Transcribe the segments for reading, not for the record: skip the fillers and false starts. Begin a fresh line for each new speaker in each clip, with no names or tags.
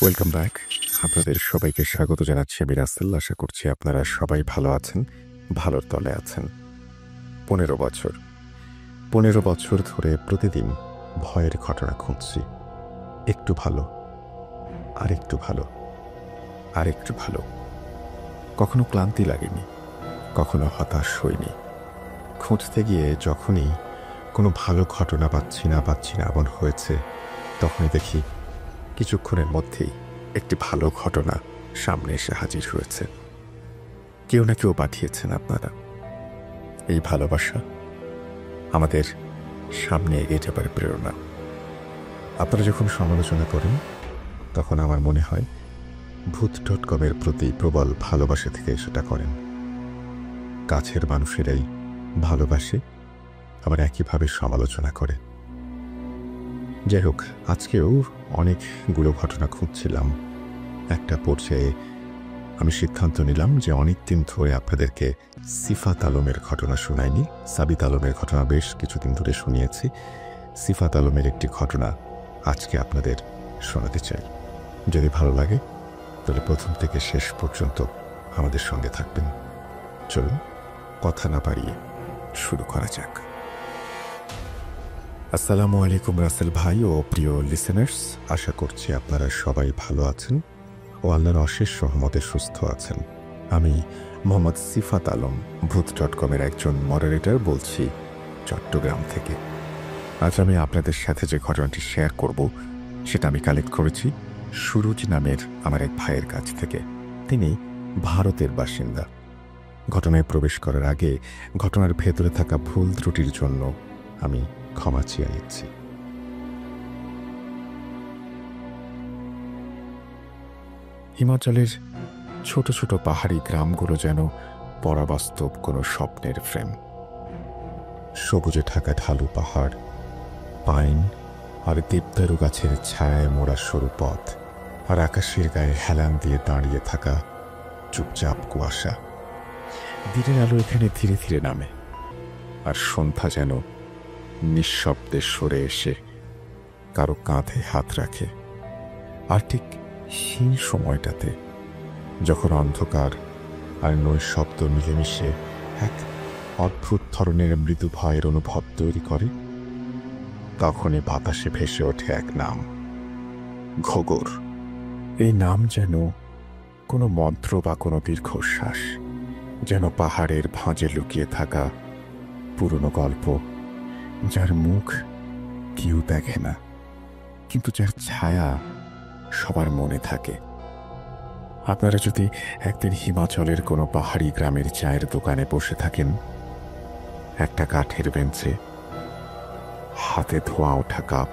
Welcome back. আপনাদের সবাইকে স্বাগত জানাচ্ছি আমি রাসেল। আশা করছি আপনারা সবাই ভালো আছেন, ভালোর তলে আছেন। 15 বছর 15 বছর ধরে প্রতিদিন ভয়ের ঘটনা খুঁজছি। একটু ভালো, আর একটু ভালো, আর একটু ভালো। কখনো ক্লান্তি লাগেনি, কখনো হতাশ হইনি। খুঁজতে গিয়ে যখনই কোনো ভালো ঘটনা পাচ্ছি না এমন হয়েছে, তখনই দেখি কিছুক্ষণের মধ্যেই একটি ভালো ঘটনা সামনে এসে হাজির হয়েছে। কেউ না কেউ পাঠিয়েছেন আপনারা। এই ভালোবাসা আমাদের সামনে এগিয়ে যাবার প্রেরণা। আপনারা যখন সমালোচনা করেন, তখন আমার মনে হয় ভূত.com-এর প্রতি প্রবল ভালোবাসা থেকে সেটা করেন। কাছের মানুষেরাই ভালোবাসে, আবার একইভাবে সমালোচনা করে। যাই হোক, আজকেও অনেকগুলো ঘটনা খুঁজছিলাম। একটা পর্যায়ে আমি সিদ্ধান্ত নিলাম যে অনেক দিন ধরে আপনাদেরকে সিফাত আলমের ঘটনা শোনাইনি। সাবিত আলমের ঘটনা বেশ কিছুদিন ধরে শুনিয়েছি। সিফাত আলমের একটি ঘটনা আজকে আপনাদের শোনাতে চাই। যদি ভালো লাগে তাহলে প্রথম থেকে শেষ পর্যন্ত আমাদের সঙ্গে থাকবেন। চলুন কথা না বাড়িয়ে শুরু করা যাক। আসসালামু আলাইকুম রাসেল ভাই ও প্রিয় লিসেনার্স, আশা করছি আপনারা সবাই ভালো আছেন ও আল্লাহর অশেষ রহমতে সুস্থ আছেন। আমি মোহাম্মদ সিফাত আলম, ভূত.com-এর একজন মডারেটর বলছি চট্টগ্রাম থেকে। আজ আমি আপনাদের সাথে যে ঘটনাটি শেয়ার করব সেটা আমি কালেক্ট করেছি সুরুজ নামের আমার এক ভাইয়ের কাছ থেকে। তিনি ভারতের বাসিন্দা। ঘটনায় প্রবেশ করার আগে ঘটনার ভেতরে থাকা ভুল ত্রুটির জন্য আমি ক্ষমা চেয়ে নিচ্ছি। হিমাচলের ছোট ছোট পাহাড়ি গ্রামগুলো যেন পরাবাস্তব কোনো স্বপ্নের ফ্রেম। সবুজে ঢাকা ঢালু পাহাড়, পাইন আর দেবদারু গাছের ছায়ায় মোড়া সরু পথ, আর আকাশের গায়ে হেলান দিয়ে দাঁড়িয়ে থাকা চুপচাপ কুয়াশা। দিনের আলো এখানে ধীরে ধীরে নামে, আর সন্ধ্যা যেন নিঃশব্দে সরে এসে কারো কাঁধে হাত রাখে। আর ঠিক সেই সময়টাতে যখন অন্ধকার আর নৈশব্দ মিলেমিশে এক অদ্ভুত ধরনের মৃদু ভয়ের অনুভব তৈরি করে, তখনই বাতাসে ভেসে ওঠে এক নাম, ঘোগর। এই নাম যেন কোনো মন্ত্র বা কোনো দীর্ঘশ্বাস, যেন পাহাড়ের ভাঁজে লুকিয়ে থাকা পুরনো গল্প, যার মুখ কেউ দেখে না, কিন্তু যার ছায়া সবার মনে থাকে। আপনারা যদি একদিন হিমাচলের কোনো পাহাড়ি গ্রামের চায়ের দোকানে বসে থাকেন, একটা কাঠের বেঞ্চে, হাতে ধোয়া ওঠা কাপ,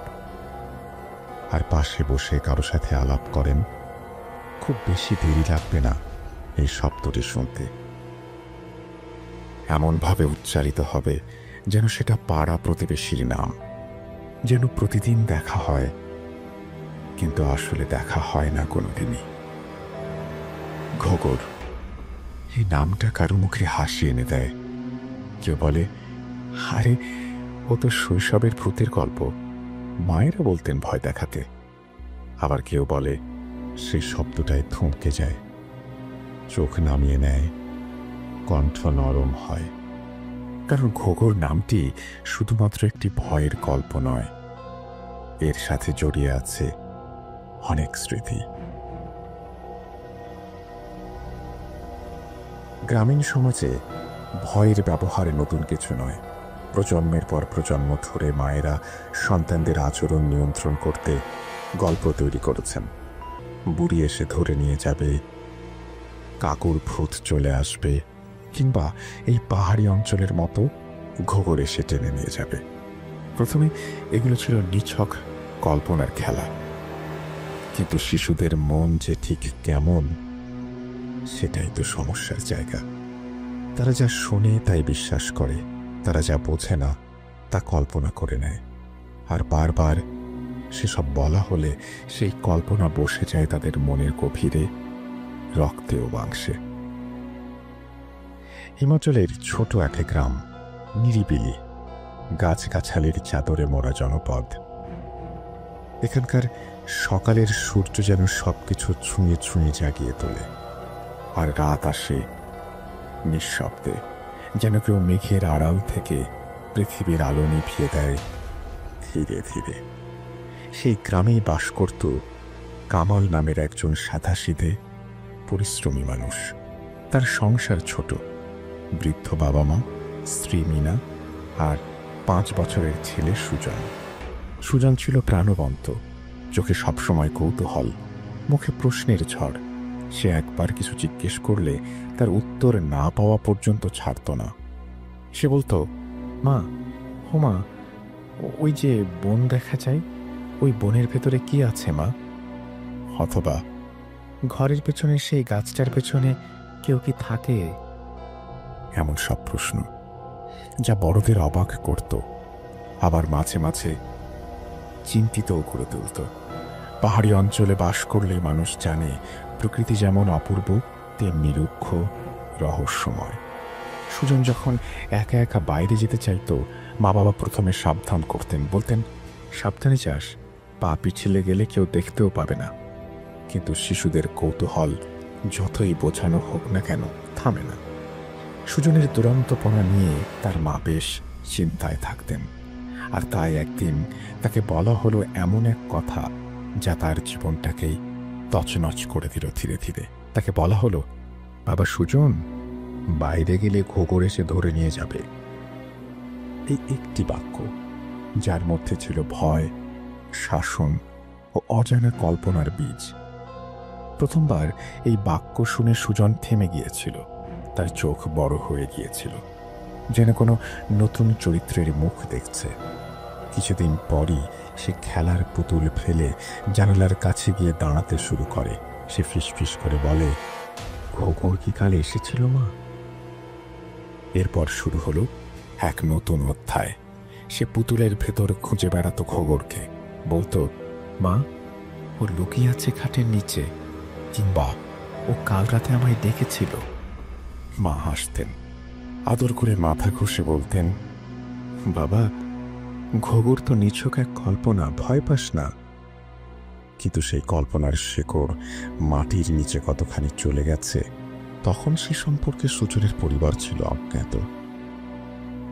আর পাশে বসে কারো সাথে আলাপ করেন, খুব বেশি দেরি লাগবে না এই শব্দটি শুনতে। এমনভাবে উচ্চারিত হবে যেন সেটা পাড়া প্রতিবেশীর নাম, যেন প্রতিদিন দেখা হয়, কিন্তু আসলে দেখা হয় না কোনোদিনই। ঘোগর, এই নামটা কারো মুখে হাসি এনে দেয়। কেউ বলে, আরে ও তো শৈশবের ভূতের গল্প, মায়েরা বলতেন ভয় দেখাতে। আবার কেউ বলে সেই শব্দটায় থমকে যায়, চোখ নামিয়ে নেয়, কণ্ঠ নরম হয়। কারণ ঘোগর নামটি শুধুমাত্র একটি ভয়ের গল্প নয়, এর সাথে জড়িয়ে আছে অনেক স্মৃতি। গ্রামীণ সমাজে ভয়ের ব্যবহারে নতুন কিছু নয়। প্রজন্মের পর প্রজন্ম ধরে মায়েরা সন্তানদের আচরণ নিয়ন্ত্রণ করতে গল্প তৈরি করেছেন। বুড়ি এসে ধরে নিয়ে যাবে, কাকুর ভূত চলে আসবে, কিংবা এই পাহাড়ি অঞ্চলের মতো ঘোগর এসে টেনে নিয়ে যাবে। প্রথমে এগুলো ছিল নিছক কল্পনার খেলা, কিন্তু শিশুদের মন যে ঠিক কেমন, সেটাই তো সমস্যার জায়গা। তারা যা শোনে তাই বিশ্বাস করে, তারা যা বোঝে না তা কল্পনা করে নেয়, আর বারবার সেসব বলা হলে সেই কল্পনা বসে যায় তাদের মনের গভীরে, রক্তে ও মাংসে। হিমাচলের ছোট একটা গ্রাম, নিরিবিলি, গাছগাছালির চাদরে মোড়া জনপদ। এখানকার সকালের সূর্য যেন সবকিছু ছুঁয়ে ছুঁয়ে জাগিয়ে তোলে, আর রাত আসে নিঃশব্দে, যেন কেউ মেঘের আড়াল থেকে পৃথিবীর আলো নিভিয়ে দেয় ধীরে ধীরে। সেই গ্রামেই বাস করত কামাল নামের একজন সাদাসিধে পরিশ্রমী মানুষ। তার সংসার ছোট, বৃদ্ধ বাবা মা, স্ত্রী মিনা আর 5 বছরের ছেলে সুজন। সুজন ছিল প্রাণবন্ত, চোখে সবসময় কৌতূহল, মুখে প্রশ্নের ঝড়। সে একবার কিছু জিজ্ঞেস করলে তার উত্তর না পাওয়া পর্যন্ত ছাড়ত না। সে বলতো, মা, ও মা, ওই যে বন দেখা যায়, ওই বনের ভেতরে কি আছে মা? অথবা ঘরের পেছনে সেই গাছটার পেছনে কেউ কি থাকে? এমন সব প্রশ্ন যা বড়দের অবাক করত, আবার মাঝে মাঝে চিন্তিতও করে তুলত। পাহাড়ি অঞ্চলে বাস করলে মানুষ জানে প্রকৃতি যেমন অপূর্ব তেমনি রুক্ষ, রহস্যময়। সুজন যখন একা একা বাইরে যেতে চাইতো, মা বাবা প্রথমে সাবধান করতেন, বলতেন, সাবধানে যাস, পা পিছলে গেলে কেউ দেখতেও পাবে না। কিন্তু শিশুদের কৌতূহল যতই বোঝানো হোক না কেন থামে না। সুজনের দুরন্তপনা নিয়ে তার মা বেশ চিন্তায় থাকতেন, আর তাই একদিন তাকে বলা হলো এমন এক কথা যা তার জীবনটাকেই তছনছ করে দিল ধীরে ধীরে। তাকে বলা হলো, বাবা সুজন, বাইরে গেলে ঘোঘর এসে ধরে নিয়ে যাবে। এই একটি বাক্য, যার মধ্যে ছিল ভয়, শাসন ও অজানা কল্পনার বীজ। প্রথমবার এই বাক্য শুনে সুজন থেমে গিয়েছিল, তার চোখ বড় হয়ে গিয়েছিল, যেন কোনো নতুন চরিত্রের মুখ দেখছে। কিছুদিন পরই সে খেলার পুতুল ফেলে জানালার কাছে গিয়ে দাঁড়াতে শুরু করে। সে ফিসফিস করে বলে, ঘোঘর কি কাল এসেছিল মা? এরপর শুরু হলো এক নতুন অধ্যায়। সে পুতুলের ভেতর খুঁজে বেড়াতো ঘোঘরকে, বলতো, মা, ও লুকিয়ে আছে খাটের নিচে, কিংবা ও কাল রাতে আমায় ডেকেছিল। মা হাসতেন, আদর করে মাথা ঘষে বলতেন, বাবা, ঘোঘর তো নিছক এক কল্পনা, ভয় পাস না। কিন্তু সেই কল্পনার শেকড় মাটির নিচে কতখানি চলে গেছে, তখন সে সম্পর্কে সুজনের পরিবার ছিল অজ্ঞাত।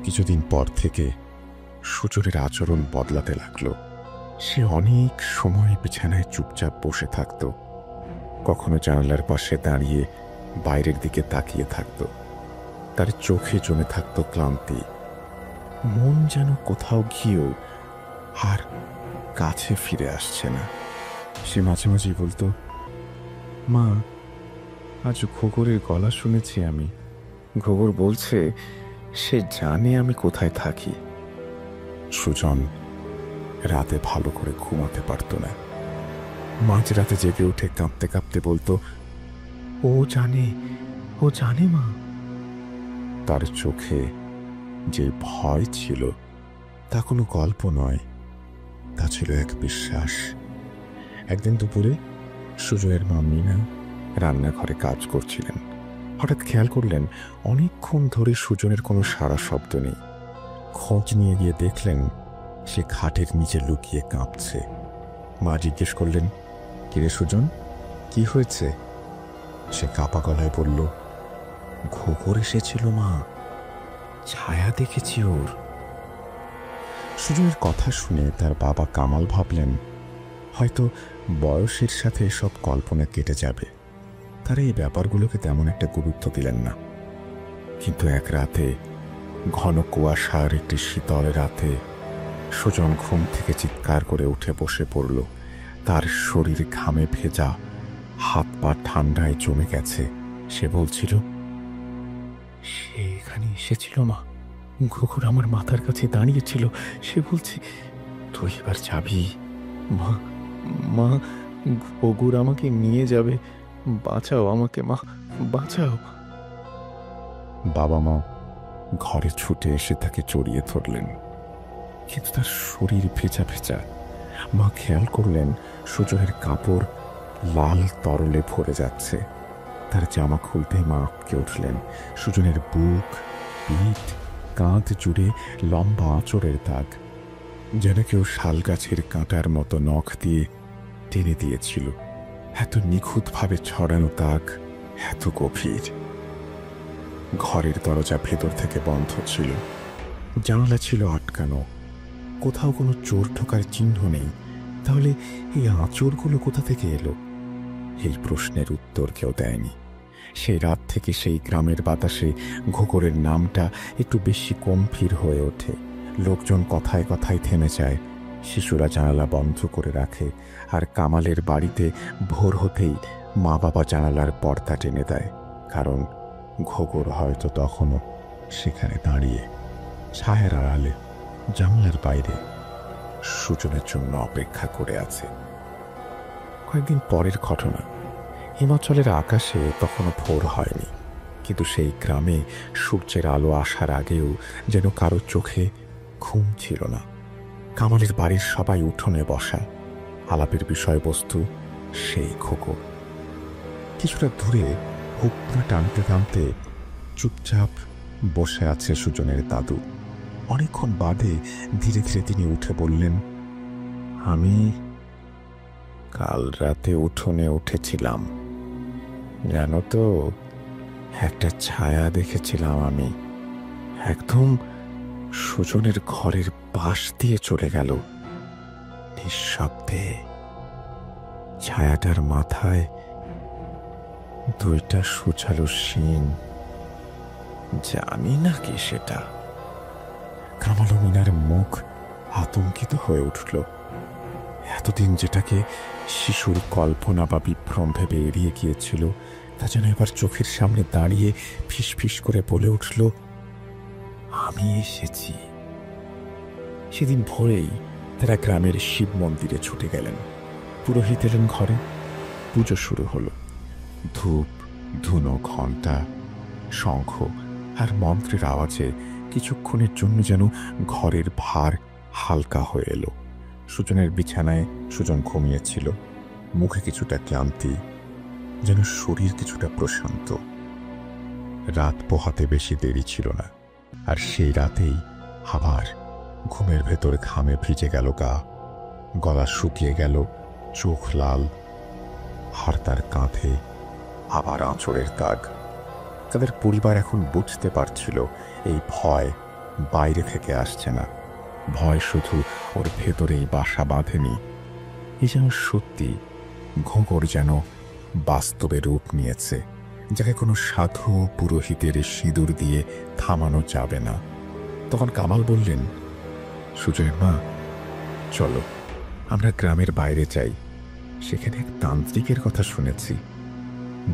কিছুদিন পর থেকে সুজনের আচরণ বদলাতে লাগলো। সে অনেক সময় বিছানায় চুপচাপ বসে থাকত, কখনো জানালার পাশে দাঁড়িয়ে বাইরের দিকে তাকিয়ে থাকত। তার চোখে জমে থাকত ক্লান্তি, মন যেন কোথাও গিয়েও আর কাছে ফিরে আসছে না। সে মাঝে মাঝে বলতো, মা, আজ ঘোঘরের গলা শুনেছি আমি। ঘোঘর বলছে সে জানে আমি কোথায় থাকি। সুজন রাতে ভালো করে ঘুমাতে পারত না। মাঝরাতে জেগে উঠে কাঁপতে কাঁপতে বলতো, ও জানে, ও জানে মা। তার চোখে যে ভয় ছিল তা কোনো গল্প নয়, তা ছিল এক বিশ্বাস। একদিন দুপুরে সুজয়ের মা মিনা রান্নাঘরে কাজ করছিলেন। হঠাৎ খেয়াল করলেন অনেকক্ষণ ধরে সুজনের কোনো সাড়া শব্দ নেই। খোঁজ নিয়ে গিয়ে দেখলেন সে খাটের নিচে লুকিয়ে কাঁপছে। মা জিজ্ঞেস করলেন, কিরে সুজন, কি হয়েছে? সে কাঁপা গলায় বলল, ঘোঘর এসেছিল মা, ছায়া দেখেছি ওর। সুজনের কথা শুনে তার বাবা কামাল ভাবলেন হয়তো বয়সের সাথে এসব কল্পনা কেটে যাবে। তারা এই ব্যাপারগুলোকে তেমন একটা গুরুত্ব দিলেন না। কিন্তু এক রাতে, ঘন কুয়াশার একটি শীতল রাতে, সুজন ঘুম থেকে চিৎকার করে উঠে বসে পড়ল। তার শরীর ঘামে ভেজা, হাত পা ঠান্ডায় জমে গেছে। সে বলছিল, সে এখানে এসেছিল মা, ঘুঘুর আমার মাথার কাছে দাঁড়িয়েছিল। সে বলছে, তুই এবার যাবি মা, মা, ঘুঘুর আমাকে নিয়ে যাবে, বাঁচাও আমাকে মা, বাঁচাও। বাবা মা ঘরে ছুটে এসে তাকে জড়িয়ে ধরলেন, কিন্তু তার শরীর ভেজা ভেজা। মা খেয়াল করলেন সুজনের কাপড় লাল তরলে ভরে যাচ্ছে। তার জামা খুলতেই মা আটকে উঠলেন। সুজনের বুক, পিঠ, কাঁধ জুড়ে লম্বা আঁচড়ের দাগ, যেন কেউ শাল গাছের কাঁটার মতো নখ দিয়ে টেনে দিয়েছিল। এত নিখুঁতভাবে ছড়ানো দাগ, এত গভীর। ঘরের দরজা ভেতর থেকে বন্ধ ছিল, জানালা ছিল আটকানো, কোথাও কোনো চোর ঢোকার চিহ্ন নেই। তাহলে এই আঁচড়গুলো কোথা থেকে এলো? এই প্রশ্নের উত্তর কেউ দেয়নি। সেই রাত থেকে সেই গ্রামের বাতাসে ঘোকরের নামটা একটু বেশি গম্ভীর হয়ে ওঠে। লোকজন কথায় কথায় থেমে যায়, শিশুরা জানালা বন্ধ করে রাখে, আর কামালের বাড়িতে ভোর হতেই মা বাবা জানালার পর্দা টেনে দেয়, কারণ ঘোকর হয়তো তখনও সেখানে দাঁড়িয়ে ছায়ার আড়ালে জানলার বাইরে সুজনের জন্য অপেক্ষা করে আছে। কয়েকদিন পরের ঘটনা। হিমাচলের আকাশে তখনও ভোর হয়নি, কিন্তু সেই গ্রামে সূর্যের আলো আসার আগেও যেন কারো চোখে ঘুম ছিল না। কামালের বাড়ির সবাই উঠোনে বসা, আলাপের বিষয়বস্তু সেই ঘোকর। কিছুটা দূরে হুকটা টানতে টানতে চুপচাপ বসে আছে সুজনের দাদু। অনেকক্ষণ বাদে ধীরে ধীরে তিনি উঠে বললেন, আমি কাল রাতে উঠোনে উঠেছিলাম, জানো তো, একটা ছায়া দেখেছিলাম আমি, একদম সুজনের ঘরের পাশ দিয়ে চলে গেল নিঃশব্দে। ছায়াটার মাথায় দুইটা সুচালো শিং, জানি না কি সেটা। কামাল ও মিনার মুখ আতঙ্কিত হয়ে উঠল। এতদিন যেটাকে শিশুর কল্পনা বা বিভ্রম ভেবে এড়িয়ে গিয়েছিল, তা যেন এবার চোখের সামনে দাঁড়িয়ে ফিস ফিস করে বলে উঠল, আমি এসেছি। সেদিন ভোরেই তারা গ্রামের শিব মন্দিরে ছুটে গেলেন। পুরোহিত এলেন ঘরে। পুজো শুরু হলো। ধূপ, ধুনো, ঘণ্টা, শঙ্খ আর মন্ত্রের আওয়াজে কিছুক্ষণের জন্য যেন ঘরের ভার হালকা হয়ে এলো। সুজনের বিছানায় সুজন ঘুমিয়েছিল, মুখে কিছুটা ক্লান্তি, যেন শরীর কিছুটা প্রশান্ত। রাত পোহাতে বেশি দেরি ছিল না, আর সেই রাতেই আবার ঘুমের ভেতর ঘামে ভিজে গেল গা, গলা শুকিয়ে গেল, চোখ লাল, আর তার কাঁধে আবার আঁচড়ের দাগ। তাদের পরিবার এখন বুঝতে পারছিল এই ভয় বাইরে থেকে আসছে না, ভয় শুধু ওর ভেতরেই বাসা বাঁধেনি। এই যেন সত্যি ঘোকর যেন বাস্তবে রূপ নিয়েছে, যাকে কোনো সাধু পুরোহিতের সিঁদুর দিয়ে থামানো যাবে না। তখন কামাল বললেন, সুজয়ের মা, চলো আমরা গ্রামের বাইরে যাই, সেখানে এক তান্ত্রিকের কথা শুনেছি।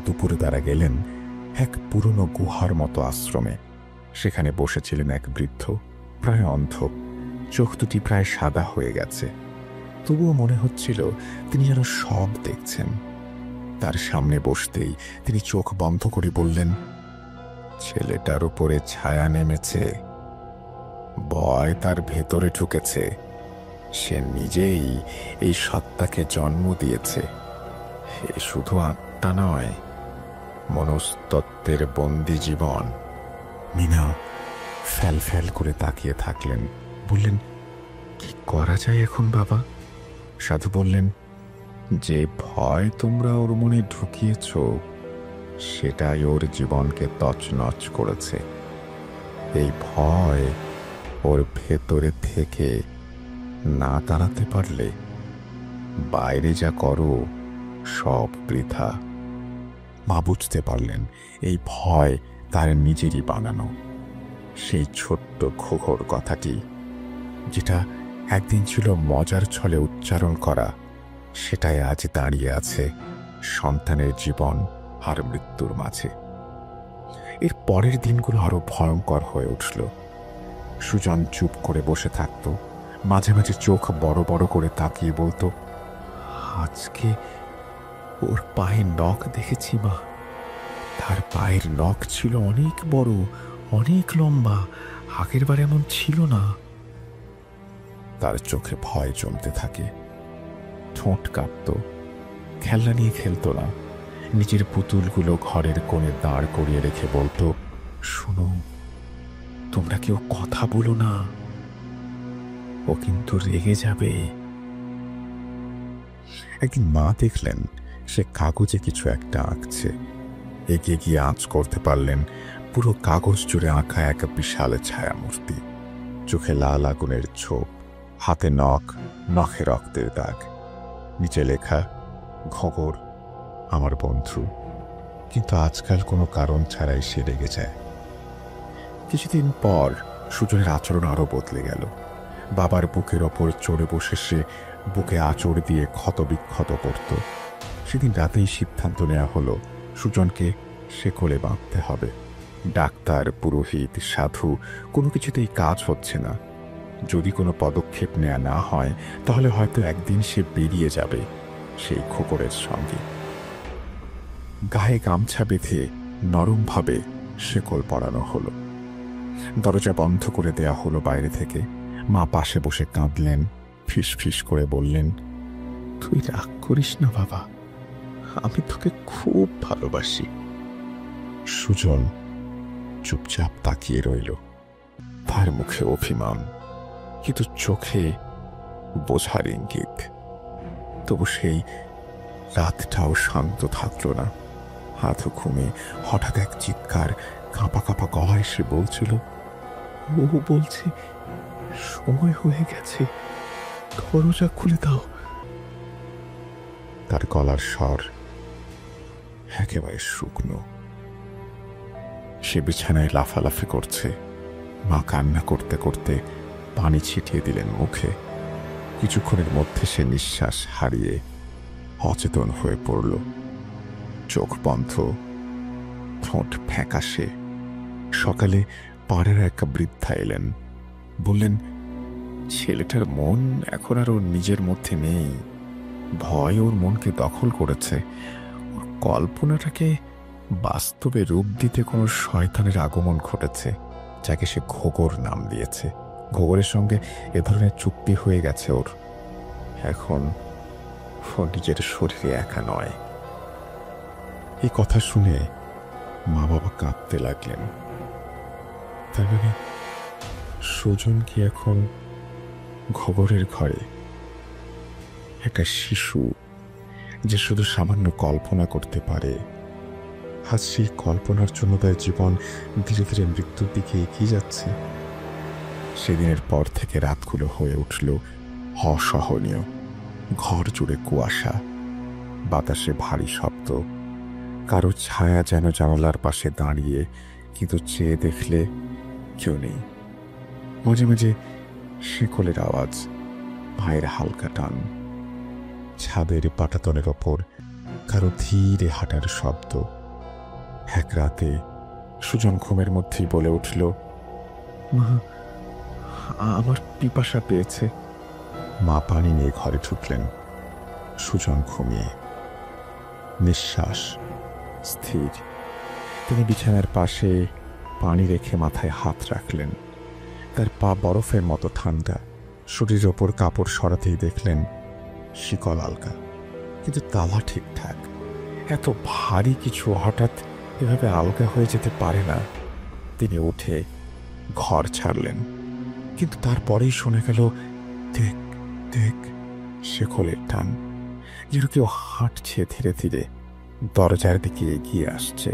দুপুরে তারা গেলেন এক পুরনো গুহার মতো আশ্রমে। সেখানে বসেছিলেন এক বৃদ্ধ, প্রায় অন্ধ, চোখ দুটি প্রায় সাদা হয়ে গেছে, তবুও মনে হচ্ছিল তিনি যেন সব দেখছেন। তার সামনে বসতেই তিনি চোখ বন্ধ করে বললেন, ছেলেটার উপরে ছায়া নেমেছে, ভয় তার ভেতরে ঢুকেছে, সে নিজেই এই সত্তাকে জন্ম দিয়েছে। এ শুধু আত্মা নয়, মনস্তত্ত্বের বন্দি জীবন। মিনা ফ্যাল ফ্যাল করে তাকিয়ে থাকলেন, বললেন, কি করা যায় এখন বাবা? সাধু বললেন, যে ভয় তোমরা ওর মনে ঢুকিয়েছ, সেটাই ওর জীবনকে তছনছ করেছে। এই ভয় ওর ভেতরে থেকে না তাড়াতে পারলে বাইরে যা করো সব বৃথা। মা বুঝতে পারলেন এই ভয় তার নিজেরই বানানো। সেই ছোট্ট ঘোঘর কথাটি, যেটা একদিন ছিল মজার ছলে উচ্চারণ করা, সেটাই আজ দাঁড়িয়ে আছে সন্তানের জীবন আর মৃত্যুর মাঝে। এর পরের দিনগুলো আরো ভয়ঙ্কর হয়ে উঠল। সুজন চুপ করে বসে থাকত, মাঝে মাঝে চোখ বড় বড় করে তাকিয়ে বলতো, আজকে ওর পায়ের নখ দেখেছি মা, তার পায়ের নখ ছিল অনেক বড়, অনেক লম্বা, আগের বার এমন ছিল না। তার চোখে ভয় জমতে থাকে, ঠোঁট কাঁপত, খেলনা নিয়ে খেলতো না, নিজের পুতুলগুলো ঘরের কোণে দাঁড় করিয়ে রেখে বলতো, শোনো, তোমরা কেউ কথা বলো না, ও কিন্তু রেগে যাবে। একদিন মা দেখলেন সে কাগজে কিছু একটা আঁকছে। এগিয়ে গিয়ে আঁচ করতে পারলেন পুরো কাগজ জুড়ে আঁকা এক বিশাল ছায়ামূর্তি। চোখে লাল আগুনের ছোপ, হাতে নখ, নখে রক্তের দাগ, নিচে লেখা ঘগর আমার বন্ধু। কিন্তু আজকাল কোনো কারণ ছাড়াই সে রেগে যায়। কিছুদিন পর সুজনের আচরণ আরো বদলে গেল। বাবার বুকের ওপর চড়ে বসে সে বুকে আঁচড় দিয়ে ক্ষতবিক্ষত করত। সেদিন রাতেই সিদ্ধান্ত নেওয়া হলো সুজনকে সে কোলে বাঁধতে হবে। ডাক্তার, পুরোহিত, সাধু কোনো কিছুতেই কাজ হচ্ছে না। যদি কোনো পদক্ষেপ নেওয়া না হয় তাহলে হয়তো একদিন সে বেরিয়ে যাবে সেই খোকরের সঙ্গে। গায়ে গামছা বেঁধে নরমভাবে শেকল পরানো হলো। দরজা বন্ধ করে দেয়া হলো বাইরে থেকে। মা পাশে বসে কাঁদলেন, ফিস ফিস করে বললেন, তুই রাগ করিস না বাবা, আমি তোকে খুব ভালোবাসি। সুজন চুপচাপ তাকিয়ে রইল। তার মুখে অভিমান, কিন্তু চোখে বোঝার ইঙ্গিত। তবু সেই রাতটাও শান্ত থাকল না। হাত ঘুমে হঠাৎ এক চিৎকার, কাঁপা কাঁপা গলায় সে বলছিল, ও বলছে সময় হয়ে গেছে, দরজা খুলে দাও। তার গলার স্বর একেবারে শুকনো। সে বিছানায় লাফালাফি করছে। মা কান্না করতে করতে পানি ছিটিয়ে দিলেন মুখে। কিছুক্ষণের মধ্যে সে নিঃশ্বাস হারিয়ে অচেতন হয়ে পড়ল। চোখ বন্ধ, ঠোঁট ফ্যাকাশে। সকালে পাড়ার এক বৃদ্ধা এলেন, বললেন, ছেলেটার মন এখন আর ওর নিজের মধ্যে নেই। ভয় ওর মনকে দখল করেছে। ওর কল্পনাটাকে বাস্তবে রূপ দিতে কোনো শয়তানের আগমন ঘটেছে, যাকে সে ঘোগর নাম দিয়েছে। ঘোগরের সঙ্গে এ ধরনের চুক্তি হয়ে গেছে ওর। এখন ও নিজের শরীরে একা নয়। এই কথা শুনে মা বাবা কাঁদতে লাগলেন। তার মানে সুজন কি এখন ঘোগরের ঘরে? একটা শিশু যে শুধু সামান্য কল্পনা করতে পারে, আজ সেই কল্পনার জন্য তার জীবন ধীরে ধীরে মৃত্যুর দিকে এগিয়ে যাচ্ছে। সেদিনের পর থেকে রাতগুলো হয়ে উঠল অসহনীয়। ঘর জুড়ে কুয়াশা, বাতাসে ভারী শব্দ, কারো ছায়া যেন জানালার পাশে দাঁড়িয়ে, কিন্তু চেয়ে দেখলে কেউ নেই। মাঝে মাঝে শিকলের আওয়াজ, পায়ের হালকা টান, ছাদের পাটাতনের ওপর কারো ধীরে হাঁটার শব্দ। এক রাতে সুজন ঘুমের মধ্যেই বলে উঠল, মা, আমার পিপাসা পেয়েছে। মা পানি নিয়ে ঘরে ঢুকলেন। সুজন ঘুমিয়ে, নিঃশ্বাস স্থির। তিনি বিছানার পাশে পানি রেখে মাথায় হাত রাখলেন। তার পা বরফের মতো ঠান্ডা। শরীরের ওপর কাপড় সরাতেই দেখলেন শিকল আলগা, কিন্তু তালা ঠিকঠাক। এত ভারী কিছু হঠাৎ এভাবে আলগা হয়ে যেতে পারে না। তিনি উঠে ঘর ছাড়লেন, কিন্তু তারপরেই শোনা গেল দেখ দেখ শিকলের টান, যেন কেউ হাঁটছে ধীরে ধীরে, দরজার দিকে এগিয়ে আসছে।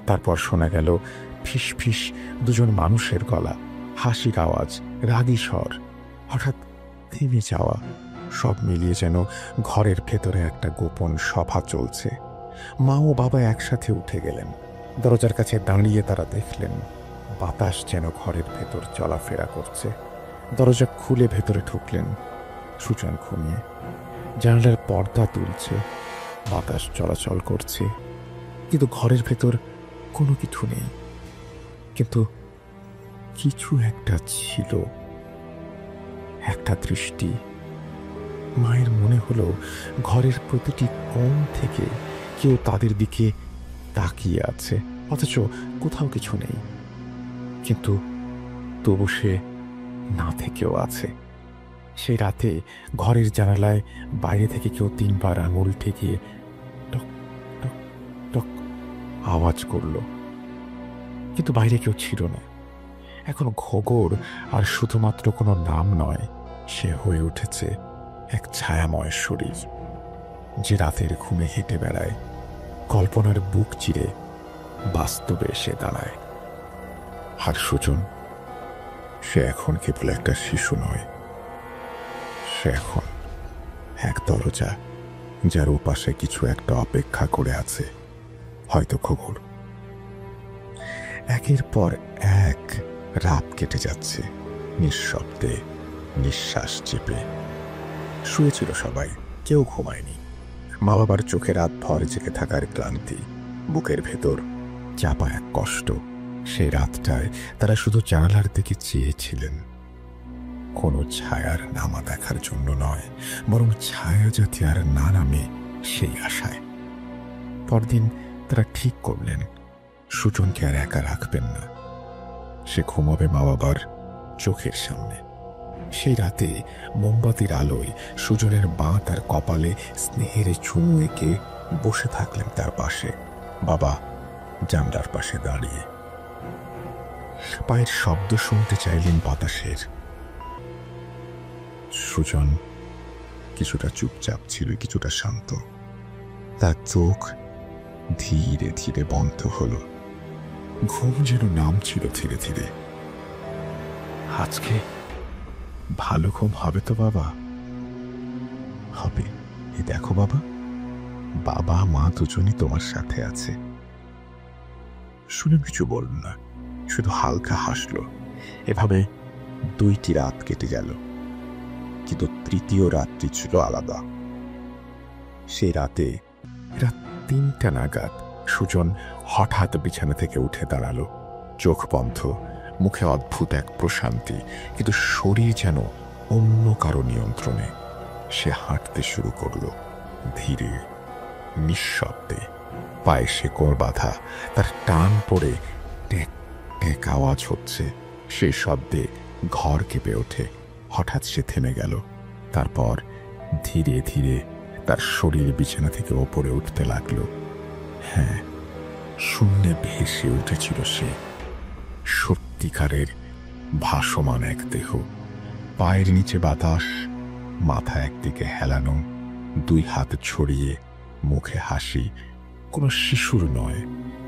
তারপর শোনা গেল ফিস ফিস দুজন মানুষের গলা, হাসির আওয়াজ, রাগী স্বর, হঠাৎ থেমে যাওয়া। সব মিলিয়ে যেন ঘরের ভেতরে একটা গোপন সভা চলছে। মা ও বাবা একসাথে উঠে গেলেন। দরজার কাছে দাঁড়িয়ে তারা দেখলেন বাতাস যেন ঘরের ভেতর চলাফেরা করছে। দরজা খুলে ভেতরে ঢুকলেন। সুজন ঘুমিয়ে, জানালার পর্দা তুলছে, বাতাস চলাচল করছে, কিন্তু ঘরের ভেতর কোনো কিছু নেই। কিন্তু কিছু একটা ছিল, একটা দৃষ্টি। মায়ের মনে হলো ঘরের প্রতিটি কোণ থেকে কেউ তাদের দিকে তাকিয়ে আছে, অথচ কোথাও কিছু নেই। কিন্তু তবু সে না থেকেও আছে। সেই রাতে ঘরের জানালায় বাইরে থেকে কেউ 3 বার আঙুল ঠেকিয়ে টক টক টক আওয়াজ করল, কিন্তু বাইরে কেউ ছিল না। এখন ঘোগর আর শুধুমাত্র কোনো নাম নয়, সে হয়ে উঠেছে এক ছায়াময় শরীর। যে রাতের ঘুমে হেঁটে বেড়ায়, কল্পনার বুক চিরে বাস্তবে এসে দাঁড়ায়। আর সুজন, সে এখন কেবল একটা শিশু নয়, সে এখন এক দরজা, যার ওপাশে কিছু একটা অপেক্ষা করে আছে, হয়তো খবর। একের পর এক রাত কেটে যাচ্ছে নিঃশব্দে, নিঃশ্বাস চেপে। শুয়েছিল সবাই, কেউ ঘুমায়নি। মা বাবার চোখে রাত ভর জেগে থাকার ক্লান্তি, বুকের ভেতর চাপা এক কষ্ট। সেই রাতটায় তারা শুধু জানালার দিকে চেয়েছিলেন, কোনো ছায়ার নামা দেখার জন্য নয়, বরং ছায়া যাতে আর না নামে সেই আশায়। পরদিন তারা ঠিক করলেন সুজনকে আর একা রাখবেন না, সে ঘুমাবে মা বাবার চোখের সামনে। সেই রাতে মোমবাতির আলোয় সুজনের মা তার কপালে স্নেহের চুমু এঁকে বসে থাকলেন তার পাশে, বাবা জানলার পাশে দাঁড়িয়ে। পায়ের শব্দ শুনতে চাইলেন বাতাসের। সুজন কিছুটা চুপচাপ ছিল, কিছুটা শান্ত। তার চোখ ধীরে ধীরে বন্ধ হলো, ঘুম যেন নামছিল ধীরে ধীরে। আজকে ভালো ঘুম হবে তো বাবা? হবে। এ দেখো বাবা, বাবা মা দুজনই তোমার সাথে আছে। শুনে কিছু বলল না, শুধু হালকা হাসলো। এভাবে 2টি রাত কেটে গেল, কিন্তু তৃতীয় রাতটি ছিল আলাদা। সেই রাতে রাত 3টা নাগাদ সুজন হঠাৎ বিছানা থেকে উঠে দাঁড়ালো, চোখ বন্ধ, মুখে অদ্ভুত এক প্রশান্তি, কিন্তু শরীর যেন অন্য কারো নিয়ন্ত্রণে। সে হাঁটতে শুরু করলো, ধীরে নিঃশব্দে। পায়ে শেকড় বাঁধা, তার টান পড়ে ট্যাক ট্যাক আওয়াজ হচ্ছে। সেই শব্দে ঘর কেঁপে ওঠে। হঠাৎ সে থেমে গেল, তারপর ধীরে ধীরে তার শরীর বিছানা থেকে ওপরে উঠতে লাগলো। হ্যাঁ, শূন্যে ভেসে উঠেছিল সে, সত্যিকারের ভাসমান এক দেহ। পায়ের নিচে বাতাস, মাথা একদিকে হেলানো, 2 হাত ছড়িয়ে, মুখে হাসি। কোনো শিশুর নয়,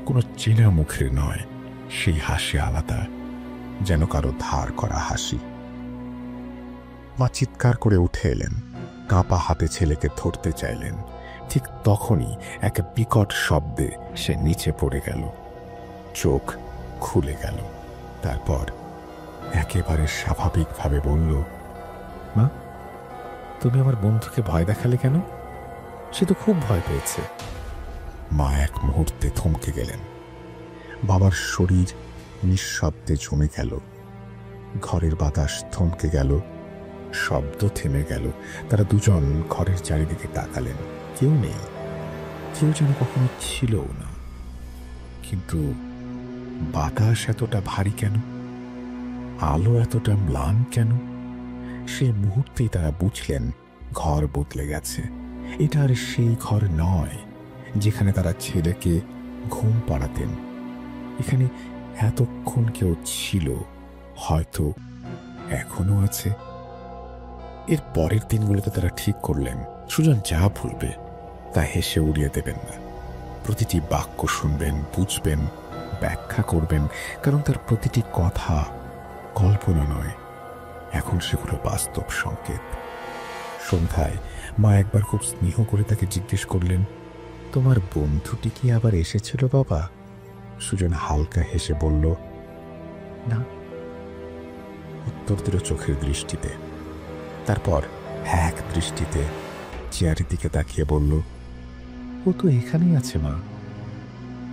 কোনো চেনা মুখের নয়, সেই হাসি আলাদা, যেন কারো ধার করা হাসি। মা চিৎকার করে উঠে এলেন, কাঁপা হাতে ছেলেকে ধরতে চাইলেন। ঠিক তখনই এক বিকট শব্দে সে নিচে পড়ে গেল, চোখ খুলে গেল। তারপর একেবারে স্বাভাবিকভাবে বলল, মা, তুমি আমার বন্ধুকে ভয় দেখালে কেন? সে তো খুব ভয় পেয়েছে। মা এক মুহূর্তে থমকে গেলেন। বাবার শরীর নিঃশব্দে জমে গেল, ঘরের বাতাস থমকে গেল, শব্দ থেমে গেল। তারা দুজন ঘরের চারিদিকে তাকালেন, কেউ নেই, কেউ যেন কখনো ছিলও না। কিন্তু বাতাস এতটা ভারী কেন? আলো এতটা ম্লান কেন? সে মুহূর্তেই তারা বুঝলেন ঘর বদলে গেছে। এটা আর সেই ঘর নয় যেখানে তারা ছেলেকে ঘুম পাড়াতেন। এখানে এতক্ষণ কেউ ছিল, হয়তো এখনো আছে। এর পরের দিনগুলোতে তারা ঠিক করলেন সুজন যা ভুলবে তা হেসে উড়িয়ে দেবেন না। প্রতিটি বাক্য শুনবেন, বুঝবেন, ব্যাখ্যা করবেন, কারণ তার প্রতিটি কথা কল্পনা নয়, এখন সেগুলো বাস্তব সংকেত। সন্ধ্যায় মা একবার খুব স্নেহ করে তাকে জিজ্ঞেস করলেন, তোমার বন্ধুটি কি আবার এসেছিল বাবা? সুজন হালকা হেসে বলল, না। উত্তর দিল চোখের দৃষ্টিতে। তারপর এক দৃষ্টিতে চেয়ারের দিকে তাকিয়ে বলল, ও তো এখানেই আছে মা,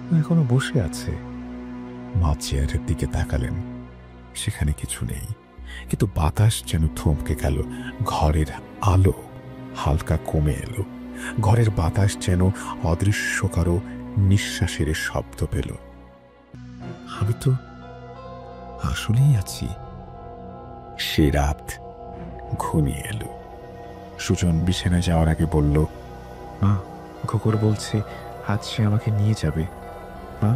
ও এখনো বসে আছে। মা চেয়ারের দিকে তাকালেন, সেখানে কিছু নেই, কিন্তু বাতাস যেন থমকে গেল। ঘরের আলো হালকা কমে এলো, ঘরের বাতাস যেন অদৃশ্য কারো নিঃশ্বাসের শব্দ পেল। আমি তো আসলেই আছি। সে রাত ঘনিয়ে এলো। সুজন বিছানায় যাওয়ার আগে বলল, মা, খোকর বলছে আজ সে আমাকে নিয়ে যাবে। মা,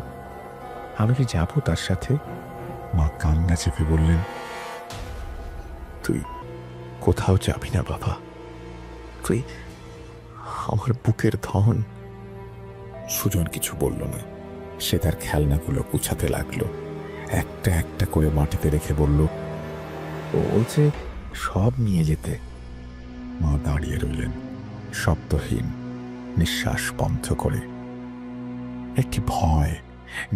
আমি কি যাবো তার সাথে? মা কান্না চেপে বললেন, তুই কোথাও যাবি না বাবা, তুই আমার বুকের ধন। সুজন কিছু বলল না। সে তার খেলনাগুলো গুছাতে লাগলো, একটা একটা করে মাটিতে রেখে বলল, ও বলছে সব নিয়ে যেতে। মা দাঁড়িয়ে রইলেন শব্দহীন, নিঃশ্বাস বন্ধ করে। একটি ভয়,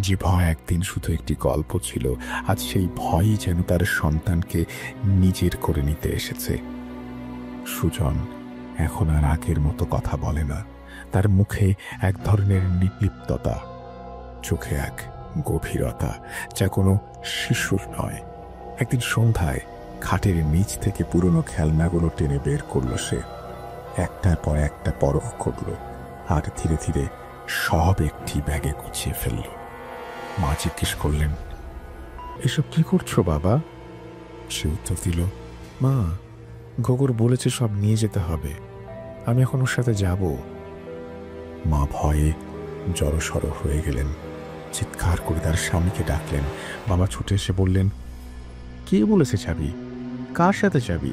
যে ভয় একদিন শুধু একটি গল্প ছিল, আজ সেই ভয়ই যেন তার সন্তানকে নিজের করে নিতে এসেছে। সুজন এখন আর আগের মতো কথা বলে না। তার মুখে এক ধরনের নির্লিপ্ততা, চোখে এক গভীরতা যা কোনো শিশুর নয়। একদিন সন্ধ্যায় খাটের নিচ থেকে পুরনো খেলনাগুলো টেনে বের করলো সে। একটার পর একটা পরখ করলো, আর ধীরে ধীরে সব একটি ব্যাগে গুছিয়ে ফেলল। মা জিজ্ঞেস করলেন, এসব কি করছো বাবা? সে উত্তর দিল, মা, গোগর বলেছে সব নিয়ে যেতে হবে, আমি এখন ওর সাথে যাব। মা ভয়ে জড়সড় হয়ে গেলেন, চিৎকার করে তার স্বামীকে ডাকলেন। বাবা ছুটে এসে বললেন, কে বলেছে যাবি? কার সাথে যাবি?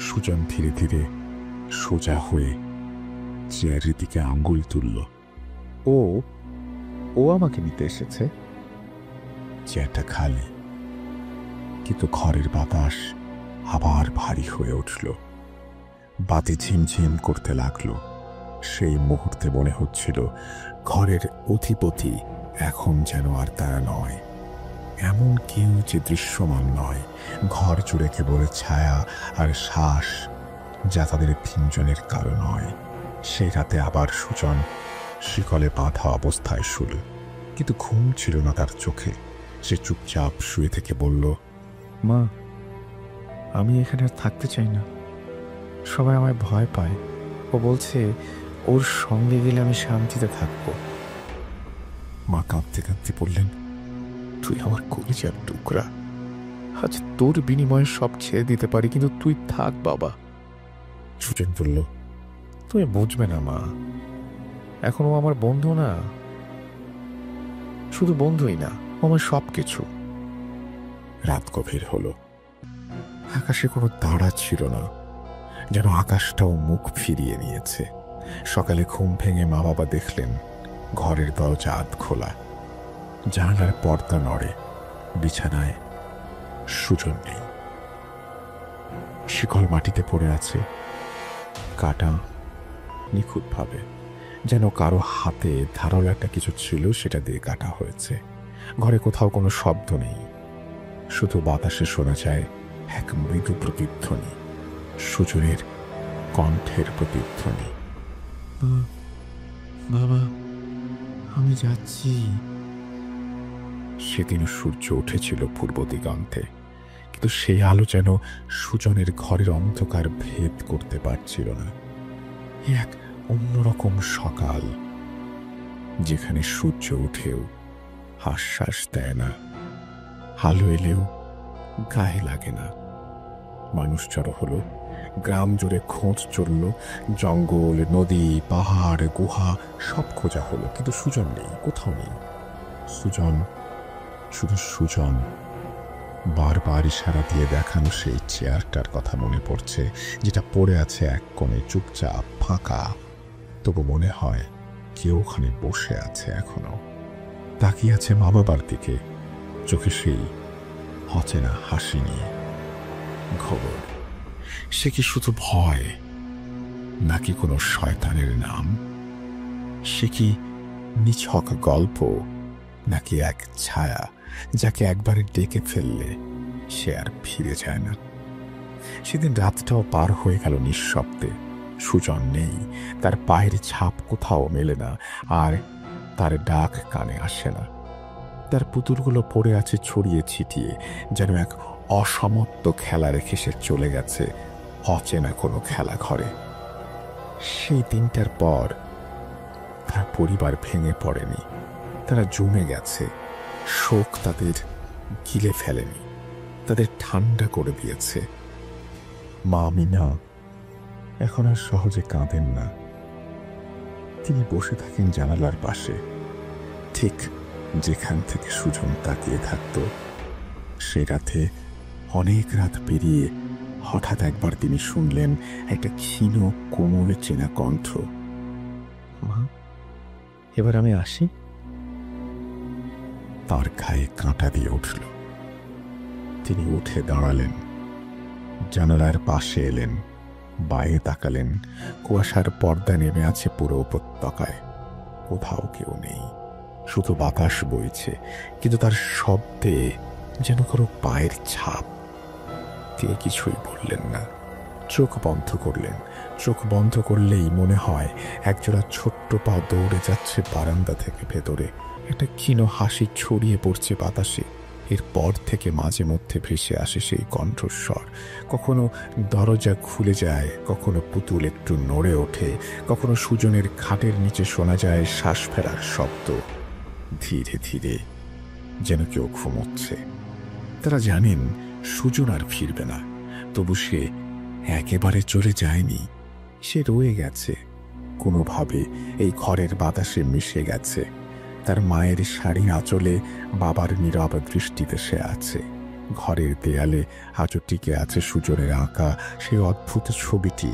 সুজন ধীরে ধীরে সোজা হয়ে চেয়ারের দিকে আঙ্গুল তুলল। ও ও আমাকে নিতে এসেছে। চেয়ারটা খালি, কিন্তু ঘরের বাতাস আবার ভারী হয়ে উঠল। বাতি ঝিমঝিম করতে লাগলো। সেই মুহূর্তে মনে হচ্ছিল ঘরের অধিপতি এখন যেন আর তারা নয়। এমন কেউ যে দৃশ্যমান নয়, ঘর জুড়ে কেবল ছায়া আর শ্বাস, যা তাদের তিনজনের কারো নয়। সেই রাতে আবার সুজন শিকলে বাঁধা অবস্থায় শুল, কিন্তু ঘুম ছিল না তার চোখে। সে চুপচাপ শুয়ে থেকে বলল, মা, আমি এখানে আর থাকতে চাই না। সবাই আমায় ভয় পায়। ও বলছে ওর সঙ্গে গেলে আমি শান্তিতে থাকব। মা কাঁদতে কাঁদতে বললেন, তুই আমার কলিজার টুকরা, আজ তোর বিনিময়ে সব ছেড়ে দিতে পারি, কিন্তু তুই থাক বাবা। সুজন বলল, তুমি বুঝবে না মা, এখন ও আমার বন্ধু না, শুধু বন্ধুই না, ও আমার সব কিছু। রাত গভীর হলো। আকাশে কোনো তারা ছিল না, যেন আকাশটাও মুখ ফিরিয়ে নিয়েছে। সকালে ঘুম ভেঙে মা বাবা দেখলেন ঘরের দরজা আধ খোলা, জানালার পর্দা নড়ে, বিছানায় সুজন নেই। শিকল মাটিতে পড়ে আছে, কাটা নিখুঁতভাবে, যেন কারো হাতে ধারালো একটা কিছু ছিল, সেটা দিয়ে কাটা হয়েছে। ঘরে কোথাও কোনো শব্দ নেই, শুধু বাতাসে শোনা যায় এক মৃদু প্রতিধ্বনি, সুজনের কণ্ঠের প্রতিধ্বনি। বাবা, আমি যাচ্ছি। সেদিন সূর্য উঠেছিল পূর্ব দিগন্তে, কিন্তু সেই আলো যেন সুজনের ঘরের অন্ধকার ভেদ করতে পারছিল না। এক অন্যরকম সকাল, যেখানে সূর্য উঠেও আশ্বাস দেয় না, আলো এলেও গায়ে লাগে না। মানুষ জড়ো হলো, গ্রাম জুড়ে খোঁজ চলল, জঙ্গল, নদী, পাহাড়, গুহা সব খোঁজা হলো, কিন্তু সুজন নেই, কোথাও নেই। সুজন, শুধু সুজন। বারবার ইশারা দিয়ে দেখানো সেই চেয়ারটার কথা মনে পড়ছে, যেটা পড়ে আছে এক কোণে, চুপচাপ, ফাঁকা। তবু মনে হয় কেউ ওখানে বসে আছে এখনো, তাকিয়ে আছে মা বাবার দিকে, চোখে সেই অচেনা হাসি নিয়ে। খবর, সে কি শুধু ভয়, নাকি কোনো শয়তানের নাম? সে কি নিছক গল্প, নাকি এক ছায়া যাকে একবারে ডেকে ফেললে সে আর ফিরে যায় না? সেদিন রাতটাও পার হয়ে গেল নিঃশব্দে। সুজন নেই, তার পায়ের ছাপ কোথাও মেলে না, আর তার ডাক কানে আসে না। তার পুতুলগুলো পড়ে আছে ছড়িয়ে ছিটিয়ে, যেন এক অসমাপ্ত খেলা রেখে সে চলে গেছে অচেনা কোনো খেলা ঘরে। সেই দিনটার পর তার পরিবার ভেঙে পড়েনি, তারা জমে গেছে। শোক তাদের গিলে ফেলেনি, তাদের ঠান্ডা করে দিয়েছে। মা মিনা এখন আর সহজে কাঁদেন না। তিনি বসে থাকেন জানালার পাশে, ঠিক যেখান থেকে সুজন তাকিয়ে থাকত। সে রাতে, অনেক রাত পেরিয়ে হঠাৎ একবার তিনি শুনলেন একটা ক্ষীণ কোমল চেনা কণ্ঠ। মা, এবার আমি আসি। তার গায়ে কাঁটা দিয়ে উঠল। তিনি উঠে দাঁড়ালেন, জানালার পাশে এলেন, বাইরে তাকালেন। কুয়াশার পর্দা নেমে আছে পুরো উপত্যকায়। কোথাও কেউ নেই, শুধু বাতাস বইছে, কিন্তু তার শব্দে যেন কারো পায়ের ছাপ। তিনি কিছুই বললেন না, চোখ বন্ধ করলেন। চোখ বন্ধ করলেই মনে হয় একজোড়া ছোট্ট পা দৌড়ে যাচ্ছে বারান্দা থেকে ভেতরে। একটা ক্ষীণ হাসি ছড়িয়ে পড়ছে বাতাসে। এরপর থেকে মাঝে মধ্যে ভেসে আসে সেই কণ্ঠস্বর। কখনো দরজা খুলে যায়, কখনো পুতুল একটু নড়ে ওঠে, কখনো সুজনের খাটের নিচে শোনা যায় শ্বাস ফেরার শব্দ। ধীরে ধীরে, যেন কেউ ঘুমোচ্ছে। তারা জানেন সুজন আর ফিরবে না, তবু সে একেবারে চলে যায়নি। সে রয়ে গেছে, কোনোভাবে এই ঘরের বাতাসে মিশে গেছে। তার মায়ের শাড়ির আঁচলে বাবার নীরব দৃষ্টিতে সে আছে। ঘরের দেয়ালে আজও টিকে আছে সুজনের আঁকা সেই অদ্ভুত ছবিটি।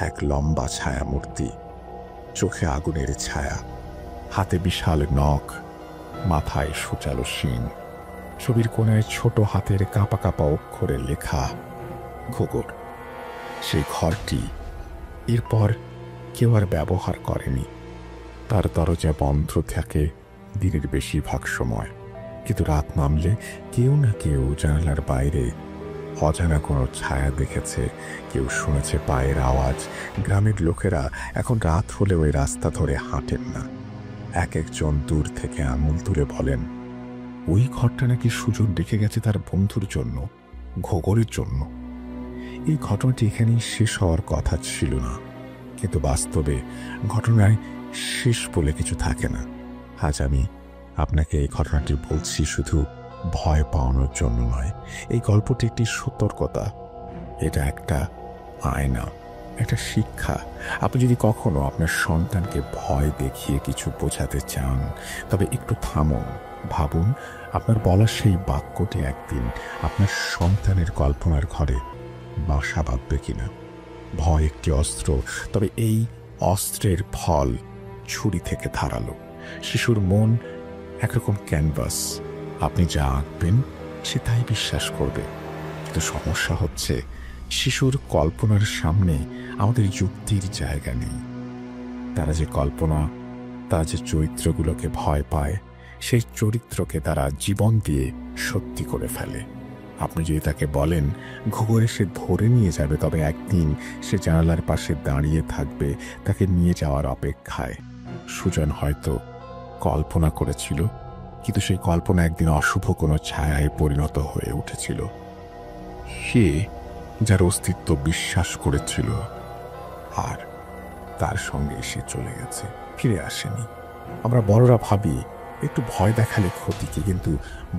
এক লম্বা ছায়ামূর্তি, চোখে আগুনের ছায়া, হাতে বিশাল নখ, মাথায় সুচালো শিং। ছবির কোণায় ছোট হাতের কাঁপা কাঁপা অক্ষরে লেখা ঘোগর। সেই ঘরটি এরপর কেউ আর ব্যবহার করেনি। তার দরজা বন্ধ থাকে দিনের বেশিরভাগ সময়, কিন্তু রাত নামলে কেউ না কেউ জানালার বাইরে অজানা কোনো ছায়া দেখেছে, কেউ শুনেছে পায়ের আওয়াজ। গ্রামের লোকেরা এখন রাত হলে ওই রাস্তা ধরে হাঁটেন না। এক একজন দূর থেকে আঙুল তুলে বলেন, ওই ঘরটা নাকি সুজন রেখে গেছে তার বন্ধুর জন্য, ঘোগরের জন্য। এই ঘটনাটি এখানেই শেষ হওয়ার কথা ছিল না, কিন্তু বাস্তবে ঘটনায় শেষ বলে কিছু থাকে না। আজ আমি আপনাকে এই ঘটনাটি বলছি শুধু ভয় পাওয়ানোর জন্য নয়। এই গল্পটি একটি সতর্কতা, এটা একটা আয়না, একটা শিক্ষা। আপনি যদি কখনো আপনার সন্তানকে ভয় দেখিয়ে কিছু বোঝাতে চান, তবে একটু থামুন, ভাবুন আপনার বলা সেই বাক্যটি একদিন আপনার সন্তানের কল্পনার ঘরে বাসা বাঁধবে কিনা। ভয় একটি অস্ত্র, তবে এই অস্ত্রের ফল ছুরি থেকে ধারালো। শিশুর মন একরকম ক্যানভাস, আপনি যা আঁকবেন সে তাই বিশ্বাস করবে। কিন্তু সমস্যা হচ্ছে শিশুর কল্পনার সামনে আমাদের যুক্তির জায়গা নেই। তারা যে কল্পনা, তারা যে চরিত্রগুলোকে ভয় পায়, সেই চরিত্রকে তারা জীবন দিয়ে সত্যি করে ফেলে। আপনি যদি তাকে বলেন ঘুঘুরে সে ধরে নিয়ে যাবে, তবে একদিন সে জানালার পাশে দাঁড়িয়ে থাকবে তাকে নিয়ে যাওয়ার অপেক্ষায়। সুজন হয়তো কল্পনা করেছিল, কিন্তু সেই কল্পনা একদিন অশুভ কোনো ছায়ায় পরিণত হয়ে উঠেছিল। সে যার অস্তিত্ব বিশ্বাস করেছিল, আর তার সঙ্গে সে চলে গেছে, ফিরে আসেনি। আমরা বড়রা ভাবি একটু ভয় দেখালে ক্ষতি কি, কিন্তু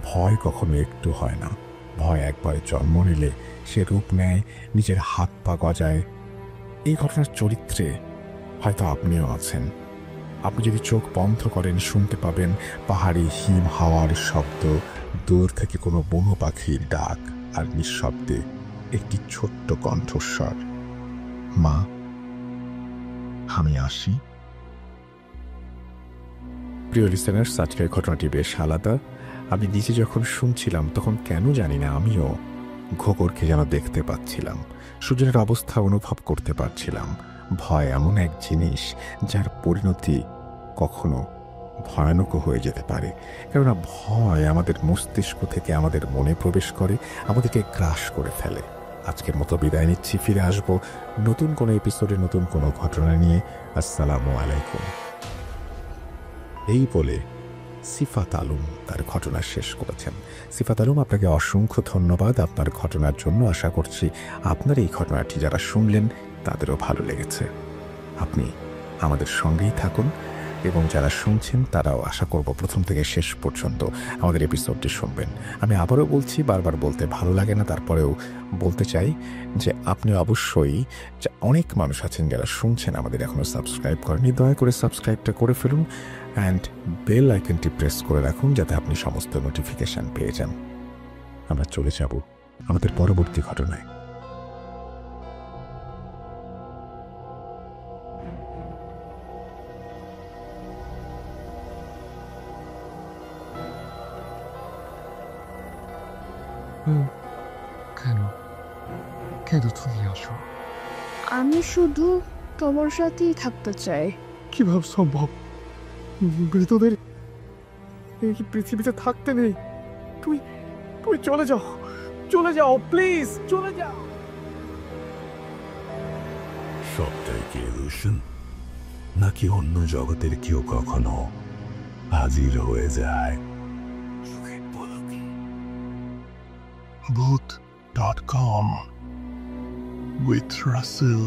ভয় কখনো একটু হয় না। ভয় একবার জন্ম নিলে সে রূপ নেয়, নিজের হাত পা গজায়। এই ঘটনার চরিত্রে হয়তো আপনিও আছেন। আপনি যদি চোখ বন্ধ করেন, শুনতে পাবেন পাহাড়ি হিম হাওয়ার শব্দ, দূর থেকে কোনো বন্য পাখির ডাক, আর নিঃশব্দে একটি ছোট্ট কণ্ঠস্বর, মা, আমি আসি। প্রিয় লিসেনার্স, আজকের ঘটনাটি বেশ আলাদা। আমি নিজে যখন শুনছিলাম তখন কেন জানি না আমিও ঘোগরকে যেন দেখতে পাচ্ছিলাম, সুজনের অবস্থা অনুভব করতে পারছিলাম। ভয় এমন এক জিনিস যার পরিণতি কখনো ভয়ানক হয়ে যেতে পারে। কেননা ভয় আমাদের মস্তিষ্ক থেকে আমাদের মনে প্রবেশ করে, আমাদেরকে গ্রাস করে ফেলে। আজকের মতো বিদায় নিচ্ছি, ফিরে আসবো নতুন কোনো এপিসোডে নতুন কোনো ঘটনা নিয়ে। আসসালামু আলাইকুম। এই বলে সিফাত আলম তার ঘটনা শেষ করেছেন। সিফাত আলম, আপনাকে অসংখ্য ধন্যবাদ আপনার ঘটনার জন্য। আশা করছি আপনার এই ঘটনাটি যারা শুনলেন তাদেরও ভালো লেগেছে। আপনি আমাদের সঙ্গেই থাকুন, এবং যারা শুনছেন তারাও আশা করব প্রথম থেকে শেষ পর্যন্ত আমাদের এপিসোডটি শুনবেন। আমি আবারও বলছি, বারবার বলতে ভালো লাগে না, তারপরেও বলতে চাই যে আপনি অবশ্যই, অনেক মানুষ আছেন যারা শুনছেন আমাদের এখনও সাবস্ক্রাইব করেননি, দয়া করে সাবস্ক্রাইবটা করে ফেলুন অ্যান্ড বেল আইকনটি প্রেস করে রাখুন যাতে আপনি সমস্ত নোটিফিকেশান পেয়ে যান। আমরা চলে যাব আমাদের পরবর্তী ঘটনায়।
কেন কেন তুমি আসো?
আমি শুধু তোমার সাথেই থাকতে চাই।
কিভাবে সম্ভব? মৃতদের এই পৃথিবীতে থাকতে নেই। তুই তুই চলে যাও প্লিজ, চলে যাও।
সবটাই কি ইলুশন, নাকি অন্য জগতের কেউ কখনো হাজির হয়ে যায়? Booth.com with Russell.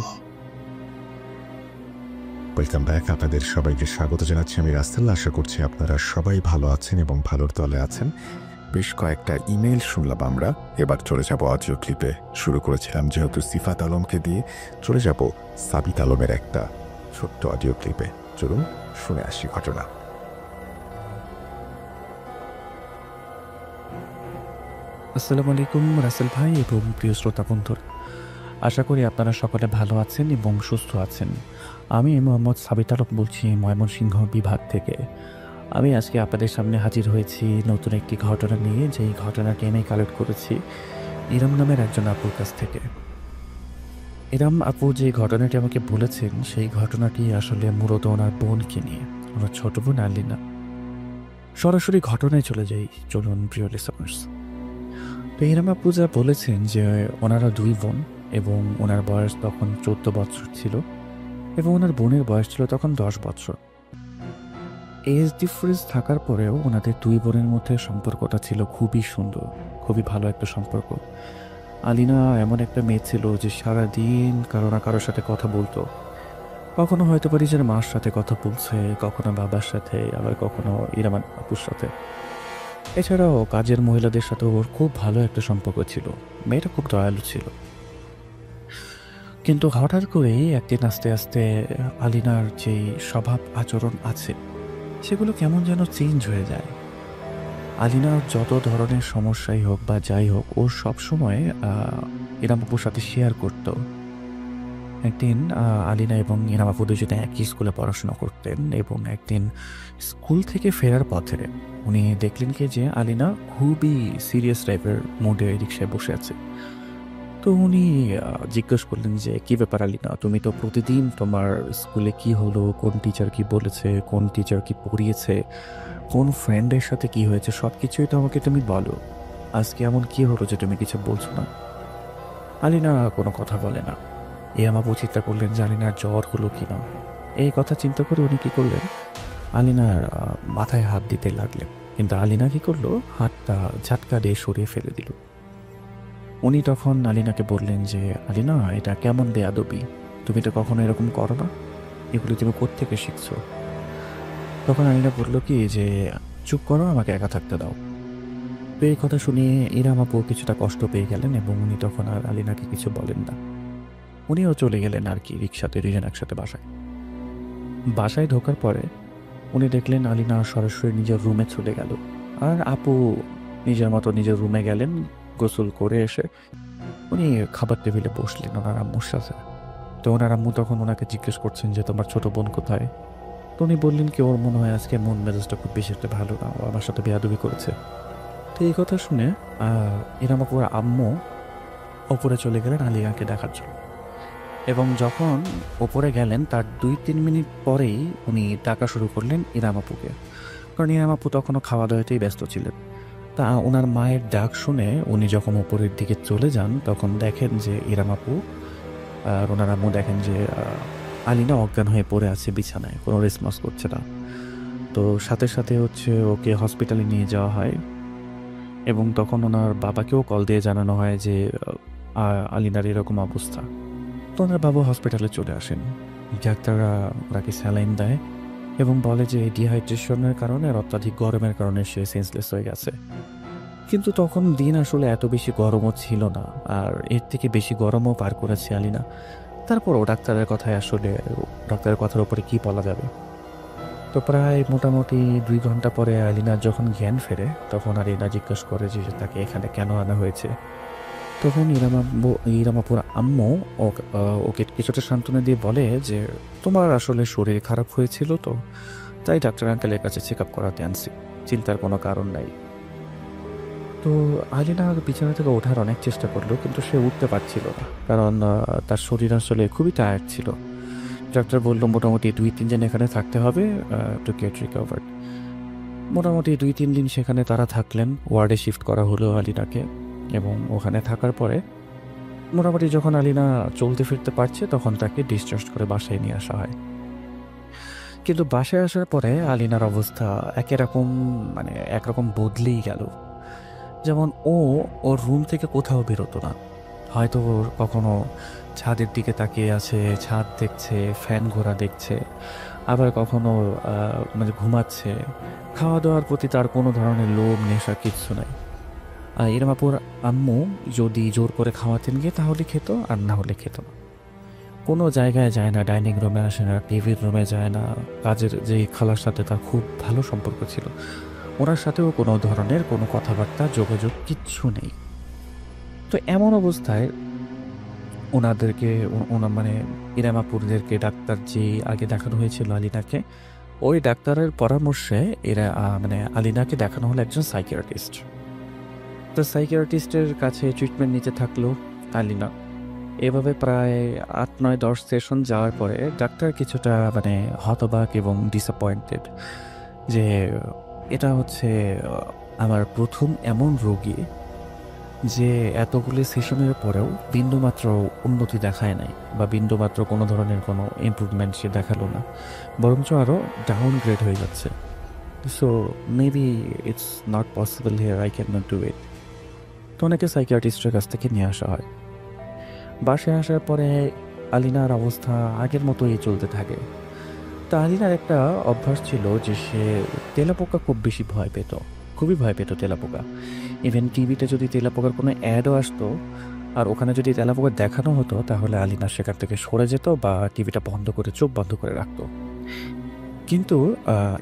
Welcome back. আপনাদের সবাইকে স্বাগত জানাচ্ছি আমি রাসেল। আশা করছি আপনারা সবাই ভালো আছেন এবং ভালোর তলে আছেন। বেশ কয়েকটা ইমেল শুনলাম আমরা। এবার চলে যাব অডিও ক্লিপে। শুরু করেছিলাম যেহেতু সিফাত আলমকে দিয়ে, চলে যাব সাবিত আলমের একটা ছোট্ট অডিও ক্লিপে। চলুন শুনে আসি ঘটনা।
আসসালামু আলাইকুম রাসেল ভাই এবং প্রিয় শ্রোতা বন্ধুরা, আশা করি আপনারা সকলে ভালো আছেন এবং সুস্থ আছেন। আমি মোহাম্মদ সাবিত আলম বলছি ময়মনসিংহ বিভাগ থেকে। আমি আজকে আপনাদের সামনে হাজির হয়েছি নতুন একটি ঘটনা নিয়ে, যেই ঘটনাটি আমি কালেক্ট করেছি ইরাম নামের একজন আপুর কাছ থেকে। ইরাম আপু যে ঘটনাটি আমাকে বলেছেন, সেই ঘটনাটি আসলে মূলত ওনার বোনকে নিয়ে, ওনার ছোট বোন আলিনা। সরাসরি ঘটনায় চলে যাই, চলুন প্রিয় লিসনার্স। তো ইরাম আপু যা বলেছেন যে ওনারা দুই বোন এবং ওনার বয়স তখন 14 বছর ছিল এবং ওনার বোনের বয়স ছিল তখন 10 বছর। এজ ডিফারেন্স থাকার পরেও ওনাদের দুই বোনের মধ্যে সম্পর্কটা ছিল খুবই সুন্দর, খুবই ভালো একটা সম্পর্ক। আলিনা এমন একটা মেয়ে ছিল যে সারাদিন কারো না কারোর সাথে কথা বলতো। কখনো হয়তো বা নিজের মার সাথে কথা বলছে, কখনো বাবার সাথে, আবার কখনো ইরাম আপুর সাথে। এছাড়াও কাজের মহিলাদের সাথে ওর খুব ভালো একটা সম্পর্ক ছিল। মেয়েটা খুব দয়ালু ছিল। কিন্তু হঠাৎ করেই একদিন আস্তে আস্তে আলিনার যে স্বভাব আচরণ আছে সেগুলো কেমন যেন চেঞ্জ হয়ে যায়। আলিনার যত ধরনের সমস্যাই হোক বা যাই হোক, ও সবসময় ইরাম আপুর সাথে শেয়ার করতো। একদিন আলিনা এবং ইরাম আপু দুজনে একই স্কুলে পড়াশোনা করতেন এবং একদিন স্কুল থেকে ফেরার পথে উনি দেখলেন কি যে আলিনা খুবই সিরিয়াস টাইপের মুডে রিক্সায় বসে আছে। তো উনি জিজ্ঞেস করলেন যে কী ব্যাপার আলিনা, তুমি তো প্রতিদিন তোমার স্কুলে কি হলো, কোন টিচার কি বলেছে, কোন টিচার কি পড়িয়েছে, কোন ফ্রেন্ডের সাথে কি হয়েছে, সব কিছুই তো আমাকে তুমি বলো। আজকে এমন কি হলো যে তুমি কিছু বলছো না? আলিনা কোনো কথা বলে না। আমাবু চিন্তা করলেন যে আলিনার জ্বর হলো কি না। এই কথা চিন্তা করে উনি কী করলেন, আলিনার মাথায় হাত দিতে লাগলেন। কিন্তু আলিনা কী করলো, হাতটা ঝাটকা দিয়ে সরিয়ে ফেলে দিল। উনি তখন আলিনাকে বললেন যে আলিনা, এটা কেমন বেয়াদবি, তুমি তো কখনো এরকম করো না, এগুলো তুমি কোত্থেকে শিখছো? তখন আলিনা বললো কি যে চুপ করো, আমাকে একা থাকতে দাও। তো এই কথা শুনিয়ে ইরাম আপু কিছুটা কষ্ট পেয়ে গেলেন এবং উনি তখন আর আলিনাকে কিছু বলেন না। উনিও চলে গেলেন আর কি, রিক্সাতে দুজন একসাথে বাসায় ঢোকার পরে উনি দেখলেন আলিনা সরাসরি নিজের রুমে চলে গেল, আর আপু নিজের মতো নিজের রুমে গেলেন। গোসল করে এসে উনি খাবার টেবিলে বসলেন ওনার আম্মুর সাথে। তো ওনার আম্মু তখন ওনাকে জিজ্ঞেস করছেন যে তোমার ছোট বোন কোথায়? তো উনি বললেন কি ওর মনে হয় আজকে মন মেজাজটা খুব বেশি একটা ভালো না, ও আমার সাথে বেয়াদবি করেছে। তো এই কথা শুনে ইরাম আপুর আম্মু ওপরে চলে গেলেন আলিনাকে দেখার জন্য। এবং যখন ওপরে গেলেন তার 2-3 মিনিট পরেই উনি ডাকা শুরু করলেন ইরাম আপুকে, কারণ ইরাম আপু তখনও খাওয়া দাওয়াতেই ব্যস্ত ছিলেন। তা ওনার মায়ের ডাক শুনে উনি যখন ওপরের দিকে চলে যান তখন দেখেন যে ইরাম আপু আর ওনার আম্মু দেখেন যে আলিনা অজ্ঞান হয়ে পড়ে আছে বিছানায়, কোনো রেসপন্স করছে না। তো সাথে সাথে ওকে হসপিটালে নিয়ে যাওয়া হয় এবং তখন ওনার বাবাকেও কল দিয়ে জানানো হয় যে আলিনার এরকম অবস্থা। তো ওনার বাবা হসপিটালে চলে আসেন। ডাক্তাররা ওনাকে স্যালাইন দেয় এবং বলে যে ডিহাইড্রেশনের কারণে আর অত্যাধিক গরমের কারণে সে সেন্সলেস হয়ে গেছে। কিন্তু তখন দিন আসলে এত বেশি গরমও ছিল না, আর এর থেকে বেশি গরমও পার করেছে আলিনা। তারপরও ডাক্তারের কথার উপরে কি বলা যাবে। তো প্রায় মোটামুটি 2 ঘন্টা পরে আলিনার যখন জ্ঞান ফেরে তখন আলিনা জিজ্ঞেস করে যে তাকে এখানে কেন আনা হয়েছে। তখন ইরাম আপুর আম্মু ওকে কিছুটা সান্ত্বনা দিয়ে বলে যে তোমার আসলে শরীর খারাপ হয়েছিল, তো তাই ডাক্তার আঙ্কেলের কাছে চেক আপ করাতে আনছি, চিন্তার কোনো কারণ নাই। তো আলিনা বিছানা থেকে ওঠার অনেক চেষ্টা করলো, কিন্তু সে উঠতে পারছিল না, কারণ তার শরীর আসলে খুবই টায়ার্ড ছিল। ডাক্তার বলল মোটামুটি 2-3 দিন এখানে থাকতে হবে টু গেট রিকভার্ড। মোটামুটি 2-3 দিন সেখানে তারা থাকলেন। ওয়ার্ডে শিফট করা হলো আলিনাকে, এবং ওখানে থাকার পরে মোটামুটি যখন আলিনা চলতে ফিরতে পারছে তখন তাকে ডিসচার্জ করে বাসায় নিয়ে আসা হয়। কিন্তু বাসায় আসার পরে আলিনার অবস্থা একরকম বদলেই গেল। যেমন ওর রুম থেকে কোথাও বেরোতো না। হয়তো ওর কখনো ছাদের দিকে তাকিয়ে আছে, ছাদ দেখছে, ফ্যান ঘোরা দেখছে, আবার কখনো ঘুমাচ্ছে। খাওয়া দাওয়ার প্রতি তার কোনো ধরনের লোভ নেশা কিচ্ছু নাই। ইরামাপুর আম্মু যদি জোর করে খাওয়াতেন গিয়ে তাহলে খেত, আর না হলে খেত না। কোনো জায়গায় যায় না, ডাইনিং রুমে আসে না, টিভির রুমে যায় না। কাজের যে খালার সাথে তার খুব ভালো সম্পর্ক ছিল, ওনার সাথেও কোনো ধরনের কোনো কথাবার্তা যোগাযোগ কিচ্ছু নেই। তো এমন অবস্থায় ওনাদেরকে ইরামাপুরদেরকে ডাক্তার যে আগে দেখানো হয়েছিল আলিনাকে, ওই ডাক্তারের পরামর্শে আলিনাকে দেখানো হলো একজন সাইকিয়াট্রিস্ট। তো সাইকিয়াট্রিস্টের কাছে ট্রিটমেন্ট নিতে থাকলো আলিনা। এভাবে প্রায় 8-9-10 সেশন যাওয়ার পরে ডাক্তার কিছুটা হতবাক এবং ডিসঅ্যাপয়েন্টেড যে এটা হচ্ছে আমার প্রথম এমন রোগী যে এতগুলি সেশনের পরেও বিন্দুমাত্র উন্নতি দেখায় নাই, বা বিন্দুমাত্র কোনো ধরনের কোনো ইমপ্রুভমেন্ট সে দেখালো না, বরঞ্চ আরও ডাউনগ্রেড হয়ে যাচ্ছে। So maybe it's not possible here, I can not do it. তো অনেকে সাইকিয়াট্রিস্টের কাছ থেকে নিয়ে আসা হয়। বাসায় আসার পরে আলিনার অবস্থা আগের মতোই চলতে থাকে। তা আলিনার একটা অভ্যাস ছিল যে সে তেলাপোকা খুব বেশি ভয় পেত, খুবই ভয় পেত তেলাপোকা। ইভেন টিভিতে যদি তেলাপোকার কোনো অ্যাডও আসতো আর ওখানে যদি তেলাপোকা দেখানো হতো, তাহলে আলিনা সেখান থেকে সরে যেত বা টিভিটা বন্ধ করে চোখ বন্ধ করে রাখতো। কিন্তু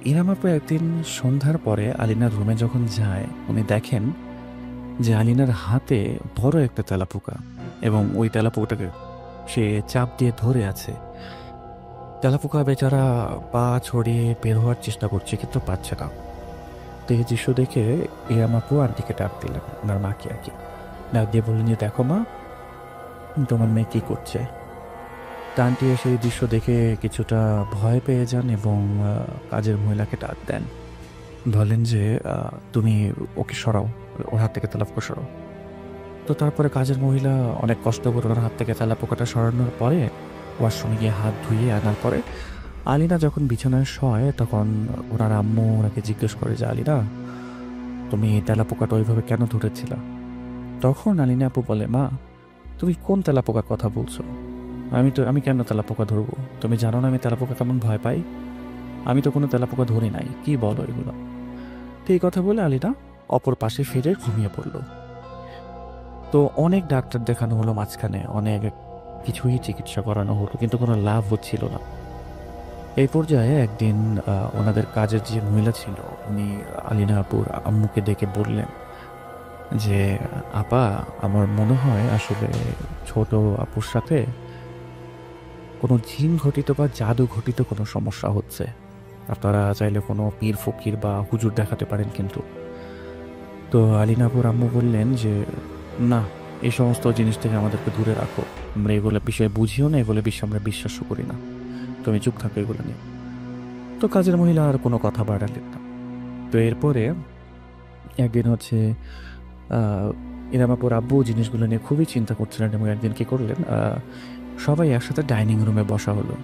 ইরামাপু একদিন সন্ধ্যার পরে আলিনার রুমে যখন যায়, উনি দেখেন যে আলিনার হাতে বড় একটা তেলাপোকা, এবং ওই তেলাপোকাটাকে সে চাপ দিয়ে ধরে আছে। তেলাপোকা বেচারা পা ছড়িয়ে বের হওয়ার চেষ্টা করছে, কিন্তু পারছে না। তো এই দৃশ্য দেখে ইরামাপু আন্টিকে ডাক দিলেন, ওনার মাকে আর কি ডাক দিয়ে বললেন যে দেখো মা, তোমার মেয়ে কী করছে। তা আন্টি সেই দৃশ্য দেখে কিছুটা ভয় পেয়ে যান এবং কাজের মহিলাকে ডাক দেন, বলেন যে তুমি ওকে সরাও, ওর হাত থেকে তেলাপোকা সরাও। তো তারপরে কাজের মহিলা অনেক কষ্ট করে ওনার হাত থেকে তেলাপোকাটা সরানোর পরে ওয়াশরুমে গিয়ে হাত ধুয়ে আনার পরে আলিনা যখন বিছানায় শয়, তখন ওনার আম্মু ওনাকে জিজ্ঞেস করে যে আলিনা, তুমি তেলাপোকাটা ওইভাবে কেন ধরেছিল? তখন আলিনা আপু বলে, মা তুমি কোন তেলাপোকার কথা বলছো? আমি কেন তেলাপোকা ধরবো? তুমি জানো না আমি তেলাপোকা কেমন ভয় পাই? আমি তো কোনো তেলাপোকা ধরি নাই, কি বলো এগুলো? তো এই কথা বলে আলিনা অপর পাশে ফিরে ঘুমিয়ে পড়ল। তো অনেক ডাক্তার দেখানো হলো মাঝখানে, অনেক কিছুই চিকিৎসা করানো হলো, কিন্তু কোনো লাভ হচ্ছিল না। এই পর্যায়ে একদিন ওনাদের কাজের যে মহিলা ছিল, উনি আলিনা আপুর আম্মুকে ডেকে বললেন যে আপা, আমার মনে হয় আসলে ছোট আপুর সাথে কোনো জিন ঘটিত বা জাদু ঘটিত কোনো সমস্যা হচ্ছে। আপনারা চাইলে কোনো পীর ফকির বা হুজুর দেখাতে পারেন কিন্তু। তো আলিনা আপুর আম্মু বললেন যে না, এই সমস্ত জিনিস থেকে আমাদেরকে দূরে রাখো, আমরা এগুলো বিষয়ে বুঝিও না, এগুলো বিষয়ে আমরা বিশ্বাসও করি না, তুমি চুপ থাকো এগুলো নিয়ে। তো কাজের মহিলা আর কোনো কথা বাড়ালেন না। তো এরপরে একদিন হচ্ছে ইরামাপুর আব্বু জিনিসগুলো নিয়ে খুবই চিন্তা করছিলেন, এবং একদিন কী করলেন, সবাই একসাথে ডাইনিং রুমে বসা হলো।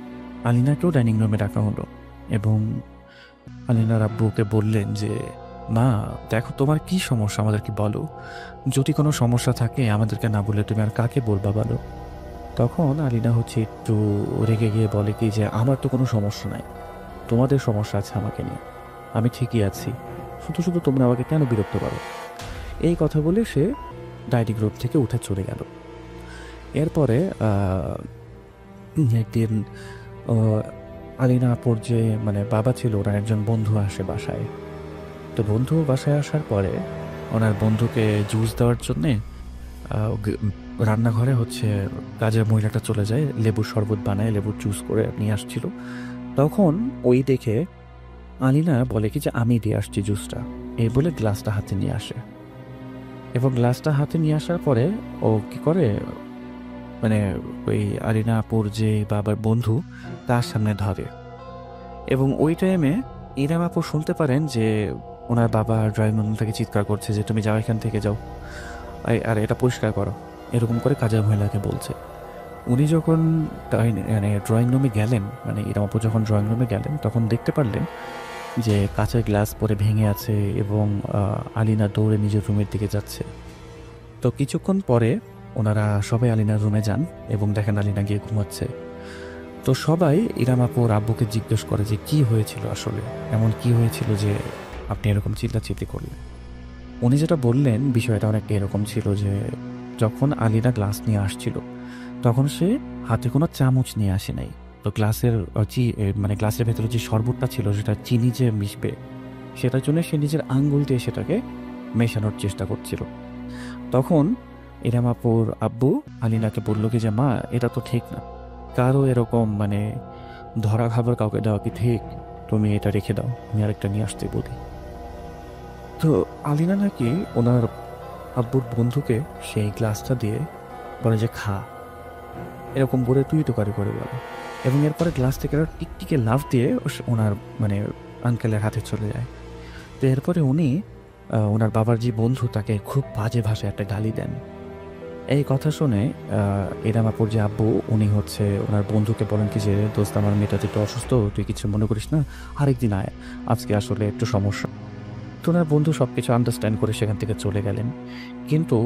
আলিনাকেও ডাইনিং রুমে ডাকা হলো, এবং আলিনার আব্বুকে বললেন যে মা দেখো, তোমার কি সমস্যা আমাদেরকে বলো, যদি কোনো সমস্যা থাকে আমাদেরকে না বলে তুমি আর কাকে বলবা বলো। তখন আলিনা হচ্ছে একটু রেগে গিয়ে বলে কি যে আমার তো কোনো সমস্যা নাই, তোমাদের সমস্যা আছে আমাকে নিয়ে, আমি ঠিকই আছি, শুধু শুধু তোমরা আমাকে কেন বিরক্ত করো। এই কথা বলে সে ডাইনিং রুম থেকে উঠে চলে গেল। এরপরে একদিন আলিনা আপুর যে বাবা ছিল, ওনার একজন বন্ধু আসে বাসায়। তো বন্ধু বাসায় আসার পরে ওনার বন্ধুকে জুস দেওয়ার জন্যে রান্নাঘরে হচ্ছে কাজের মহিলাটা চলে যায়, লেবুর শরবত বানায়, লেবুর জুস করে নিয়ে আসছিল। তখন ওই দেখে আলিনা বলে কি যে আমি দিয়ে আসছি জুসটা, এই বলে গ্লাসটা হাতে নিয়ে আসে। এবং গ্লাসটা হাতে নিয়ে আসার পরে ও কি করে, মানে ওই আলিনা আপুর যে বাবার বন্ধু তার সামনে ধরে। এবং ওই টাইমে ইরাম আপু শুনতে পারেন যে ওনার বাবা ড্রয়িং রুম থেকে চিৎকার করছে যে তুমি যাও, এখান থেকে যাও, আর এটা পরিষ্কার করো, এরকম করে কাজের মহিলাকে বলছে। উনি যখন মানে ড্রয়িং রুমে গেলেন, মানে ইরাম আপু যখন ড্রয়িং রুমে গেলেন তখন দেখতে পারলেন যে কাঁচের গ্লাস পরে ভেঙে আছে এবং আলিনা দৌড়ে নিজের রুমের দিকে যাচ্ছে। তো কিছুক্ষণ পরে ওনারা সবাই আলিনার রুমে যান এবং দেখেন আলিনা গিয়ে ঘুমাচ্ছে। তো সবাই ইরাম আপুর আব্বুকে জিজ্ঞেস করে যে কি হয়েছিল আসলে, এমন কি হয়েছিল যে আপনি এরকম চিল্লাচিল্লি করলেন। উনি যেটা বললেন বিষয়টা অনেকটা এরকম ছিল যে যখন আলিনা গ্লাস নিয়ে আসছিল তখন সে হাতে কোনো চামচ নিয়ে আসে নাই। তো গ্লাসের মানে গ্লাসের ভেতরে যে শরবতটা ছিল সেটা চিনি যে মিশবে সেটার জন্য সে নিজের আঙ্গুল দিয়ে সেটাকে মেশানোর চেষ্টা করছিল। তখন ইরাম আপুর আব্বু আলিনাকে বলল কি যে মা, এটা তো ঠিক না, কারো এরকম মানে ধরা খাবার কাউকে দেওয়া কি ঠিক? তুমি এটা রেখে দাও, আমি আরেকটা নিয়ে আসতে বলি। তো আলিনা নাকি ওনার আব্বুর বন্ধুকে সেই গ্লাসটা দিয়ে বলে যে খা, এরকম বলে তুই তো কারি করে বলে, এবং এরপরে গ্লাস থেকে টিকটিকে লাফ দিয়ে ওনার মানে আঙ্কেলের হাতে চলে যায়। তো এরপরে উনি ওনার বাবার যে বন্ধু তাকে খুব বাজে ভাষায় একটা গালি দেন। এই কথা শুনে ইরাম আপুর যে আব্বু উনি হচ্ছে ওনার বন্ধুকে বলেন কি যে দোস্ত, আমার মেয়েটা একটু অসুস্থ, তুই কিছু মনে করিস না, আরেকদিন আয়, আজকে আসলে একটু সমস্যা। তো ওনার বন্ধু সব কিছু আন্ডারস্ট্যান্ড করে সেখান থেকে চলে গেলেন। কিন্তু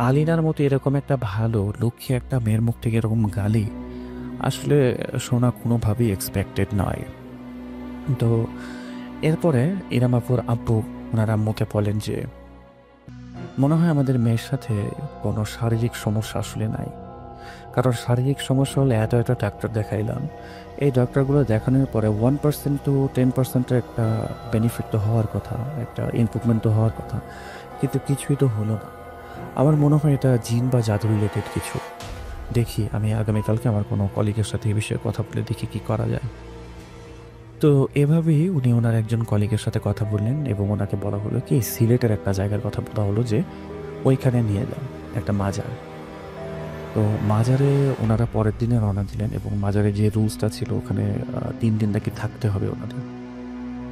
আলিনার মতো এরকম একটা ভালো লক্ষ্মী একটা মেয়ের মুখ থেকে এরকম গালি আসলে শোনা কোনোভাবেই এক্সপেক্টেড নয়। তো এরপরে ইরাম আপুর আব্বু ওনার আম্মুকে বলেন যে মনে হয় আমাদের মেয়ের সাথে কোনো শারীরিক সমস্যা আসলে নাই, কারণ শারীরিক সমস্যা হলে এত এত ডাক্তার দেখাইলাম, এই ডাক্তারগুলো দেখানোর পরে 1% to 10% একটা বেনিফিট তো হওয়ার কথা, একটা ইমপ্রুভমেন্ট তো হওয়ার কথা, কিন্তু কিছুই তো হলো না। আমার মনে হয় এটা জিন বা জাদু রিলেটেড কিছু। দেখি আমি আগামীকালকে আমার কোনো কলিগের সাথে এই বিষয়ে কথা বলে দেখি কি করা যায়। তো এভাবেই উনি ওনার একজন কলিগের সাথে কথা বললেন এবং ওনাকে বলা হলো কি সিলেটের একটা জায়গার কথা বলা হলো যে ওইখানে নিয়ে যান, একটা মাজার। তো মাজারে ওনারা পরের দিনে রওনা দিলেন এবং মাজারে যে রুলসটা ছিল ওখানে 3 দিন নাকি থাকতে হবে ওনাদের।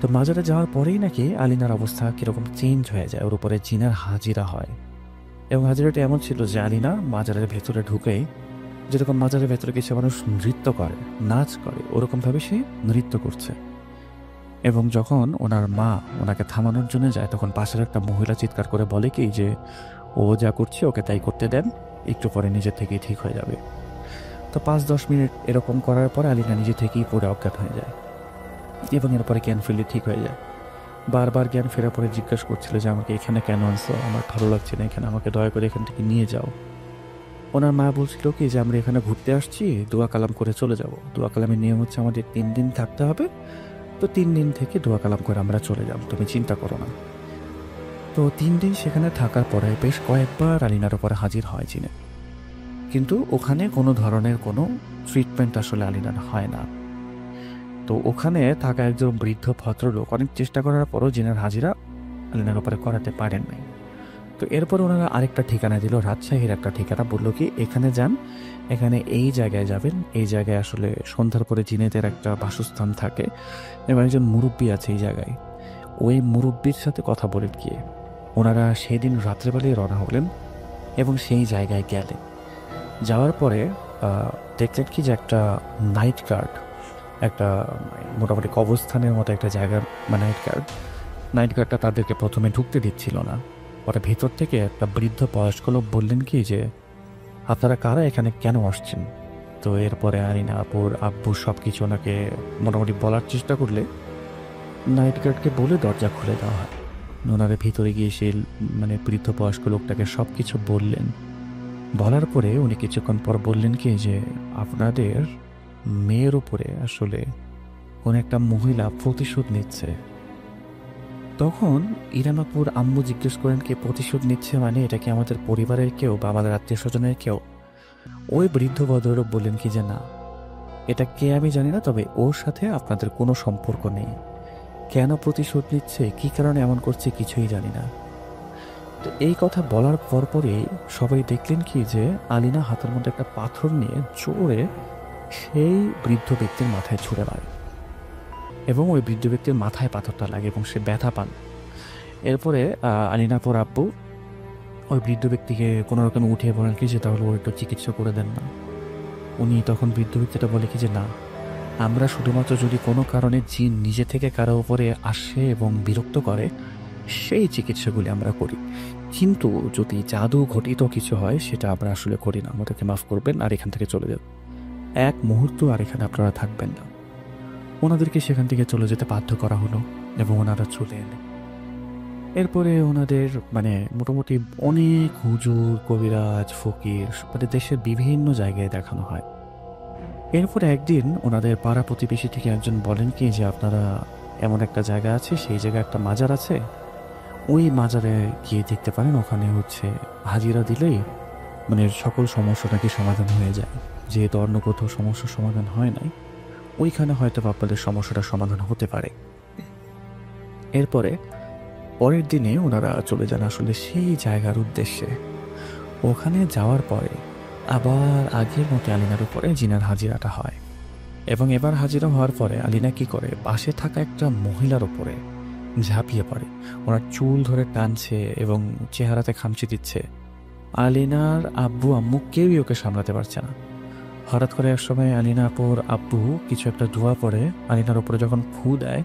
তো মাজারে যাওয়ার পরেই নাকি আলিনার অবস্থা কীরকম চেঞ্জ হয়ে যায়, ওর উপরে জিনের হাজিরা হয়। এবং হাজিরাটা এমন ছিল যে আলিনা মাজারের ভেতরে ঢুকেই যেরকম মাজারের ভেতরে কিছু মানুষ নৃত্য করে, নাচ করে, ওরকমভাবে সে নৃত্য করছে। এবং যখন ওনার মা ওনাকে থামানোর জন্য যায় তখন পাশের একটা মহিলা চিৎকার করে বলে কি যে ও যা করছে ওকে তাই করতে দেন, একটু পরে নিজে থেকেই ঠিক হয়ে যাবে। তো 5-10 মিনিট এরকম করার পরে আলিনা নিজে থেকেই পড়ে অজ্ঞান হয়ে যায় এবং এরপরে জ্ঞান ফিরলে ঠিক হয়ে যায়। বারবার জ্ঞান ফেরার পরে জিজ্ঞাসা করছিল যে আমাকে এখানে কেন আনছো, আমার ভালো লাগছে না এখানে, আমাকে দয়া করে এখান থেকে নিয়ে যাও। ওনার মা বলছিল কি যে আমরা এখানে ঘুরতে আসছি, দোয়া কালাম করে চলে যাব। দোয়া কালামের নিয়ম হচ্ছে আমাদের 3 দিন থাকতে হবে, তো 3 দিন থেকে দোয়া কালাম করে আমরা চলে যাব, তুমি চিন্তা করো না। তো 3 দিন সেখানে থাকার পরে বেশ কয়েকবার আলিনার উপরে হাজির হয় জিনে, কিন্তু ওখানে কোনো ধরনের কোনো ট্রিটমেন্ট আসলে আলিনার হয় না। তো ওখানে থাকা একজন বৃদ্ধ ভদ্রলোক অনেক চেষ্টা করার পরও জিনের হাজিরা আলিনার উপরে করাতে পারেন নাই। তো এরপর ওনারা আরেকটা ঠিকানা দিল, রাজশাহীর একটা ঠিকানা, বললো কি এখানে যান, এখানে এই জায়গায় যাবেন, এই জায়গায় আসলে সন্ধ্যার পরে জিনেদের একটা বাসস্থান থাকে এবং একজন মুরব্বী আছে এই জায়গায়, ওই মুরব্বীর সাথে কথা বলেন গিয়ে ওনারা সেদিন রাত্রেবেলায় রওনা হলেন এবং সেই জায়গায় গেলেন। যাওয়ার পরে দেখলেন কি যে একটা নাইট গার্ড, একটা মোটামুটি কবরস্থানের মতো একটা জায়গা, মানে নাইট গার্ডটা তাদেরকে প্রথমে ঢুকতে দিচ্ছিল না। পরে ভেতর থেকে একটা বৃদ্ধ বয়স্ক লোক বললেন কি যে আপনারা কারা, এখানে কেন আসছেন? তো এরপরে আলিনা আপুর আব্বু সব কিছু ওনাকে মোটামুটি বলার চেষ্টা করলে নাইট গার্ডকে বলে দরজা খুলে দেওয়া হয়। ওনারা ভিতরে গিয়ে সেই মানে বৃদ্ধ বয়স্ক লোকটাকে সব কিছু বললেন। বলার পরে উনি কিছুক্ষণ পর বললেন কি যে আপনাদের মেয়ের উপরে আসলে কোন একটা মহিলা প্রতিশোধ নিচ্ছে। তখন ইরাম আপুর আম্মু জিজ্ঞেস করেন কি প্রতিশোধ নিচ্ছে মানে এটা কি আমাদের পরিবারের কেউ বা আমাদের আত্মীয় স্বজনের কেউ? ওই বৃদ্ধ ভদ্রলোক বললেন কি যে না, এটা কে আমি জানি না, তবে ওর সাথে আপনাদের কোনো সম্পর্ক নেই। কেন প্রতিশোধ নিচ্ছে, কী কারণে এমন করছে কিছুই জানি না। তো এই কথা বলার পরপরই সবাই দেখলেন কি যে আলিনা হাতের মধ্যে একটা পাথর নিয়ে জোরে সেই বৃদ্ধ ব্যক্তির মাথায় ছুঁড়ে মারে এবং ওই বৃদ্ধ ব্যক্তির মাথায় পাথরটা লাগে এবং সে ব্যথা পান। এরপরে আলিনাপুর আব্বু ওই বৃদ্ধ ব্যক্তিকে কোনো রকমে উঠিয়ে বলেন কি যে তাহলে ওর একটু চিকিৎসা করে দেন না। উনি তখন বৃদ্ধ ব্যক্তিটা বলে কি যে না, আমরা শুধুমাত্র যদি কোনো কারণে জিন নিজে থেকে কারো উপরে আসে এবং বিরক্ত করে সেই চিকিৎসাগুলি আমরা করি, কিন্তু যদি জাদু ঘটিত কিছু হয় সেটা আমরা আসলে করি না, আমাদেরকে মাফ করবেন আর এখান থেকে চলে যান, এক মুহূর্ত আর এখানে আপনারা থাকবেন না। ওনাদেরকে সেখান থেকে চলে যেতে বাধ্য করা হলো এবং ওনারা চলে এলেন। এরপরে ওনাদের মানে মোটামুটি অনেক হুজুর, কবিরাজ, ফকির মানে দেশের বিভিন্ন জায়গায় দেখানো হয়। এরপরে একদিন ওনাদের পাড়া প্রতিবেশী থেকে একজন বলেন কি যে আপনারা এমন একটা জায়গা আছে, সেই জায়গায় একটা মাজার আছে, ওই মাজারে গিয়ে দেখতে পারেন, ওখানে হচ্ছে হাজিরা দিলেই মানে সকল সমস্যা নাকি সমাধান হয়ে যায়। যেহেতু অন্য কোথাও সমস্যার সমাধান হয় নাই, ওইখানে হয়তো আপনাদের সমস্যাটা সমাধান হতে পারে। এরপরে পরের দিনে ওনারা চলে যান আসলে সেই জায়গার উদ্দেশ্যে। ওখানে যাওয়ার পরে আবার আগের মতো আলিনার উপরে জিনার হাজিরাটা হয় এবং এবার হাজিরা হওয়ার পরে আলিনা কি করে, পাশে থাকা একটা মহিলার উপরে ঝাঁপিয়ে পড়ে, ওনার চুল ধরে টানছে এবং চেহারাতে খামচি দিচ্ছে। আলিনার আব্বু আম্মু কেউই ওকে সামলাতে পারছে না। হঠাৎ করে এক সময় আলিনা আপুর আব্বু কিছু একটা ধোয়া পড়ে আলিনার উপরে যখন ফু দেয়,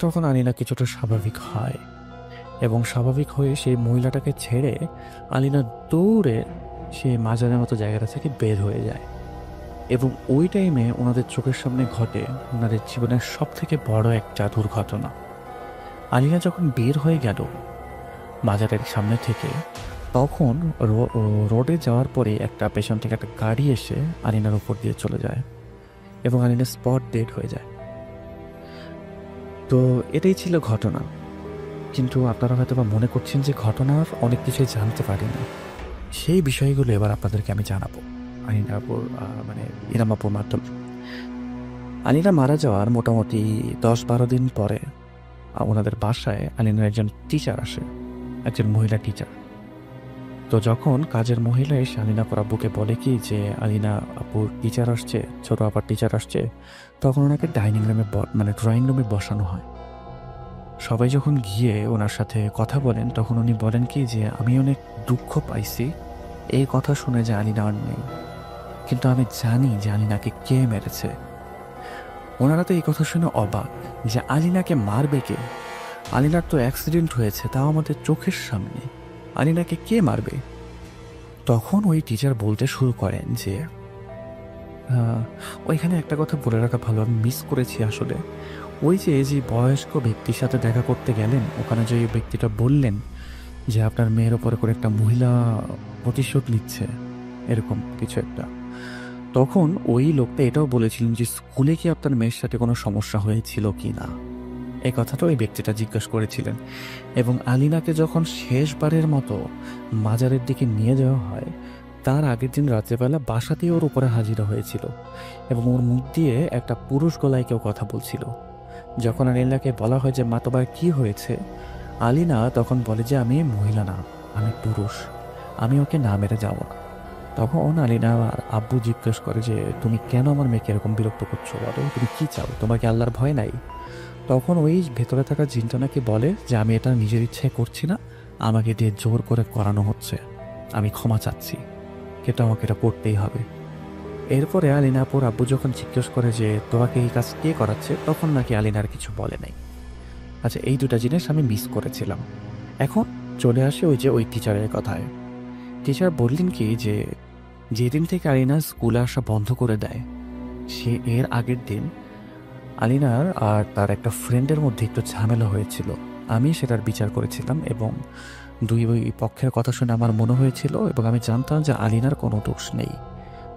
তখন আলিনা কিছুটা স্বাভাবিক হয় এবং স্বাভাবিক হয়ে সেই মহিলাটাকে ছেড়ে আলিনা দৌড়ে সেই মাজারের মতো জায়গাটা থেকে বের হয়ে যায়। এবং ওই টাইমে ওনাদের চোখের সামনে ঘটে ওনাদের জীবনের সব থেকে বড় একটা দুর্ঘটনা। আলিনা যখন বের হয়ে গেল মাজারের সামনে থেকে, তখন রোডে যাওয়ার পরে একটা পেছন থেকে একটা গাড়ি এসে আলিনার উপর দিয়ে চলে যায় এবং আলিনা স্পট ডেড হয়ে যায়। তো এটাই ছিল ঘটনা, কিন্তু আপনারা হয়তো বা মনে করছেন যে ঘটনার অনেক কিছুই জানতে পারিনি। সেই বিষয়গুলো এবার আপনাদেরকে আমি জানাবো আলিনাপুর মানে ইরামাপুর মাধ্যমে। আলিনা মারা যাওয়ার মোটামুটি 10-12 দিন পরে ওনাদের বাসায় আলিনার একজন টিচার আসে, একজন মহিলা টিচার। তো যখন কাজের মহিলা এসে আলিনাপুর আব্বুকে বলে কি যে আলিনা আপুর টিচার আসছে, ছোট আপার টিচার আসছে, তখন ওনাকে ডাইনিং রুমে মানে ড্রয়িং রুমে বসানো হয়। সবাই যখন গিয়ে ওনার সাথে কথা বলেন, তখন উনি বলেন কি যে আমি অনেক দুঃখ পাইছি এই কথা শুনে যে আলিনা আর নেই, কিন্তু আমি জানি যে আলিনাকে কে মেরেছে। ওনারা তো এই কথা শুনে অবাক যে আলিনাকে মারবে কে, আলিনার তো অ্যাক্সিডেন্ট হয়েছে, তাও আমাদের চোখের সামনে, আলিনাকে কে মারবে। তখন ওই টিচার বলতে শুরু করেন যে ওইখানে একটা কথা বলে রাখা ভালো, আমি মিস করেছি আসলে। ওই যে বয়স্ক ব্যক্তির সাথে দেখা করতে গেলেন, ওখানে যে ব্যক্তিটা বললেন যে আপনার মেয়ের ওপরে করে একটা মহিলা প্রতিশোধ নিচ্ছে, এরকম কিছু একটা, তখন ওই লোকটা এটাও বলেছিলেন যে স্কুলে কি আপনার মেয়ের সাথে কোনো সমস্যা হয়েছিল কি না, এই কথাটা ওই ব্যক্তিটা জিজ্ঞাসা করেছিলেন। এবং আলিনাকে যখন শেষবারের মতো মাজারের দিকে নিয়ে যাওয়া হয়, তার আগের দিন রাত্রেবেলা বাসাতেই ওর উপরে হাজিরা হয়েছিল এবং ওর মুখ দিয়ে একটা পুরুষ গলায় কেউ কথা বলছিল। যখন আলিনাকে বলা হয় যে মা তোমার কী হয়েছে, আলিনা তখন বলে যে আমি মহিলা না, আমি পুরুষ, আমি ওকে না মেরে যাবো না। তখন আলিনা আব্বু জিজ্ঞেস করে যে তুমি কেন আমার মেয়েকে এরকম বিরক্ত করছো, বলো তুমি কী চাও, তোমার কি আল্লাহর ভয় নাই? তখন ওই ভেতরে থাকা জিনটা নাকি বলে যে আমি এটা নিজের ইচ্ছায় করছি না, আমাকে দিয়ে জোর করে করানো হচ্ছে, আমি ক্ষমা চাচ্ছি, কিন্তু আমাকে এটা করতেই হবে। এরপরে আলিনাপুর আব্বু যখন জিজ্ঞেস করে যে তোমাকে এই কাজ কে করাচ্ছে, তখন নাকি আলিনার কিছু বলে নাই। আচ্ছা, এই দুটা জিনিস আমি মিস করেছিলাম। এখন চলে আসে ওই টিচারের কথায়। টিচার বললেন কি যে যেদিন থেকে আলিনা স্কুলে আসা বন্ধ করে দেয়, সে এর আগের দিন আলিনার আর তার একটা ফ্রেন্ডের মধ্যে একটু ঝামেলা হয়েছিল। আমি সেটার বিচার করেছিলাম এবং দুই পক্ষের কথা শুনে আমার মনে হয়েছিল এবং আমি জানতাম যে আলিনার কোনো দোষ নেই।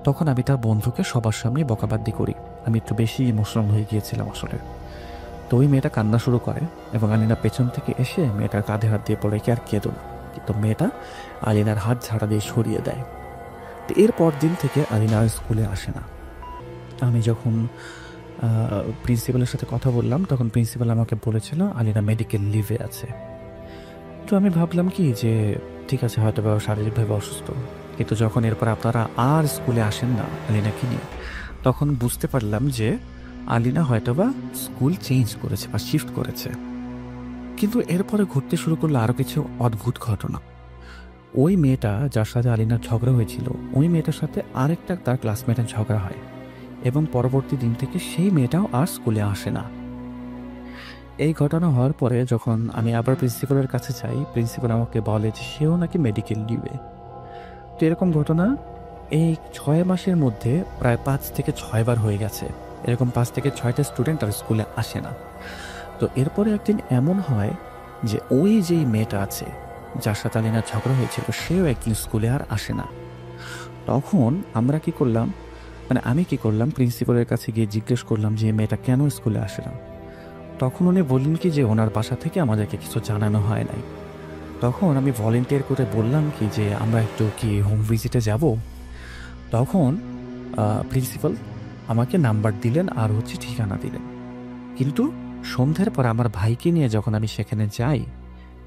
তখন আমি তার বন্ধুকে সবার সামনে বকাবাদ্দি করি, আমি একটু বেশি ইমোশনাল হয়ে গিয়েছিলাম আসলে। তো ওই মেয়েটা কান্না শুরু করে এবং আলিনা পেছন থেকে এসে মেয়েটার কাঁধে হাত দিয়ে পড়ে কি আর কেঁদো না, কিন্তু মেয়েটা আলিনার হাত ঝাড়া দিয়ে সরিয়ে দেয়। তো এরপর দিন থেকে আলিনা স্কুলে আসে না। আমি যখন প্রিন্সিপালের সাথে কথা বললাম, তখন প্রিন্সিপাল আমাকে বলেছিল আলিনা মেডিকেল লিভে আছে। কিন্তু আমি ভাবলাম কি যে ঠিক আছে, হয়তো বা শারীরিকভাবে অসুস্থ। কিন্তু যখন এরপর আপনারা আর স্কুলে আসেন না আলিনাকে নিয়ে, তখন বুঝতে পারলাম যে আলিনা হয়তোবা স্কুল চেঞ্জ করেছে বা শিফট করেছে। কিন্তু এরপরে ঘটতে শুরু করলো আরও কিছু অদ্ভুত ঘটনা। ওই মেয়েটা যার সাথে আলিনার ঝগড়া হয়েছিল, ওই মেয়েটার সাথে আরেকটা তার ক্লাসমেটের ঝগড়া হয় এবং পরবর্তী দিন থেকে সেই মেয়েটাও আর স্কুলে আসে না। এই ঘটনা হওয়ার পরে যখন আমি আবার প্রিন্সিপালের কাছে যাই, প্রিন্সিপাল আমাকে বলে যে সেও নাকি মেডিকেল লিভে। তো এরকম ঘটনা এই 6 মাসের মধ্যে প্রায় 5 থেকে 6 বার হয়ে গেছে। এরকম 5 থেকে 6টা স্টুডেন্ট আর স্কুলে আসে না। তো এরপরে একদিন এমন হয় যে ওই যেই মেয়েটা আছে যার সাথে আলিনার ঝগড়া হয়েছিল, সেও একদিন স্কুলে আর আসে না। তখন আমরা কি করলাম, মানে আমি কি করলাম, প্রিন্সিপালের কাছে গিয়ে জিজ্ঞেস করলাম যে এই মেয়েটা কেন স্কুলে আসে না। তখন উনি বললেন কি যে ওনার বাসা থেকে আমাদেরকে কিছু জানানো হয় নাই। তখন আমি ভলেন্টিয়ার করে বললাম কি যে আমরা একটু কি হোম ভিজিটে যাব। তখন প্রিন্সিপাল আমাকে নাম্বার দিলেন আর হচ্ছে ঠিকানা দিলেন। কিন্তু সন্ধ্যের পর আমার ভাইকে নিয়ে যখন আমি সেখানে যাই,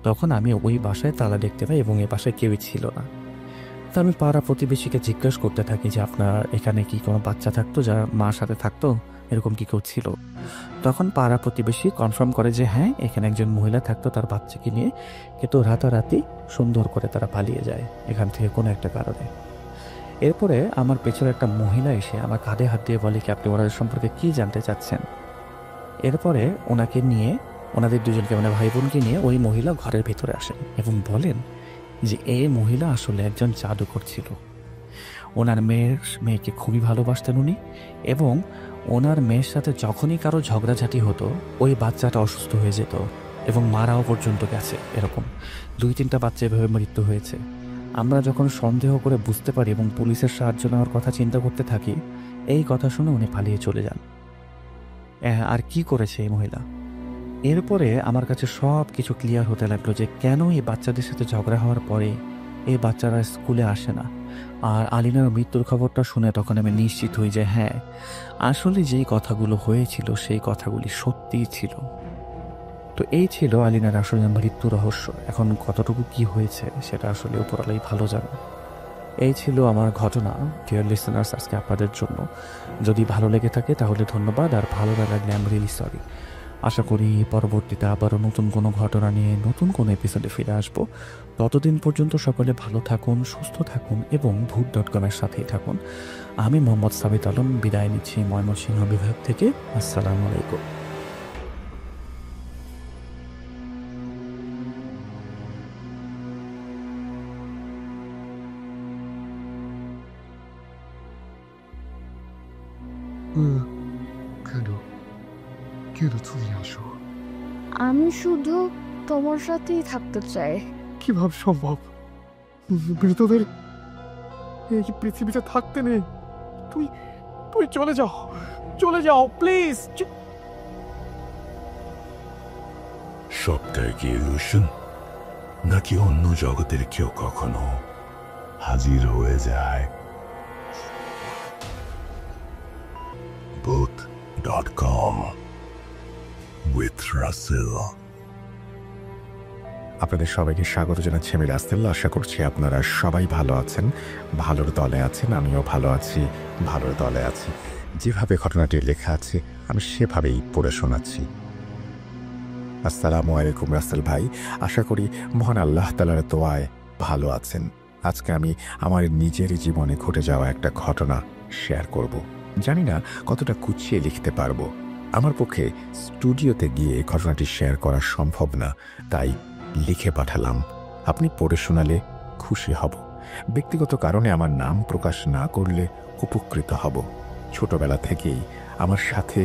তখন আমি ওই বাসায় তালা দেখতে পাই এবং এ বাসায় কেউই ছিল না। তো আমি পাড়া প্রতিবেশীকে জিজ্ঞেস করতে থাকি যে আপনার এখানে কি কোনো বাচ্চা থাকতো যার মার সাথে থাকতো, এরকম কি কেউ ছিল? তখন পাড়া প্রতিবেশী কনফার্ম করে যে হ্যাঁ, এখানে একজন মহিলা থাকতো তার বাচ্চাকে নিয়ে, কিন্তু রাতারাতি সুন্দর করে তারা পালিয়ে যায় এখান থেকে কোনো একটা কারণে। এরপরে আমার পেছনে একটা মহিলা এসে আমার কাঁধে হাত দিয়ে বলে কি আপনি ওনাদের সম্পর্কে কি জানতে চাচ্ছেন। এরপরে ওনাকে নিয়ে, ওনাদের দুজনকে মানে ভাই বোনকে নিয়ে ওই মহিলা ঘরের ভেতরে আসেন এবং বলেন যে এই মহিলা আসলে একজন জাদুকর ছিল। ওনার মেয়েকে খুবই ভালোবাসতেন উনি, এবং ওনার মেয়ের সাথে যখনই কারো ঝগড়াঝাটি হতো ওই বাচ্চাটা অসুস্থ হয়ে যেত এবং মারাও পর্যন্ত গেছে। এরকম 2-3টা বাচ্চা এভাবে মৃত্যু হয়েছে। আমরা যখন সন্দেহ করে বুঝতে পারি এবং পুলিশের সাহায্য নেওয়ার কথা চিন্তা করতে থাকি, এই কথা শুনে উনি পালিয়ে চলে যান। আর কি করেছে এই মহিলা? এরপরে আমার কাছে সব কিছু ক্লিয়ার হতে লাগলো যে কেন এই বাচ্চাদের সাথে ঝগড়া হওয়ার পরে এই বাচ্চারা স্কুলে আসে না। আর আলিনার মৃত্যুর খবরটা শুনে তখন আমি নিশ্চিত হই যে হ্যাঁ, আসলে যেই কথাগুলো হয়েছিল সেই কথাগুলি সত্যিই ছিল। তো এই ছিল আলিনার আসলে মৃত্যু রহস্য। এখন কতটুকু কি হয়েছে সেটা আসলে উপরওয়ালাই ভালো জানে। এই ছিল আমার ঘটনা ডিয়ার লিসেনার্স আজকে আপনাদের জন্য। যদি ভালো লেগে থাকে তাহলে ধন্যবাদ, আর ভালো না লাগলে আই এম রিয়েলি সরি। আশা করি পরবর্তীতে আবারও নতুন কোনো ঘটনা নিয়ে নতুন কোনো এপিসোডে ফিরে আসবো। ততদিন পর্যন্ত সকলে ভালো থাকুন, সুস্থ থাকুন এবং ভূত.com-এর সাথেই থাকুন। আমি মোহাম্মদ সাবিত আলম বিদায় নিচ্ছি ময়মনসিংহ বিভাগ থেকে। আসসালামু আলাইকুম।
কেন কেন তুমি আসো?
আমি শুধু তোমার সাথেই থাকতে চাই।
কিভাবে সম্ভব? মৃতদের এই পৃথিবীতে থাকতে নেই। তুই তুই চলে যাও, চলে যাও প্লিজ।
সবটাই কি ইলুশন, নাকি অন্য জগতের কেউ কখনো হাজির হয়ে যায়? Both.com with Russell.
আপনাদের সবাইকে স্বাগত জানাচ্ছি আমি রাসেল। আশা করছি আপনারা সবাই ভালো আছেন, ভালোর দলে আছেন। আমিও ভালো আছি, ভালোর দলে আছি। যেভাবে ঘটনাটি লেখা আছে আমি সেভাবেই পড়ে শোনাচ্ছি। আসসালামু আলাইকুম রাসেল ভাই, আশা করি মহান আল্লাহ তাআলার দোয়ায় ভালো আছেন। আজকে আমি আমার নিজের জীবনে ঘটে যাওয়া একটা ঘটনা শেয়ার করব। জানি না কতটা গুছিয়ে লিখতে পারবো। আমার পক্ষে স্টুডিওতে গিয়ে ঘটনাটি শেয়ার করা সম্ভব না, তাই লিখে পাঠালাম। আপনি পড়ে শোনালে খুশি হব। ব্যক্তিগত কারণে আমার নাম প্রকাশ না করলে উপকৃত হব। ছোটবেলা থেকেই আমার সাথে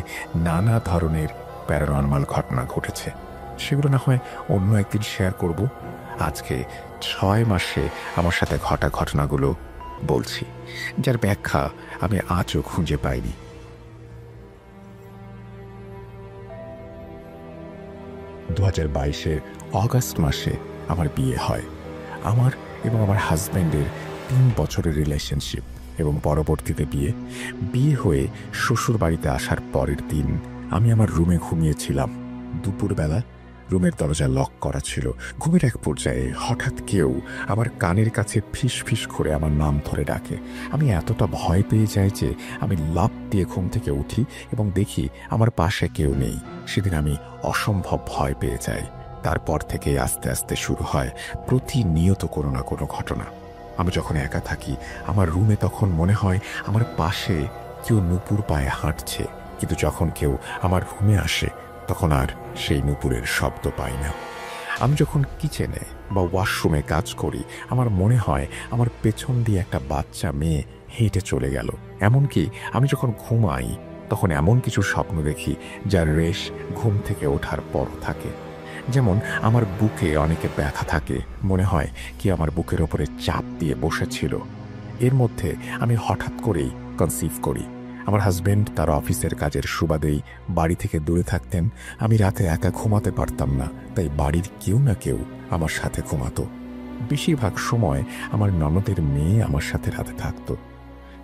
নানা ধরনের প্যারানর্মাল ঘটনা ঘটেছে, সেগুলো না হয় অন্য একদিন শেয়ার করব। আজকে 6 মাসে আমার সাথে ঘটা ঘটনাগুলো বলছি, যার ব্যাখ্যা আমি আজও খুঁজে পাইনি। 2022-এর অগাস্ট মাসে আমার বিয়ে হয়। আমার এবং আমার হাজব্যান্ডের 3 বছরের রিলেশনশিপ এবং পরবর্তীতে বিয়ে হয়ে শ্বশুর বাড়িতে আসার পরের দিন আমি আমার রুমে ঘুমিয়েছিলাম। দুপুরবেলা রুমের দরজা লক করা ছিল। ঘুমের এক পর্যায়ে হঠাৎ কেউ আমার কানের কাছে ফিস ফিস করে আমার নাম ধরে ডাকে। আমি এতটা ভয় পেয়ে যাই যে আমি লাফ দিয়ে ঘুম থেকে উঠি এবং দেখি আমার পাশে কেউ নেই। সেদিন আমি অসম্ভব ভয় পেয়ে যাই। তারপর থেকে আস্তে আস্তে শুরু হয় প্রতিনিয়ত কোনো না কোনো ঘটনা। আমি যখন একা থাকি আমার রুমে তখন মনে হয় আমার পাশে কেউ নূপুর পায়ে হাঁটছে, কিন্তু যখন কেউ আমার রুমে আসে তখন আর সেই নূপুরের শব্দ পাই না। আমি যখন কিচেনে বা ওয়াশরুমে কাজ করি আমার মনে হয় আমার পেছন দিয়ে একটা বাচ্চা মেয়ে হেঁটে চলে গেল। এমনকি আমি যখন ঘুমাই তখন এমন কিছু স্বপ্ন দেখি যার রেশ ঘুম থেকে ওঠার পরও থাকে। যেমন আমার বুকে অনেকে ব্যথা থাকে, মনে হয় কি আমার বুকের ওপরে চাপ দিয়ে বসেছিল। এর মধ্যে আমি হঠাৎ করেই কনসিভ করি। আমার হাজবেন্ড তার অফিসের কাজের সুবাদেই বাড়ি থেকে দূরে থাকতেন। আমি রাতে একা ঘুমাতে পারতাম না, তাই বাড়ির কেউ না কেউ আমার সাথে ঘুমাতো। বেশিরভাগ সময় আমার ননদের মেয়ে আমার সাথে রাতে থাকতো।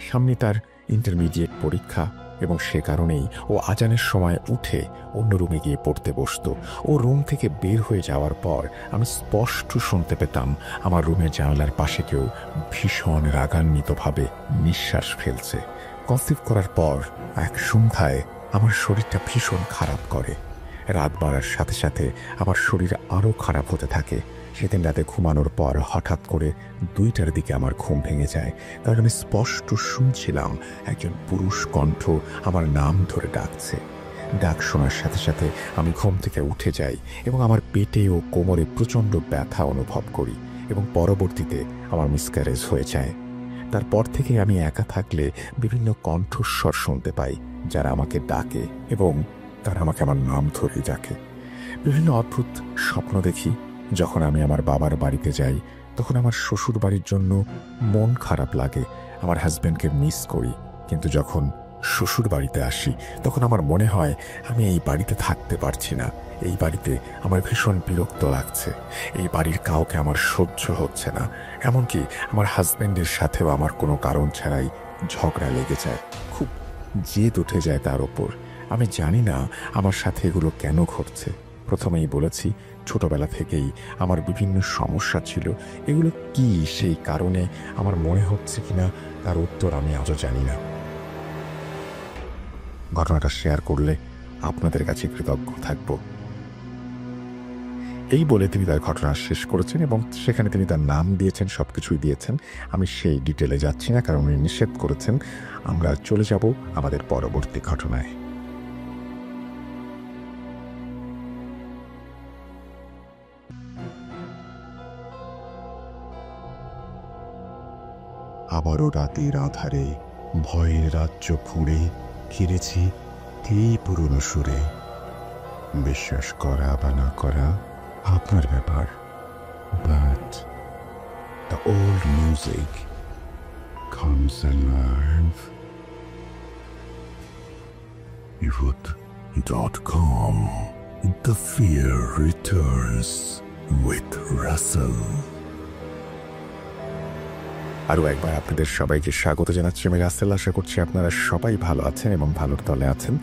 সামনে তার ইন্টারমিডিয়েট পরীক্ষা এবং সে কারণেই ও আজানের সময় উঠে অন্য রুমে গিয়ে পড়তে বসতো। ও রুম থেকে বের হয়ে যাওয়ার পর আমি স্পষ্ট শুনতে পেতাম আমার রুমের জানালার পাশে কেউ ভীষণ রাগান্বিতভাবে নিঃশ্বাস ফেলছে। কনসিভ করার পর এক সন্ধ্যায় আমার শরীরটা ভীষণ খারাপ করে। রাত বাড়ার সাথে সাথে আমার শরীর আরও খারাপ হতে থাকে। সেদিন রাতে ঘুমানোর পর হঠাৎ করে 2টার দিকে আমার ঘুম ভেঙে যায়, কারণ আমি স্পষ্ট শুনছিলাম একজন পুরুষ কণ্ঠ আমার নাম ধরে ডাকছে। ডাক শোনার সাথে সাথে আমি ঘুম থেকে উঠে যাই এবং আমার পেটে ও কোমরে প্রচণ্ড ব্যথা অনুভব করি এবং পরবর্তীতে আমার মিসক্যারেজ হয়ে যায়। তারপর থেকে আমি একা থাকলে বিভিন্ন কণ্ঠস্বর শুনতে পাই যারা আমাকে ডাকে এবং তারা আমাকে আমার নাম ধরে ডাকে। বিভিন্ন অদ্ভুত স্বপ্ন দেখি। যখন আমি আমার বাবার বাড়িতে যাই তখন আমার শ্বশুর বাড়ির জন্য মন খারাপ লাগে, আমার হাজব্যান্ডকে মিস করি। কিন্তু যখন শ্বশুর বাড়িতে আসি তখন আমার মনে হয় আমি এই বাড়িতে থাকতে পারছি না। এই বাড়িতে আমার ভীষণ বিরক্ত লাগছে। এই বাড়ির কাউকে আমার সহ্য হচ্ছে না। এমনকি আমার হাজব্যান্ডের সাথেও আমার কোনো কারণ ছাড়াই ঝগড়া লেগে যায়। খুব জেদ উঠে যায় তার ওপর। আমি জানি না আমার সাথে এগুলো কেন ঘটছে। প্রথমেই বলেছি ছোটবেলা থেকেই আমার বিভিন্ন সমস্যা ছিল। এগুলো কি সেই কারণে আমার মনে হচ্ছে কিনা তার উত্তর আমি আজও জানি না। ঘটনাটা শেয়ার করলে আপনাদের কাছে কৃতজ্ঞ থাকব। এই বলে তিনি তার ঘটনা শেষ করেছেন এবং সেখানে তিনি তার নাম দিয়েছেন, সবকিছুই দিয়েছেন। আমি সেই ডিটেলে যাচ্ছি না, কারণ উনি নিষেধ করেছেন। আমরা চলে যাব আমাদের পরবর্তী ঘটনায়।
আবারও রাতের আধারে ভয়ের রাজ্য খুঁড়ে ফিরেছি এই পুরনো সুরে। বিশ্বাস করা বা না করা আপনার ব্যাপার, but the old music comes alive. Youth.com. The fear returns with Russell.
আরও একবার আপনাদের সবাইকে স্বাগত জানাচ্ছি আমি রাসেল। আশা করছি আপনারা সবাই ভালো আছেন এবং ভালোর তলে আছেন।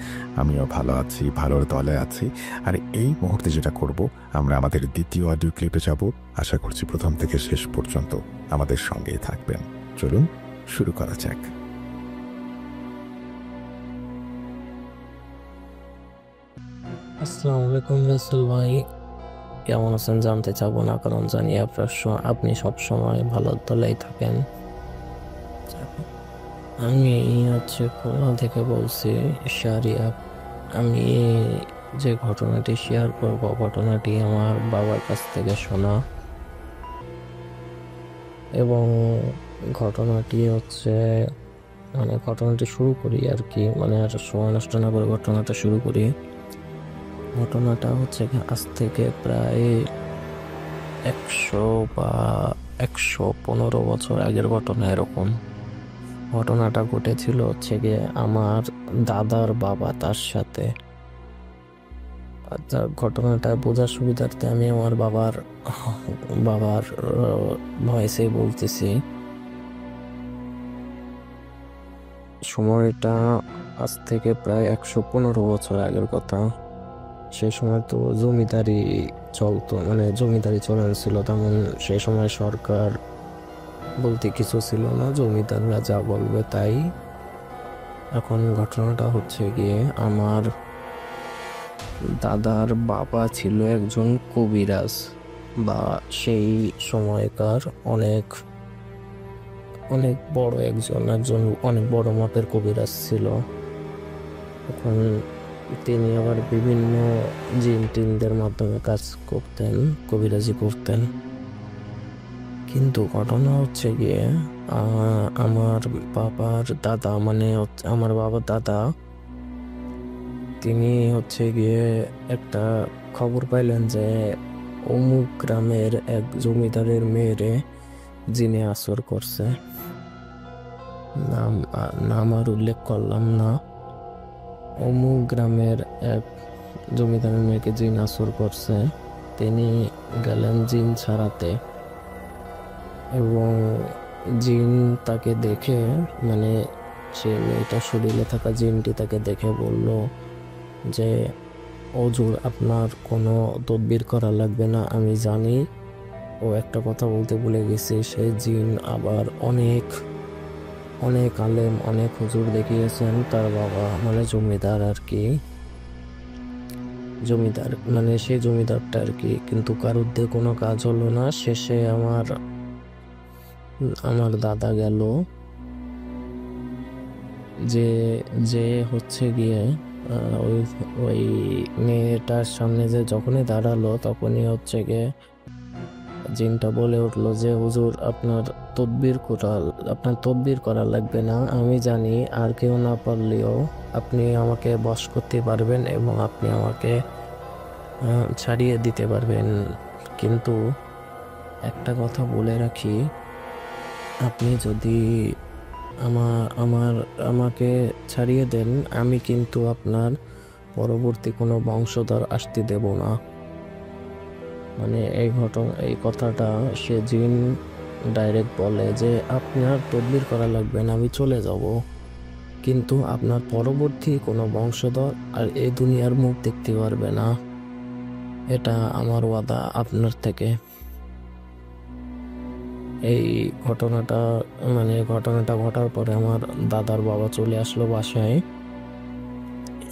আমিও ভালো আছি, ভালোর তলে আছি। আর এই মুহূর্তে যেটা করব, আমরা আমাদের দ্বিতীয় অডিও ক্লিপে যাব। আশা করছি প্রথম থেকে শেষ পর্যন্ত আমাদের সঙ্গেই থাকবেন। চলুন শুরু করা যাক।
আসসালামু আলাইকুম রাসেল ভাই, কেমন আছেন জানতে চাবো না, কারণ জানি আপনি সবসময় ভালো তলেই থাকেন। আমি হচ্ছে খুলনা থেকে বলছি শারিয়া। আমি যে ঘটনাটি শেয়ার করব, ঘটনাটি আমার বাবার কাছ থেকে শোনা এবং ঘটনাটি হচ্ছে ঘটনাটি শুরু করি আর কি, আর সময় নষ্ট না করে ঘটনাটা শুরু করি। ঘটনাটা হচ্ছে আজ থেকে প্রায় 100 বা 115 বছর আগের ঘটনা। এরকম ঘটনাটা ঘটেছিল হচ্ছে গিয়ে আমার দাদার বাবা তার সাথে। ঘটনাটা বোঝার সুবিধার্থে আমি আমার বাবার ভয়েসে বলতেছি। সময়টা আজ থেকে প্রায় 115 বছর আগের কথা। সেই সময় তো জমিদারি চলতো, মানে জমিদারি চলছিল, তেমন সেই সময় সরকার বলতে কিছু ছিল না, জমিদাররা যা বলবে তাই। এখন ঘটনাটা হচ্ছে গিয়ে আমার দাদার বাবা ছিল একজন কবিরাজ, বা সেই সময়কার অনেক অনেক বড় একজন একজন অনেক বড় মাপের কবিরাজ ছিল। এখন তিনি আবার বিভিন্ন জিন টিনদের মাধ্যমে কাজ করতেন, কবিরাজি করতেন। কিন্তু ঘটনা হচ্ছে গিয়ে আমার বাবার দাদা, মানে আমার বাবার দাদা, তিনি হচ্ছে গিয়ে একটা খবর পাইলেন যে অমুক গ্রামের এক জমিদারের মেয়েরে জিনে আসর করছে। নাম আর উল্লেখ করলাম না। অমুক গ্রামের এক জমিদারের মেয়েকে জিন আসর করছে। তিনি গেলেন জিন ছাড়াতে, এবং জিন তাকে দেখে, মানে সে মেয়েটার শরীরে থাকা জিনটি তাকে দেখে বলল যে হুজুর, আপনার কোনো তদবির করা লাগবে না, আমি জানি। ও একটা কথা বলতে ভুলে গেছি, সে জিন আবার অনেক অনেক আলেম, অনেক হুজুর দেখিয়েছেন তার বাবা, মানে জমিদার আর কি, জমিদার মানে সেই জমিদারটা আর কি, কিন্তু কারোর দিয়ে কোনো কাজ হলো না। শেষে আমার দাদা গেল, যে যে হচ্ছে গিয়ে ওই ওই মেয়েটার সামনে যে যখনই দাঁড়ালো, তখনই হচ্ছে গিয়ে জিনটা বলে উঠলো যে হুজুর, আপনার তদবির করা লাগবে না, আমি জানি। আর কেউ না পারলেও আপনি আমাকে বশ করতে পারবেন এবং আপনি আমাকে ছাড়িয়ে দিতে পারবেন। কিন্তু একটা কথা বলে রাখি, আপনি যদি আমাকে ছাড়িয়ে দেন, আমি কিন্তু আপনার পরবর্তী কোনো বংশধর আসতে দেব না। মানে এই কথাটা সে জিন ডাইরেক্ট বলে যে আপনার তদবির করা লাগবে না, আমি চলে যাব, কিন্তু আপনার পরবর্তী কোনো বংশধর আর এই দুনিয়ার মুখ দেখতে পারবে না। এটা আমার ওয়াদা আপনার থেকে। এই ঘটনাটা ঘটার পরে আমার দাদার বাবা চলে আসলো বাসায়,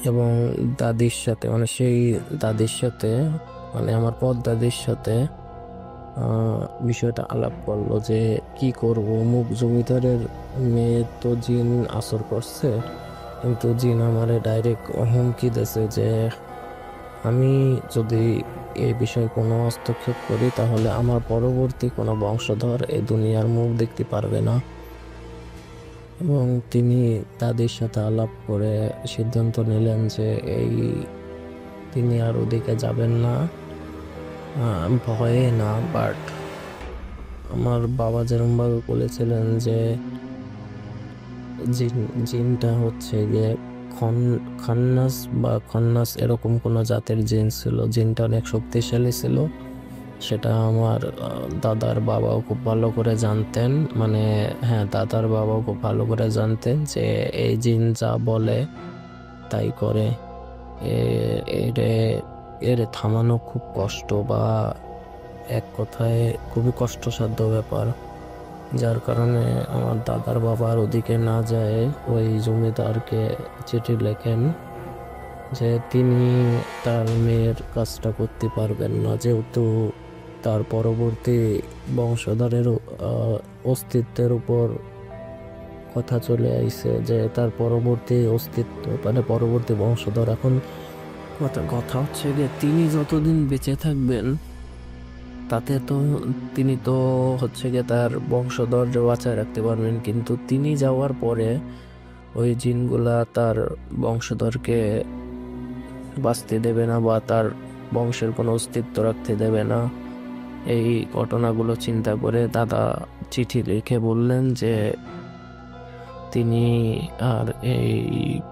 এবং দাদির সাথে, মানে সেই দাদির সাথে, মানে আমার পর দাদির সাথে বিষয়টা আলাপ করলো যে কি করব, মুখ জমিদারের মেয়ে তো জিন আসর করছে, কিন্তু জিন আমারে ডাইরেক্ট হুমকি দিয়েছে যে আমি যদি এই বিষয়ে কোনো হস্তক্ষেপ করি, তাহলে আমার পরবর্তী কোনো বংশধর এই দুনিয়ার মুখ দেখতে পারবে না। এবং তিনি তাদের সাথে আলাপ করে সিদ্ধান্ত নিলেন যে তিনি আর ওদিকে যাবেন না, ভয়ে না। বাট আমার বাবা যেরমভাবে বলেছিলেন যে জিনটা হচ্ছে গিয়ে খন্নাস এরকম কোনো জাতের জিন ছিল, জিনটা অনেক শক্তিশালী ছিল। সেটা আমার দাদার বাবাও খুব ভালো করে জানতেন, মানে হ্যাঁ, দাদার বাবাও খুব ভালো করে জানতেন যে এই জিন যা বলে তাই করে। এর থামানো খুব কষ্ট, বা এক কথায় খুবই কষ্টসাধ্য ব্যাপার, যার কারণে আমার দাদার বাবার ওদিকে না যায় ওই জমিদারকে চিঠি লেখেন যে তিনি তার মেয়ের কাজটা করতে পারবেন না, যেহেতু তার পরবর্তী বংশধরের অস্তিত্বের উপর কথা চলে আইছে, যে তার পরবর্তী অস্তিত্ব, মানে পরবর্তী বংশধর। এখন কথা হচ্ছে যে তিনি যতদিন বেঁচে থাকবেন, তাতে তো তিনি তো হচ্ছে গিয়ে তার বংশধর বাঁচায় রাখতে পারবেন, কিন্তু তিনি যাওয়ার পরে ওই জিনগুলা তার বংশধরকে বাঁচতে দেবে না, বা তার বংশের কোনো অস্তিত্ব রাখতে দেবে না। এই ঘটনাগুলো চিন্তা করে দাদা চিঠি লিখে বললেন যে তিনি আর এই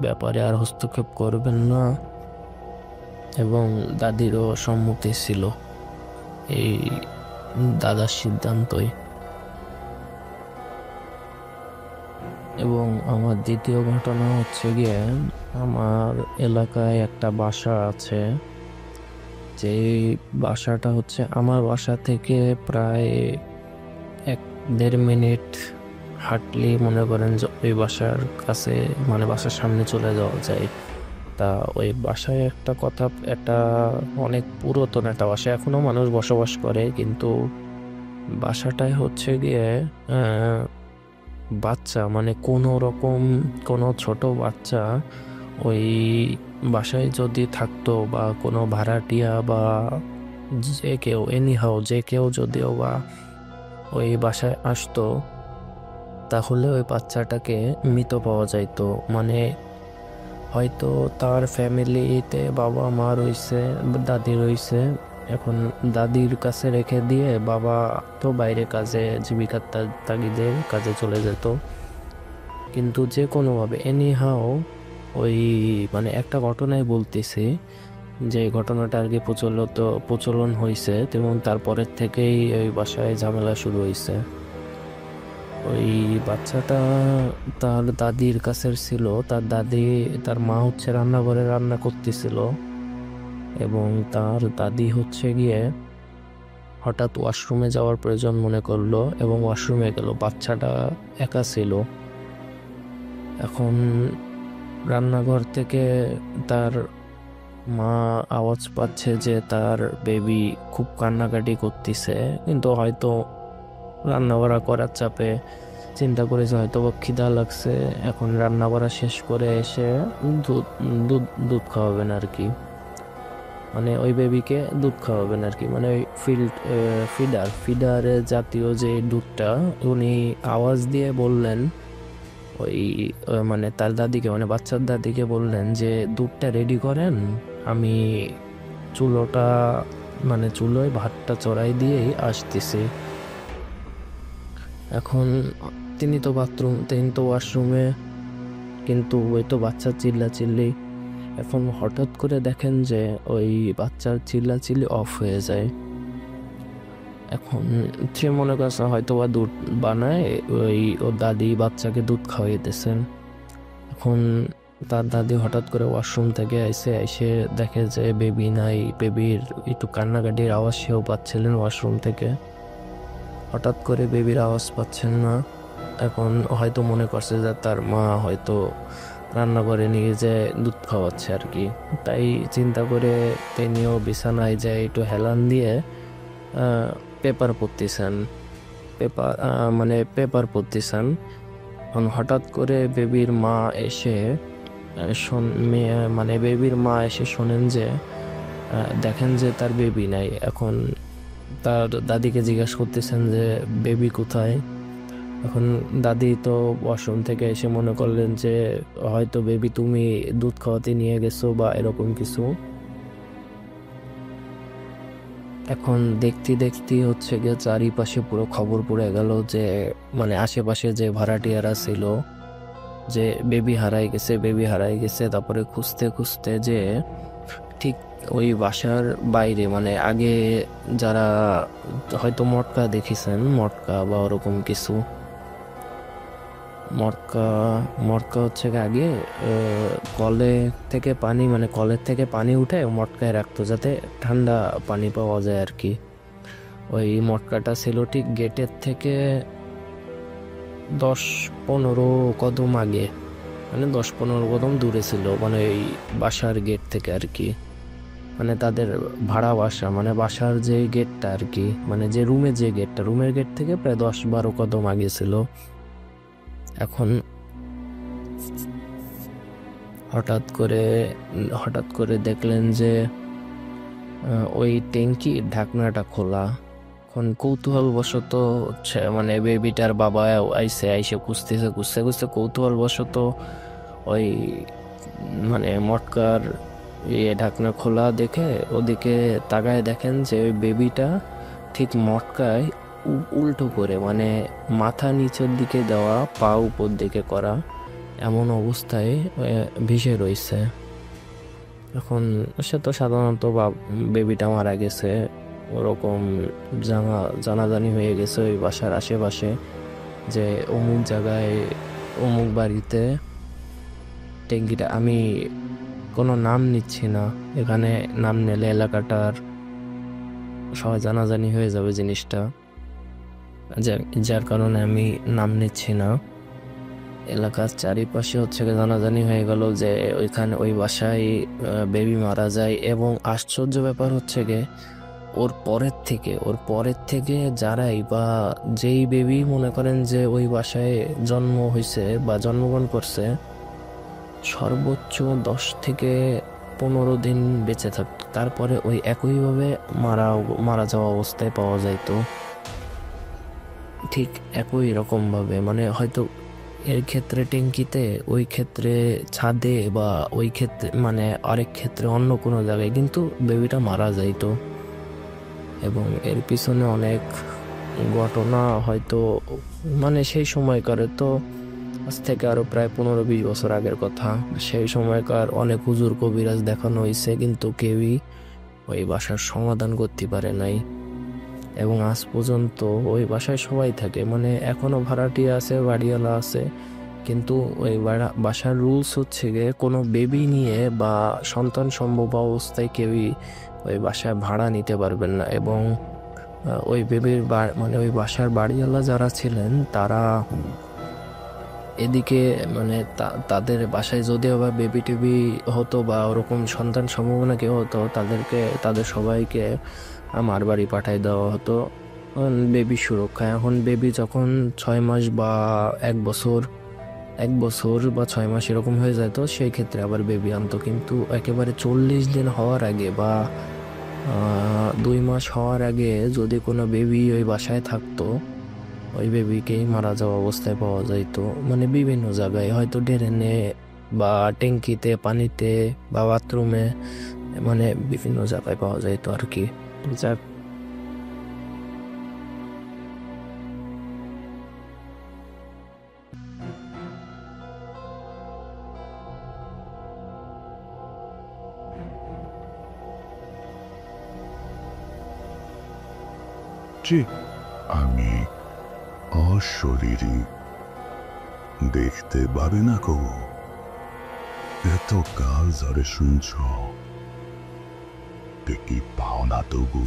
ব্যাপারে আর হস্তক্ষেপ করবেন না, এবং দাদিরও সম্মতি ছিল এই দাদার সিদ্ধান্তই। এবং আমার দ্বিতীয় ঘটনা হচ্ছে গিয়ে, আমার এলাকায় একটা বাসা আছে, যে বাসাটা হচ্ছে আমার বাসা থেকে প্রায় 1-1.5 মিনিট হাঁটলেই মনে করেন যে ওই বাসার কাছে, মানে বাসার সামনে চলে যাওয়া যায়। তা ওই বাসায় একটা কথা, একটা অনেক পুরাতন একটা বাসা, এখনো মানুষ বসবাস করে, কিন্তু বাসাটায় হচ্ছে গিয়ে বাচ্চা, মানে কোনো রকম কোনো ছোট বাচ্চা ওই বাসায় যদি থাকতো, বা কোনো ভাড়াটিয়া বা যে কেউ এনিহাও যে কেউ যদিও বা ওই বাসায় আসতো, তাহলে ওই বাচ্চাটাকে মৃত পাওয়া যাইতো। মানে হয়তো তার ফ্যামিলিতে বাবা মা রইছে, দাদি রইছে, এখন দাদির কাছে রেখে দিয়ে বাবা তো বাইরে কাজে, জীবিকার তাগিদে কাজে চলে যেত, কিন্তু যে কোনোভাবে এনিহাও ওই মানে একটা ঘটনায় বলতেছি, যে ঘটনাটা আর কি প্রচলন হয়েছে, এবং তারপরের থেকেই ওই বাসায় ঝামেলা শুরু হয়েছে। ওই বাচ্চাটা তার দাদির কাছে ছিল, তার মা হচ্ছে রান্নাঘরে রান্না করতেছিল, এবং তার দাদি হচ্ছে গিয়ে হঠাৎ ওয়াশরুমে যাওয়ার প্রয়োজন মনে করলো এবং ওয়াশরুমে গেল। বাচ্চাটা একা ছিল। এখন রান্নাঘর থেকে তার মা আওয়াজ পাচ্ছে যে তার বেবি খুব কান্নাকাটি করতেছে, কিন্তু হয়তো রান্নাবাড়া করার চাপে চিন্তা করেছে হয়তো বা খিদা লাগছে, এখন রান্নাবাড়া শেষ করে এসে দুধ খাওয়াবেন আর কি, মানে ওই বেবিকে দুধ খাওয়াবেন আর কি, মানে ওই ফিডারে জাতীয় যে দুধটা, উনি আওয়াজ দিয়ে বললেন ওই মানে তার দাদিকে, মানে বাচ্চার দাদিকে বললেন যে দুধটা রেডি করেন, আমি চুলোয় ভাতটা চড়াই দিয়েই আসতেছি। এখন তিনি তো ওয়াশরুমে, কিন্তু ওই তো বাচ্চার চিল্লাচিল্লি। এখন হঠাৎ করে দেখেন যে ওই বাচ্চার চিল্লাচিল্লি অফ হয়ে যায়। এখন সে মনে করছে হয়তো বা দুধ বানায়, ওর দাদি বাচ্চাকে দুধ খাওয়াইতেছেন। এখন তার দাদি হঠাৎ করে ওয়াশরুম থেকে এসে দেখে যে বেবি নাই, বেবির একটু কান্নাকাটির আওয়াজ সেও পাচ্ছিলেন ওয়াশরুম থেকে। হঠাৎ করে বেবির আওয়াজ পাচ্ছেন না, এখন হয়তো মনে করছে যে তার মা হয়তো রান্নাঘরে নিয়ে যেয়ে দুধ খাওয়াচ্ছে আর কি, তাই চিন্তা করে তিনিও বিছানায় যায় একটু হেলান দিয়ে পেপার পড়তেছেন। হঠাৎ করে বেবির মা এসে শোনেন যে দেখেন যে তার বেবি নাই। এখন তার দাদিকে জিজ্ঞাসা করতেছেন যে বেবি কোথায়। এখন দাদি তো ওয়াশরুম থেকে এসে মনে করলেন যে হয়তো বেবি তুমি দুধ খাওয়াতে নিয়ে গেছো বা এরকম কিছু। এখন দেখতে হচ্ছে গিয়ে চারিপাশে পুরো খবর পড়ে গেল যে মানে আশেপাশে যে ভাড়াটিয়ারা ছিল যে বেবি হারাই গেছে। তারপরে খুঁজতে যে ঠিক ওই বাসার বাইরে, মানে আগে যারা হয়তো মটকা দেখেছেন, মটকা বা ওরকম কিছু, মটকা হচ্ছে আগে কলের থেকে পানি উঠে মটকায় রাখতো যাতে ঠান্ডা পানি পাওয়া যায় আর কি। ওই মটকাটা ছিল ঠিক গেটের থেকে 10-15 কদম আগে, মানে 10-15 কদম দূরে ছিল, মানে ওই বাসার গেট থেকে আর কি, মানে তাদের ভাড়া বাসা, মানে বাসার যে গেটটা আর কি, মানে যে রুমের গেট থেকে প্রায় 10-12 কদম আগে ছিল। এখন হঠাৎ করে দেখলেন যে ওই ট্যাঙ্কির ঢাকনাটা খোলা। এখন কৌতূহলবশত মানে বেবিটার বাবা আইসে খুঁজতে কৌতূহলবশত ওই মানে মটকার ঢাকনা খোলা দেখে ওদিকে তাকায় দেখেন যে ওই বেবিটা ঠিক মটকায় উল্টো করে, মানে মাথা নিচের দিকে দেওয়া, পা উপর দিকে করা, এমন অবস্থায় ভেসে রয়েছে। এখন সে তো সাধারণত বেবিটা মারা গেছে, ওরকম জানাজানি হয়ে গেছে ওই বাসার আশেপাশে যে অমুক জায়গায় অমুক বাড়িতে ট্যাঙ্কিটা। আমি কোনো নাম নিচ্ছি না, এখানে নাম নিলে এলাকাটার সবাই জানাজানি হয়ে যাবে জিনিসটা, যার কারণে আমি নাম নিচ্ছি না। এলাকার চারিপাশে হচ্ছে গিয়ে জানাজানি হয়ে গেল যে ওইখানে ওই বাসায় বেবি মারা যায়। এবং আশ্চর্য ব্যাপার হচ্ছে গিয়ে ওর পরের থেকে যারাই বা যেই বেবি মনে করেন যে ওই বাসায় জন্ম হয়েছে বা জন্মগ্রহণ করছে, সর্বোচ্চ 10 থেকে 15 দিন বেঁচে থাকতো, তারপরে ওই একইভাবে মারা যাওয়া অবস্থায় পাওয়া যাইতো। ঠিক একই রকমভাবে, মানে হয়তো এর ক্ষেত্রে ট্যাঙ্কিতে, ওই ক্ষেত্রে ছাদে, বা ওই ক্ষেত্রে মানে আরেক ক্ষেত্রে অন্য কোনো জায়গায়, কিন্তু বেবিটা মারা যাইতো। এবং এর পিছনে অনেক ঘটনা, হয়তো মানে সেই সময়কার, তো আজ থেকে আরও প্রায় 15-20 বছর আগের কথা, সেই সময়কার অনেক হুজুর কবিরাজ দেখানো হয়েছে, কিন্তু কেউই ওই বাসার সমাধান করতে পারে নাই। এবং আজ পর্যন্ত ওই বাসায় সবাই থাকে, মানে এখনও ভাড়াটিয়া আছে, বাড়িওয়ালা আছে, কিন্তু ওই বাসার রুলস হচ্ছে গিয়ে কোনো বেবি নিয়ে বা সন্তান সম্ভব অবস্থায় কেউই ওই বাসায় ভাড়া নিতে পারবেন না। এবং ওই বেবির মানে ওই বাসার বাড়িওয়ালা যারা ছিলেন, তারা এদিকে মানে তাদের বাসায় যদি আবার বেবি টেবি হতো বা ওরকম সন্তান সম্ভাবনা কেউ হতো, তাদের সবাইকে আমার বাড়ি পাঠাই দেওয়া হতো বেবি সুরক্ষা। এখন বেবি যখন 6 মাস বা 1 বছর বা 6 মাস এরকম হয়ে যেত, সেই ক্ষেত্রে আবার বেবি আনতো। কিন্তু একেবারে 40 দিন হওয়ার আগে বা 2 মাস হওয়ার আগে যদি কোনো বেবি ওই বাসায় থাকতো, ওই বেবিকেই মারা যাওয়া অবস্থায় পাওয়া যাইতো। মানে বিভিন্ন জায়গায়, হয়তো ড্রেনে বা ট্যাঙ্কিতে, পানিতে বা বাথরুমে, মানে বিভিন্ন জায়গায় পাওয়া যাইতো আর কি। যাক,
জি, আমি অশরীরী, দেখতে পাবে না কো, এত কাল ধরে শুনছ, দেখি পাও না তবু।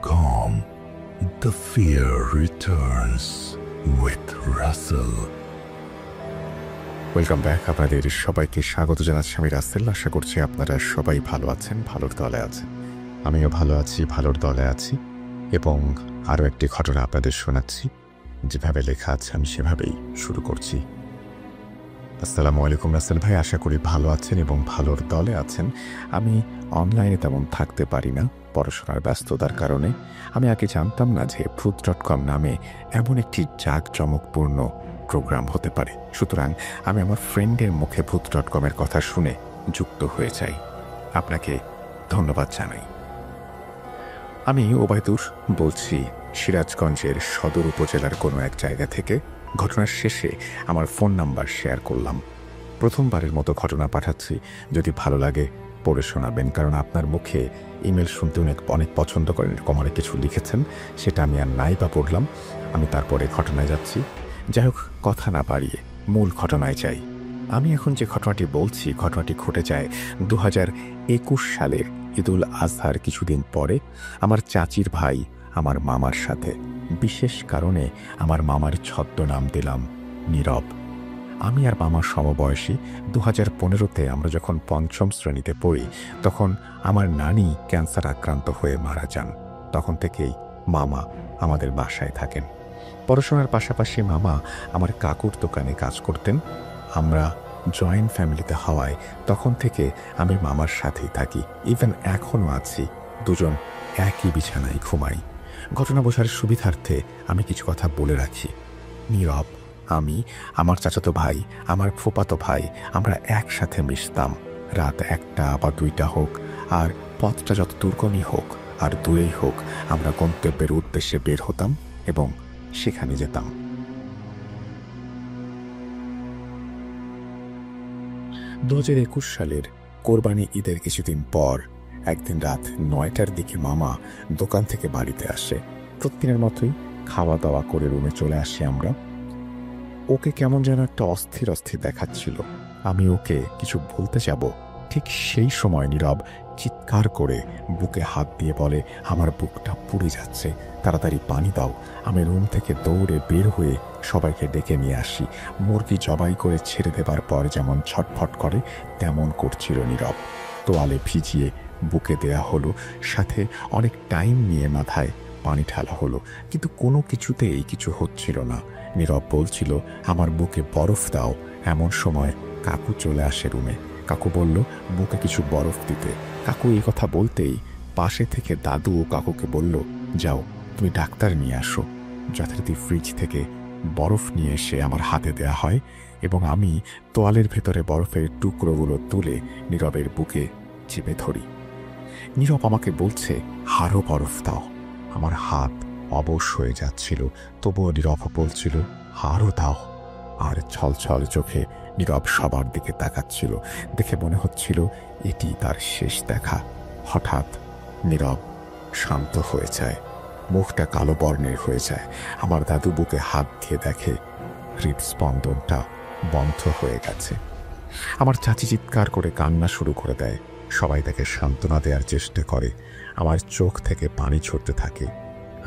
.com, The Fear Returns with Russell.
Welcome back. আপনাদের সবাইকে স্বাগত জানাচ্ছি, আমি রাসেল। আশা করছি আপনারা সবাই ভালো আছেন, ভালোর দলে আছেন। আমিও ভালো আছি, ভালোর দলে আছি। এবং আরও একটি ঘটনা আপনাদের শোনাচ্ছি, যেভাবে লেখা আছে আমি সেভাবেই শুরু করছি। আসসালামু আলাইকুম রাসেল ভাই, আশা করি ভালো আছেন এবং ভালোর দলে আছেন। আমি অনলাইনে তেমন থাকতে পারি না পড়াশোনার ব্যস্ততার কারণে। আমি আগে জানতাম না যে ভূত.com নামে এমন একটি জাঁকজমকপূর্ণ প্রোগ্রাম হতে পারে। সুতরাং আমি আমার ফ্রেন্ডের মুখে ভূত.com-এর কথা শুনে যুক্ত হয়ে যাই। আপনাকে ধন্যবাদ জানাই। আমি ওবায়দুর বলছি, সিরাজগঞ্জের সদর উপজেলার কোনো এক জায়গা থেকে। ঘটনার শেষে আমার ফোন নাম্বার শেয়ার করলাম। প্রথমবারের মতো ঘটনা পাঠাচ্ছি, যদি ভালো লাগে পড়ে শোনাবেন, কারণ আপনার মুখে ইমেল শুনতে অনেক পছন্দ করেন, এরকম অনেক কিছু লিখেছেন, সেটা আমি আর নাই বা পড়লাম। আমি তারপরে ঘটনায় যাচ্ছি। যাই হোক, কথা না বাড়িয়ে মূল ঘটনায় যাই। আমি এখন যে ঘটনাটি বলছি, ঘটনাটি ঘটে যায় 2021 সালের ঈদুল আজহার কিছুদিন পরে আমার চাচির ভাই আমার মামার সাথে। বিশেষ কারণে আমার মামার ছদ্মনাম দিলাম নীরব। আমি আর মামার সমবয়সী। 2015-তে আমরা যখন 5ম শ্রেণীতে পড়ি, তখন আমার নানি ক্যান্সার আক্রান্ত হয়ে মারা যান। তখন থেকেই মামা আমাদের বাসায় থাকেন। পড়াশোনার পাশাপাশি মামা আমার কাকুর দোকানে কাজ করতেন। আমরা জয়েন্ট ফ্যামিলিতে হওয়ায় তখন থেকে আমি মামার সাথেই থাকি। ইভেন এখনও আছি, দুজন একই বিছানায় ঘুমাই। ঘটনা বোঝার সুবিধার্থে আমি কিছু কথা বলে রাখি। নীরব, আমি, আমার চাচাতো ভাই, আমার ফুফাতো ভাই, আমরা একসাথে মিশতাম। রাত 1টা বা 2টা হোক, আর পথটা যত দুর্গমই হোক আর দূরেই হোক, আমরা গন্তব্যের উদ্দেশ্যে বের হতাম এবং সেখানে যেতাম। 2021 সালের কোরবানি ঈদের কিছুদিন পর একদিন রাত 9টার দিকে মামা দোকান থেকে বাড়িতে আসে। প্রতিদিনের মতোই খাওয়া দাওয়া করে রুমে চলে আসি আমরা। ওকে কেমন যেন একটা অস্থির দেখাচ্ছিল। আমি ওকে কিছু বলতে যাব, ঠিক সেই সময় নীরব চিৎকার করে বুকে হাত দিয়ে বলে, আমার বুকটা পুড়ে যাচ্ছে, তাড়াতাড়ি পানি দাও। আমি রুম থেকে দৌড়ে বের হয়ে সবাইকে ডেকে নিয়ে আসি। মুরগি জবাই করে ছেড়ে দেবার পর যেমন ছটফট করে তেমন করছিল নীরব। তোয়ালে ভিজিয়ে বুকে দেয়া হলো, সাথে অনেক টাইম নিয়ে মাথায় পানি ঢালা হলো, কিন্তু কোনো কিছুতেই কিছু হচ্ছিল না। নীরব বলছিল, আমার বুকে বরফ দাও। এমন সময় কাকু চলে আসে রুমে। কাকু বলল বুকে কিছু বরফ দিতে। কাকু এই কথা বলতেই পাশে থেকে দাদু কাকুকে বলল, যাও তুমি ডাক্তার নিয়ে আসো। যথারীতি ফ্রিজ থেকে বরফ নিয়ে এসে আমার হাতে দেয়া হয় এবং আমি তোয়ালের ভেতরে বরফের টুকরোগুলো তুলে নীরবের বুকে চেপে ধরি। নীরব আমাকে বলছে, আরও বরফ দাও। আমার হাত অবশ হয়ে যাচ্ছিল, তবুও নীরব বলছিল, আরও দাও। আর ছলছল চোখে নীরব সবার দিকে তাকাচ্ছিল। দেখে মনে হচ্ছিল এটি তার শেষ দেখা। হঠাৎ নীরব শান্ত হয়ে যায়, মুখটা কালো বর্ণের হয়ে যায়। আমার দাদু বুকে হাত দিয়ে দেখে হৃদস্পন্দনটা বন্ধ হয়ে গেছে। আমার চাচি চিৎকার করে কান্না শুরু করে দেয়। সবাই তাকে সান্ত্বনা দেওয়ার চেষ্টা করে। আমার চোখ থেকে পানি ঝরতে থাকে।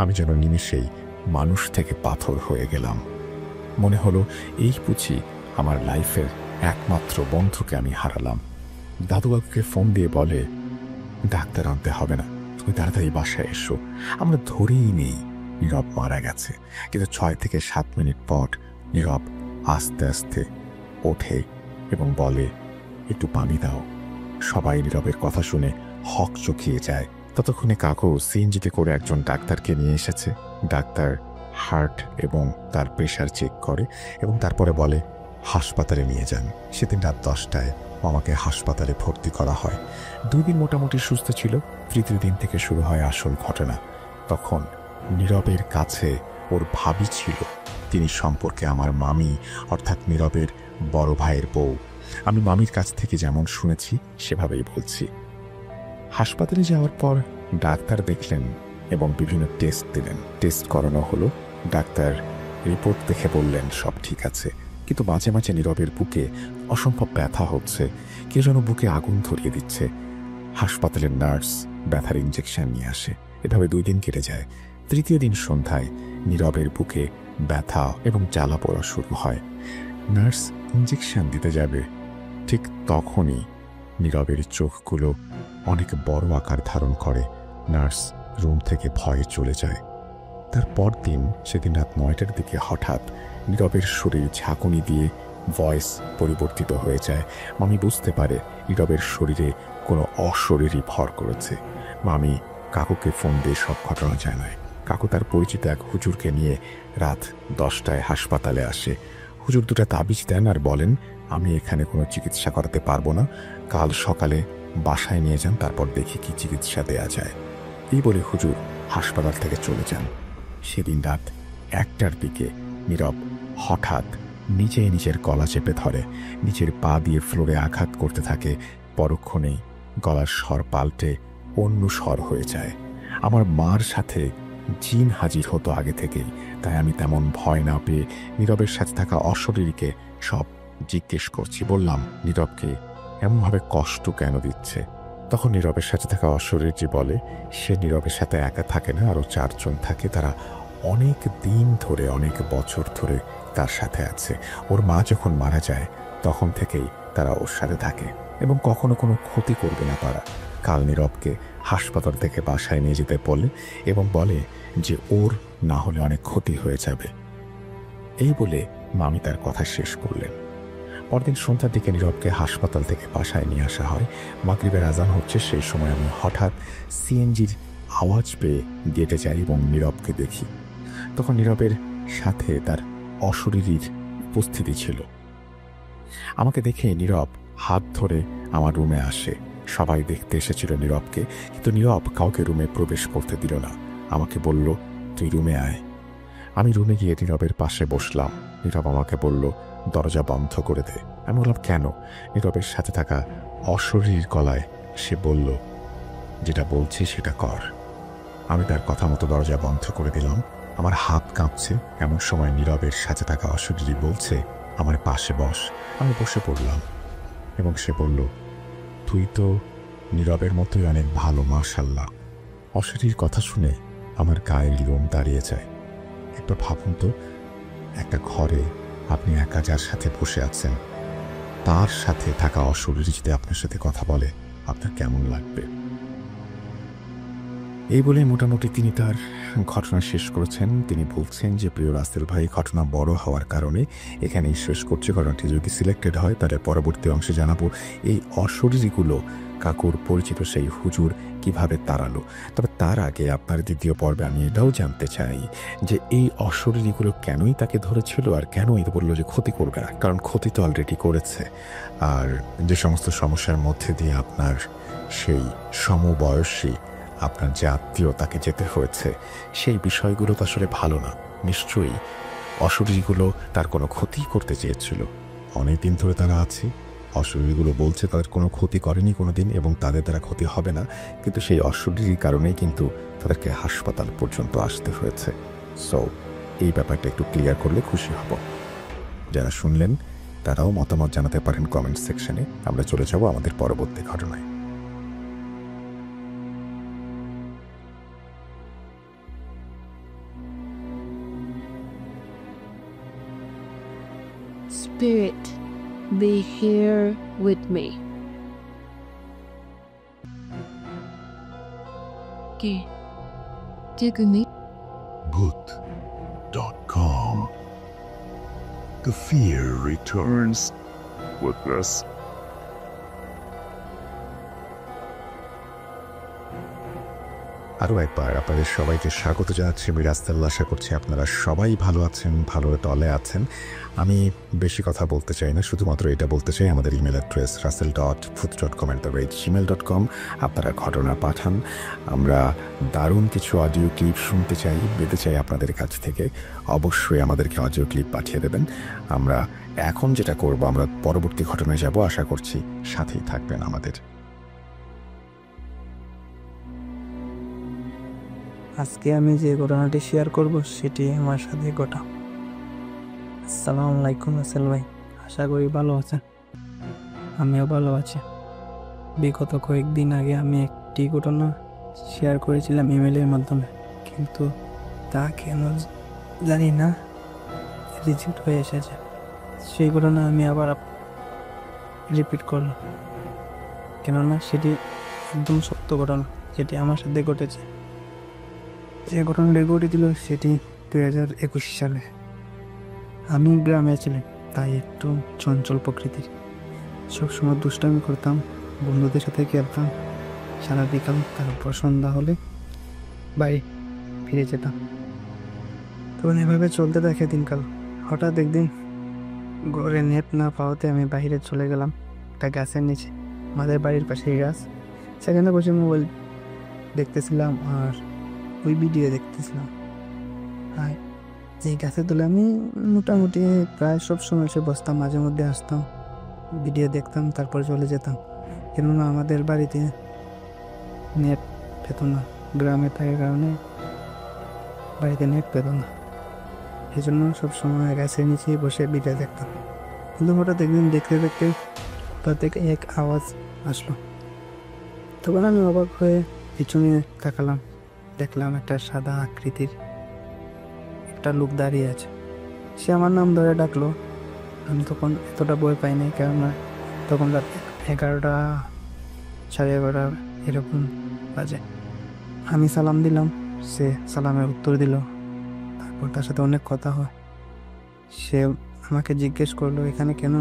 আমি যেন নিমেষেই মানুষ থেকে পাথর হয়ে গেলাম। মনে হলো এই বুঝি আমার লাইফের একমাত্র বন্ধুকে আমি হারালাম। দাদুবাবুকে ফোন দিয়ে বলে, ডাক্তার আনতে হবে না, তুমি তাড়াতাড়ি বাসায় এসো। আমরা ধরেই নেই নীরব মারা গেছে। কিন্তু 6 থেকে 7 মিনিট পর নীরব আস্তে আস্তে ওঠে এবং বলে, একটু পানি দাও। সবাই নীরবের কথা শুনে হক চকিয়ে যায়। ততক্ষণে কাকু সিএনজিতে করে একজন ডাক্তারকে নিয়ে এসেছে। ডাক্তার হার্ট এবং তার প্রেশার চেক করে এবং তারপরে বলে, হাসপাতালে নিয়ে যান। সেদিন রাত 10টায় মামাকে হাসপাতালে ভর্তি করা হয়। 2 দিন মোটামুটি সুস্থ ছিল। তৃতীয় দিন থেকে শুরু হয় আসল ঘটনা। তখন নীরবের কাছে ওর ভাবি ছিল। তিনি সম্পর্কে আমার মামি, অর্থাৎ নীরবের বড় ভাইয়ের বউ। আমি মামির কাছ থেকে যেমন শুনেছি সেভাবেই বলছি। হাসপাতালে যাওয়ার পর ডাক্তার দেখলেন এবং বিভিন্ন টেস্ট দিলেন। টেস্ট করানো হলো। ডাক্তার রিপোর্ট দেখে বললেন সব ঠিক আছে, কিন্তু মাঝে মাঝে নীরবের বুকে অসম্ভব ব্যথা হচ্ছে, কেউ যেন বুকে আগুন ধরিয়ে দিচ্ছে। হাসপাতালের নার্স ব্যথার ইঞ্জেকশন নিয়ে আসে। এভাবে 2 দিন কেটে যায়। তৃতীয় দিন সন্ধ্যায় নীরবের বুকে ব্যথা এবং জ্বালা পোড়া শুরু হয়। নার্স ইঞ্জেকশন দিতে যাবে, ঠিক তখনই নীরবের চোখগুলো অনেক বড় আকার ধারণ করে। নার্স রুম থেকে ভয়ে চলে যায়। তার পরদিন সেদিন রাত 9টার দিকে হঠাৎ নীরবের শরীর ঝাঁকুনি দিয়ে ভয়েস পরিবর্তিত হয়ে যায়। মামি বুঝতে পারে নীরবের শরীরে কোনো অশরীরই ভর করেছে। মামি কাকুকে ফোন দিয়ে সব ঘটনা জানায়। কাকু তার পরিচিত এক হুজুরকে নিয়ে রাত 10টায় হাসপাতালে আসে। হুজুর 2টা তাবিজ দেন আর বলেন, আমি এখানে কোনো চিকিৎসা করাতে পারবো না, কাল সকালে বাসায় নিয়ে যান, তারপর দেখি কি চিকিৎসা দেয়া যায়। এই বলে হুজুর হাসপাতাল থেকে চলে যান। সেদিন রাত 1টার দিকে নীরব হঠাৎ নিজের গলা চেপে ধরে, নিজের পা দিয়ে ফ্লোরে আঘাত করতে থাকে। পরক্ষণেই গলার স্বর পাল্টে অন্য স্বর হয়ে যায়। আমার মার সাথে জিন হাজির হতো আগে থেকেই, তাই আমি তেমন ভয় না পেয়ে নীরবের সাথে থাকা অশরীরীকে সব জিজ্ঞেস করছি। বললাম, নীরবকে এমনভাবে কষ্ট কেন দিচ্ছে? তখন নীরবের সাথে থাকা অশরীরী বলে, সে নীরবের সাথে একা থাকে না, আরও 4 জন থাকে। তারা অনেক দিন ধরে, অনেক বছর ধরে তার সাথে আছে। ওর মা যখন মারা যায় তখন থেকেই তারা ওর সাথে থাকে এবং কখনো কোনো ক্ষতি করবে না তারা। কাল নীরবকে হাসপাতাল থেকে বাসায় নিয়ে যেতে বলে এবং বলে যে ওর না হলে অনেক ক্ষতি হয়ে যাবে। এই বলে মামি তার কথা শেষ করলেন। পরদিন সন্ধ্যার দিকে নীরবকে হাসপাতাল থেকে বাসায় নিয়ে আসা হয়। মাগরিবের আজান হচ্ছে, সেই সময় আমি হঠাৎ সিএনজির আওয়াজ পেয়ে গেটে যাই এবং নীরবকে দেখি। তখন নীরবের সাথে তার অশরীরীর উপস্থিতি ছিল। আমাকে দেখে নীরব হাত ধরে আমার রুমে আসে। সবাই দেখতে এসেছিল নীরবকে, কিন্তু নীরব কাউকে রুমে প্রবেশ করতে দিল না। আমাকে বলল, তুই রুমে আয়। আমি রুমে গিয়ে নীরবের পাশে বসলাম। নীরব আমাকে বলল, দরজা বন্ধ করে দে। আমি বললাম, কেন? নীরবের সাথে থাকা অশরীর গলায় সে বলল, যেটা বলছি সেটা কর। আমি তার কথা মতো দরজা বন্ধ করে দিলাম। আমার হাত কাঁপছে। এমন সময় নীরবের সাথে থাকা অশরীরী বলছে, আমার পাশে বস। আমি বসে পড়লাম এবং সে বলল, তুই তো নীরবের মতোই অনেক ভালো, মাশাল্লাহ। অশরীর কথা শুনে আমার গায়ের লোম দাঁড়িয়ে যায়। একবার ভাবুন তো, একটা ঘরে আপনি একা যার সাথে বসে আছেন, তার সাথে থাকা অশরীরী যদি আপনার সাথে কথা বলে, আপনার কেমন লাগবে? এই বলে মোটামুটি তিনি তার ঘটনা শেষ করেছেন। তিনি বলছেন যে, প্রিয় রাসেল ভাই, ঘটনা বড় হওয়ার কারণে এখানেই শেষ করছে। ঘটনাটি যদি সিলেক্টেড হয় তাহলে পরবর্তী অংশে জানাবো এই অশরীরীগুলো কাকুর পরিচিত সেই হুজুর কিভাবে তাড়ালো। তবে তার আগে আপনার দ্বিতীয় পর্বে আমি এটাও জানতে চাই যে এই অশরীরীগুলো কেনই তাকে ধরেছিল আর কেনই বললো যে ক্ষতি করবে না, কারণ ক্ষতি তো অলরেডি করেছে। আর যে সমস্ত সমস্যার মধ্যে দিয়ে আপনার সেই সমবয়সী আপনার যে আত্মীয় তাকে যেতে হয়েছে, সেই বিষয়গুলো তো আসলে ভালো না। নিশ্চয়ই অশরীরীগুলো তার কোনো ক্ষতি করতে চেয়েছিল। অনেক দিন ধরে তারা আছে, অশরীরীগুলো বলছে তাদের কোনো ক্ষতি করেনি কোনো দিন এবং তাদের দ্বারা ক্ষতি হবে না, কিন্তু সেই অশরীরীর কারণেই কিন্তু তাদেরকে হাসপাতাল পর্যন্ত আসতে হয়েছে। সো এই ব্যাপারটা একটু ক্লিয়ার করলে খুশি হব। যারা শুনলেন তারাও মতামত জানাতে পারেন কমেন্ট সেকশনে। আমরা চলে যাব আমাদের পরবর্তী ঘটনায়।
Spirit, be here with me. কে তুমি?
Bhoot.com. The fear returns with us.
আরও একবার আপনাদের সবাইকে স্বাগত জানাচ্ছি আমি রাসেল। আশা করছি আপনারা সবাই ভালো আছেন, ভালো তলে আছেন। আমি বেশি কথা বলতে চাই না, শুধুমাত্র এটা বলতে চাই আমাদের ইমেল অ্যাড্রেস rasel.bhoot.com@gmail.com। আপনারা ঘটনা পাঠান। আমরা দারুণ কিছু অডিও ক্লিপ শুনতে চাই, পেতে চাই আপনাদের কাছ থেকে। অবশ্যই আমাদেরকে অডিও ক্লিপ পাঠিয়ে দেবেন। আমরা এখন যেটা করব, আমরা পরবর্তী ঘটনায় যাব। আশা করছি সাথেই থাকবেন আমাদের।
আজকে আমি যে ঘটনাটি শেয়ার করব সেটি আমার সাথে ঘটা। আসসালামু আলাইকুম রাসেল ভাই, আশা করি ভালো আছেন। আমিও ভালো আছি। বিগত কয়েকদিন আগে আমি একটি ঘটনা শেয়ার করেছিলাম ইমেলের মাধ্যমে, কিন্তু তা কেন জানি না রিজেক্ট হয়ে এসেছে। সেই ঘটনা আমি আবার রিপিট করলাম, কেননা সেটি একদম সত্য ঘটনা, যেটি আমার সাথে ঘটেছে। যে ঘটনাটি ঘটেছিল সেটি 2021 সালে। আমি গ্রামে ছিলাম, তাই একটু চঞ্চল প্রকৃতির। সবসময় দুষ্টামি করতাম, বন্ধুদের সাথে খেলতাম সারা বিকাল, তারপর সন্ধ্যা হলে বাড়ি ফিরে যেতাম। তখন এভাবে চলতে থাকে দিনকাল। হঠাৎ একদিন ঘরে নেট না পাওয়াতে আমি বাইরে চলে গেলাম একটা গাছের নিচে। আমাদের বাড়ির পাশেই গাছ, সেখানে বসে মোবাইল দেখতেছিলাম আর ওই ভিডিও দেখতেছিলাম। আর যে গাছে তুলে আমি মোটামুটি প্রায় সব সময় এসে বসতাম, মাঝে মধ্যে আসতাম, ভিডিও দেখতাম, তারপর চলে যেতাম। কেননা আমাদের বাড়িতে নেট পেত না, গ্রামে থাকার কারণে বাড়িতে নেট পেত না। এই জন্য সবসময় গাছের নিচে বসে ভিডিও দেখতাম। কিন্তু হঠাৎ একদিন দেখতে দেখতে তার থেকে এক আওয়াজ আসলো। তখন আমি অবাক হয়ে পিছনে তাকালাম, দেখলাম একটা সাদা আকৃতির একটা লোক দাঁড়িয়ে আছে। সে আমার নাম ধরে ডাকলো। আমি তখন এতটা ভয় পাই নাই, কেননা তখন রাত 11টা, 11:30 এরকম বাজে। আমি সালাম দিলাম, সে সালামের উত্তর দিল। তারপর তার সাথে অনেক কথা হয়। সে আমাকে জিজ্ঞেস করলো এখানে কেন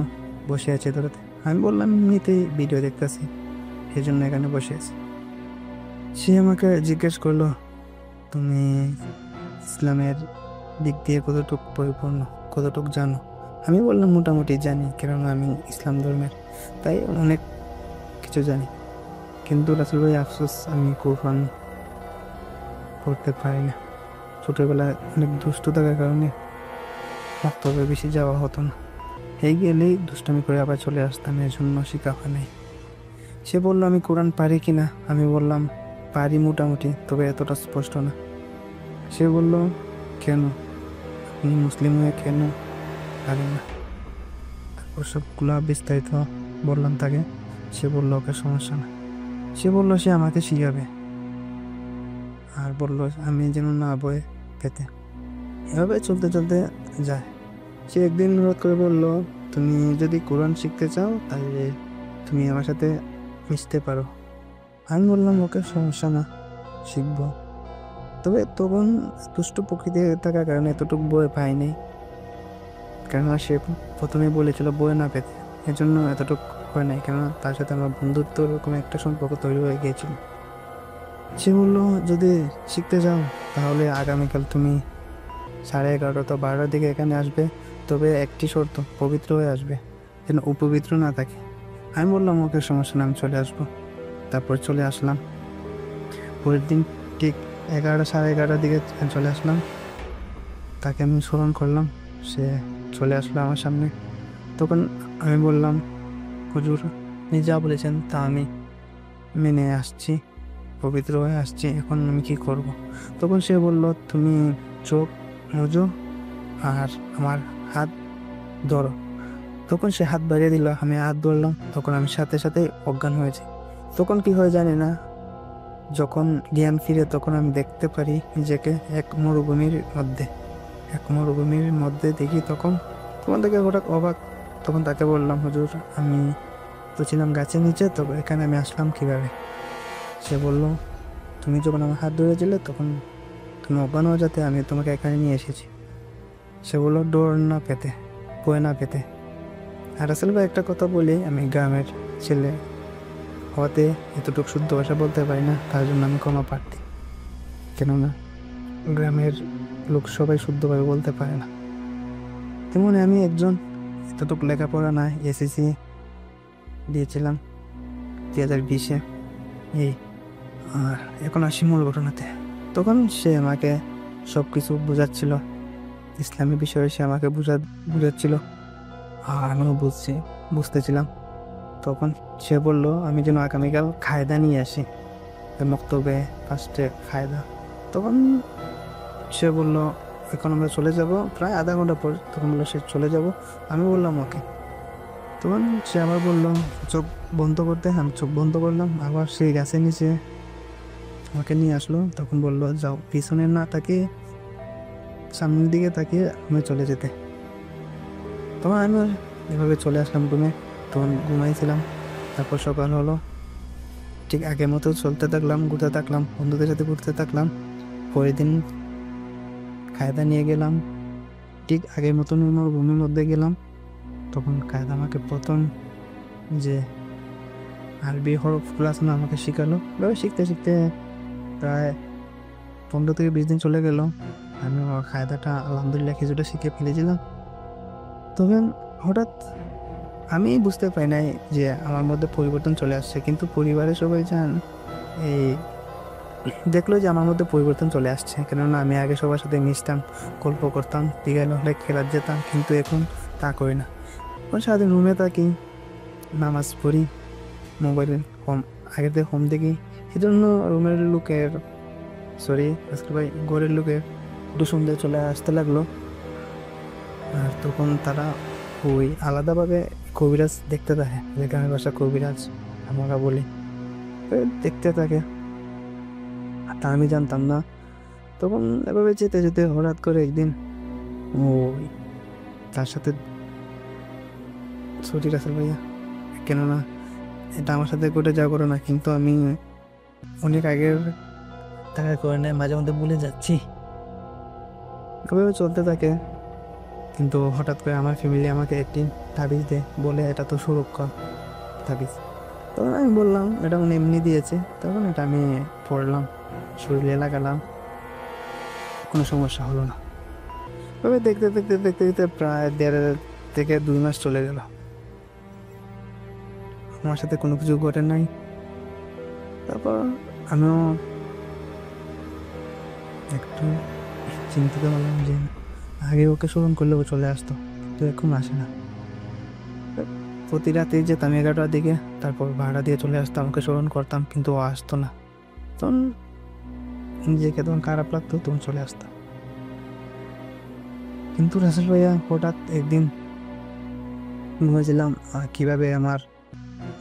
বসে আছে তোরা। আমি বললাম এমনিতেই ভিডিও দেখতেছি, সেই জন্য এখানে বসে আছি। সে আমাকে জিজ্ঞেস করলো তুমি ইসলামের দিক দিয়ে কতটুকু পরিপূর্ণ, কতটুকু জানো। আমি বললাম মোটামুটি জানি, কেননা আমি ইসলাম ধর্মের, তাই অনেক কিছু জানি। কিন্তু রাসূল ভাই আফসোস, আমি কোরআন পড়তে পারি না। ছোটোবেলায় অনেক দুষ্ট থাকার কারণে মাত্তবে বেশি যাওয়া হতো না। এই গেলেই দুষ্টামি করে আবার চলে আসতাম, এর জন্য শিখা হয় নাই। সে বললো আমি কোরআন পারি কিনা। আমি বললাম পারি মোটামুটি, তবে এতটা স্পষ্ট না। সে বলল কেন, আপনি মুসলিম হয়ে কেন পারেন না। তারপর সবগুলো বিস্তারিত বললাম তাকে। সে বলল ওকে সমস্যা না,
সে বলল সে আমাকে শিখাবে, আর বলল আমি যেন না বয়ে পেতে। এভাবে চলতে চলতে যায়। সে একদিন অনুরোধ করে বলল, তুমি যদি কোরআন শিখতে চাও তাহলে তুমি আমার সাথে মিশতে পারো। আমি বললাম ওকে, সমস্যা না, শিখবো। তবে তখন দুষ্ট প্রকৃতি থাকার কারণে এতটুকু বই পাইনি, কেননা সে প্রথমে বলেছিল বই না পেতে, এজন্য এতটুকু হয় নাই, কেননা তার সাথে আমার বন্ধুত্ব এরকম একটা সম্পর্ক তৈরি হয়ে গিয়েছিল। সে বললো যদি শিখতে যাও তাহলে আগামীকাল তুমি 11:30 তো 12টার দিকে এখানে আসবে, তবে একটি শর্ত, পবিত্র হয়ে আসবে, যেন অপবিত্র না থাকে। আমি বললাম ওকে, সমস্যা না, আমি চলে আসবো। তারপর চলে আসলাম। পরের দিন ঠিক 11টা 11:30টার দিকে চলে আসলাম। তাকে আমি স্মরণ করলাম, সে চলে আসলো আমার সামনে। তখন আমি বললাম, হুজুর আপনি যা বলেছেন তা আমি মেনে আসছি, পবিত্র হয়ে আসছি, এখন আমি কি করব? তখন সে বলল, তুমি চোখ মুজো আর আমার হাত ধরো। তখন সে হাত বাড়িয়ে দিল, আমি হাত ধরলাম। তখন আমি সাথে সাথে অজ্ঞান হয়েছি। তখন কি হয় জানি না, যখন জ্ঞান ফিরে তখন আমি দেখতে পারি নিজেকে এক মরুভূমির মধ্যে দেখি। তখন থেকে হঠাৎ অবাক। তখন তাকে বললাম, হুজুর আমি তো ছিলাম গাছের নিচে, তো এখানে আমি আসলাম কিভাবে? সে বলল, তুমি যখন আমার হাত ধরেছিলে তখন তুমি অজ্ঞান হয়ে যাতে আমি তোমাকে এখানে নিয়ে এসেছি। সে বললো, ডোর না পেতে, বয়ে না পেতে। আর আসলে ভাই একটা কথা বলি, আমি গ্রামের ছেলে হওয়াতে এতটুকু শুদ্ধ ভাষা বলতে পারি না, তার জন্য আমি ক্ষমা প্রার্থী। কেননা গ্রামের লোক সবাই শুদ্ধভাবে বলতে পারে না। তেমন আমি একজন এতটুকু লেখাপড়া না, এসএসসি দিয়েছিলাম 2020-এ। এই আর এখন আসি মূল ঘটনাতে। তখন সে আমাকে সব কিছু বোঝাচ্ছিল, ইসলামী বিষয়ে সে আমাকে বুঝাচ্ছিল, আর আমিও বুঝতেছিলাম। তখন সে বলল আমি যেন আগামীকাল খায়দা নিয়ে আসি, মক্তবে ফার্স্টে খায়দা। তখন সে বলল এখন আমরা চলে যাব, প্রায় আধা ঘন্টা পর। তখন বললো সে চলে যাব। আমি বললাম ওকে। তখন সে আবার বললো চোখ বন্ধ করতে, আমি চোখ বন্ধ করলাম। আবার সেই গাছের নিচে আমাকে নিয়ে আসলো। তখন বললো যাও, পিছনে না তাকিয়ে সামনের দিকে তাকিয়ে আমি চলে যেতে। তখন আমি এভাবে চলে আসলাম রুমে। তখন ঘুমাইছিলাম। তারপর সকাল হলো, ঠিক আগের মতো চলতে থাকলাম, ঘুরতে থাকলাম, বন্ধুদের সাথে ঘুরতে থাকলাম। পরের দিন খায়দা নিয়ে গেলাম, ঠিক আগের মতন রুমের মধ্যে গেলাম। তখন কায়দা আমাকে প্রথম যে আরবি হরফগুলো আছে না আমাকে শেখালো। এভাবে শিখতে শিখতে প্রায় 15 থেকে 20 দিন চলে গেল। আমি কায়দাটা আলহামদুলিল্লাহ কিছুটা শিখে ফেলেছিলাম। তবে হঠাৎ আমি বুঝতে পারি নাই যে আমার মধ্যে পরিবর্তন চলে আসছে, কিন্তু পরিবারের সবাই জান এই দেখলো যে আমার মধ্যে পরিবর্তন চলে আসছে। কেননা আমি আগে সবার সাথে মিশতাম, গল্প করতাম, বিকেল হলে খেলার যেতাম, কিন্তু এখন তা করি না। এখন সারাদিন রুমে থাকি, নামাজ পড়ি, মোবাইল আগের থেকে হোম দেখি। এই জন্য রুমের লোকের ঘরের লোকের একটু সন্ধ্যে চলে আসতে লাগলো। আর তখন তারা ওই আলাদাভাবে কবিরাজ দেখতে থাকে, যে গ্রামের ভাষা কবিরাজ আমরা বলি, দেখতে থাকে। তা আমি জানতাম না। তখন এভাবে যেতে যেতে হঠাৎ করে একদিন ওই তার সাথে ছুটি রাসেল ভাইয়া, কেননা এটা আমার সাথে ঘটে যাওয়া করো না, কিন্তু আমি অনেক আগের টাকা করে নেয়, মাঝে মধ্যে ভুলে যাচ্ছি। এভাবে চলতে থাকে। কিন্তু হঠাৎ করে আমার ফ্যামিলি আমাকে একটি তাবিজ দেয়, বলে এটা তো সুরক্ষা তাবিজ। তখন আমি বললাম এটা মানে এমনি দিয়েছে। তখন এটা আমি পড়লাম, শরীরে লাগালাম, কোনো সমস্যা হলো না। তবে দেখতে দেখতে দেখতে দেখতে প্রায় 1.5 থেকে 2 মাস চলে গেল। আমার সাথে কোনো কিছু ঘটে নাই। তারপর আমিও একটু চিন্তিত হলাম যে আগে ওকে স্মরণ করলে ও চলে আসতো, কিন্তু এখন আসে না। প্রতি রাতে যেতাম 11টার দিকে, তারপর ভাড়া দিয়ে চলে আসতো, আমাকে স্মরণ করতাম, কিন্তু ও আসতো না। তখন নিজেকে তখন খারাপ লাগতো, তখন চলে আসতাম। কিন্তু রাসেল ভাইয়া হঠাৎ একদিন ঘুমেছিলাম, কিভাবে আমার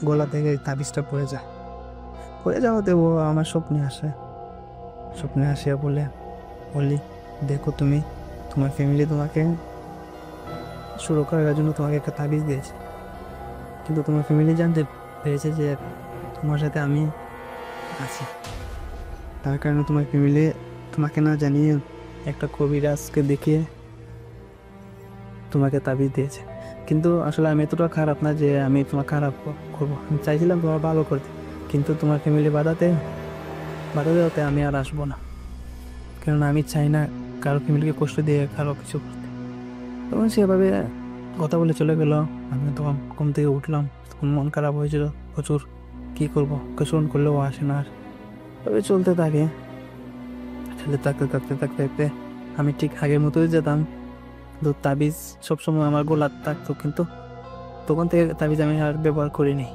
গলা থেকে তাবিজটা পড়ে যায়। হয়ে যাওয়াতে ও আমার স্বপ্নে আসে বলে, বলি দেখো তুমি, তোমার ফ্যামিলি তোমাকে সুরক্ষা করার জন্য তোমাকে একটা তাবিজ দিয়েছে, কিন্তু তোমার ফ্যামিলি জানতে পেরেছে যে তোমার সাথে আমি আছি, তার কারণে তোমার ফ্যামিলি তোমাকে না জানিয়ে একটা কবিরাজকে দেখিয়ে তোমাকে তাবিজ দিয়েছে। কিন্তু আসলে আমি এতটা খারাপ না যে আমি তোমার খারাপ করবো, আমি চাইছিলাম তোমার ভালো করতে, কিন্তু তোমার ফ্যামিলি বাধা দেওয়াতে আমি আর আসবো না, কেননা আমি চাই না কারো ফ্যামিলিকে কষ্ট দিয়ে কারো কিছু করতে। তখন সেভাবে কথা বলে চলে গেল। আমি তখন ঘুম থেকে উঠলাম, তখন মন খারাপ হয়েছিল প্রচুর, কী করবো, ফোন করলেও আসে না। আর তবে চলতে থাকতে আমি ঠিক আগের মতোই যেতাম, কিন্তু তাবিজ সবসময় আমার গোলার থাকতো, কিন্তু তখন থেকে তাবিজ আমি আর ব্যবহার করিনি।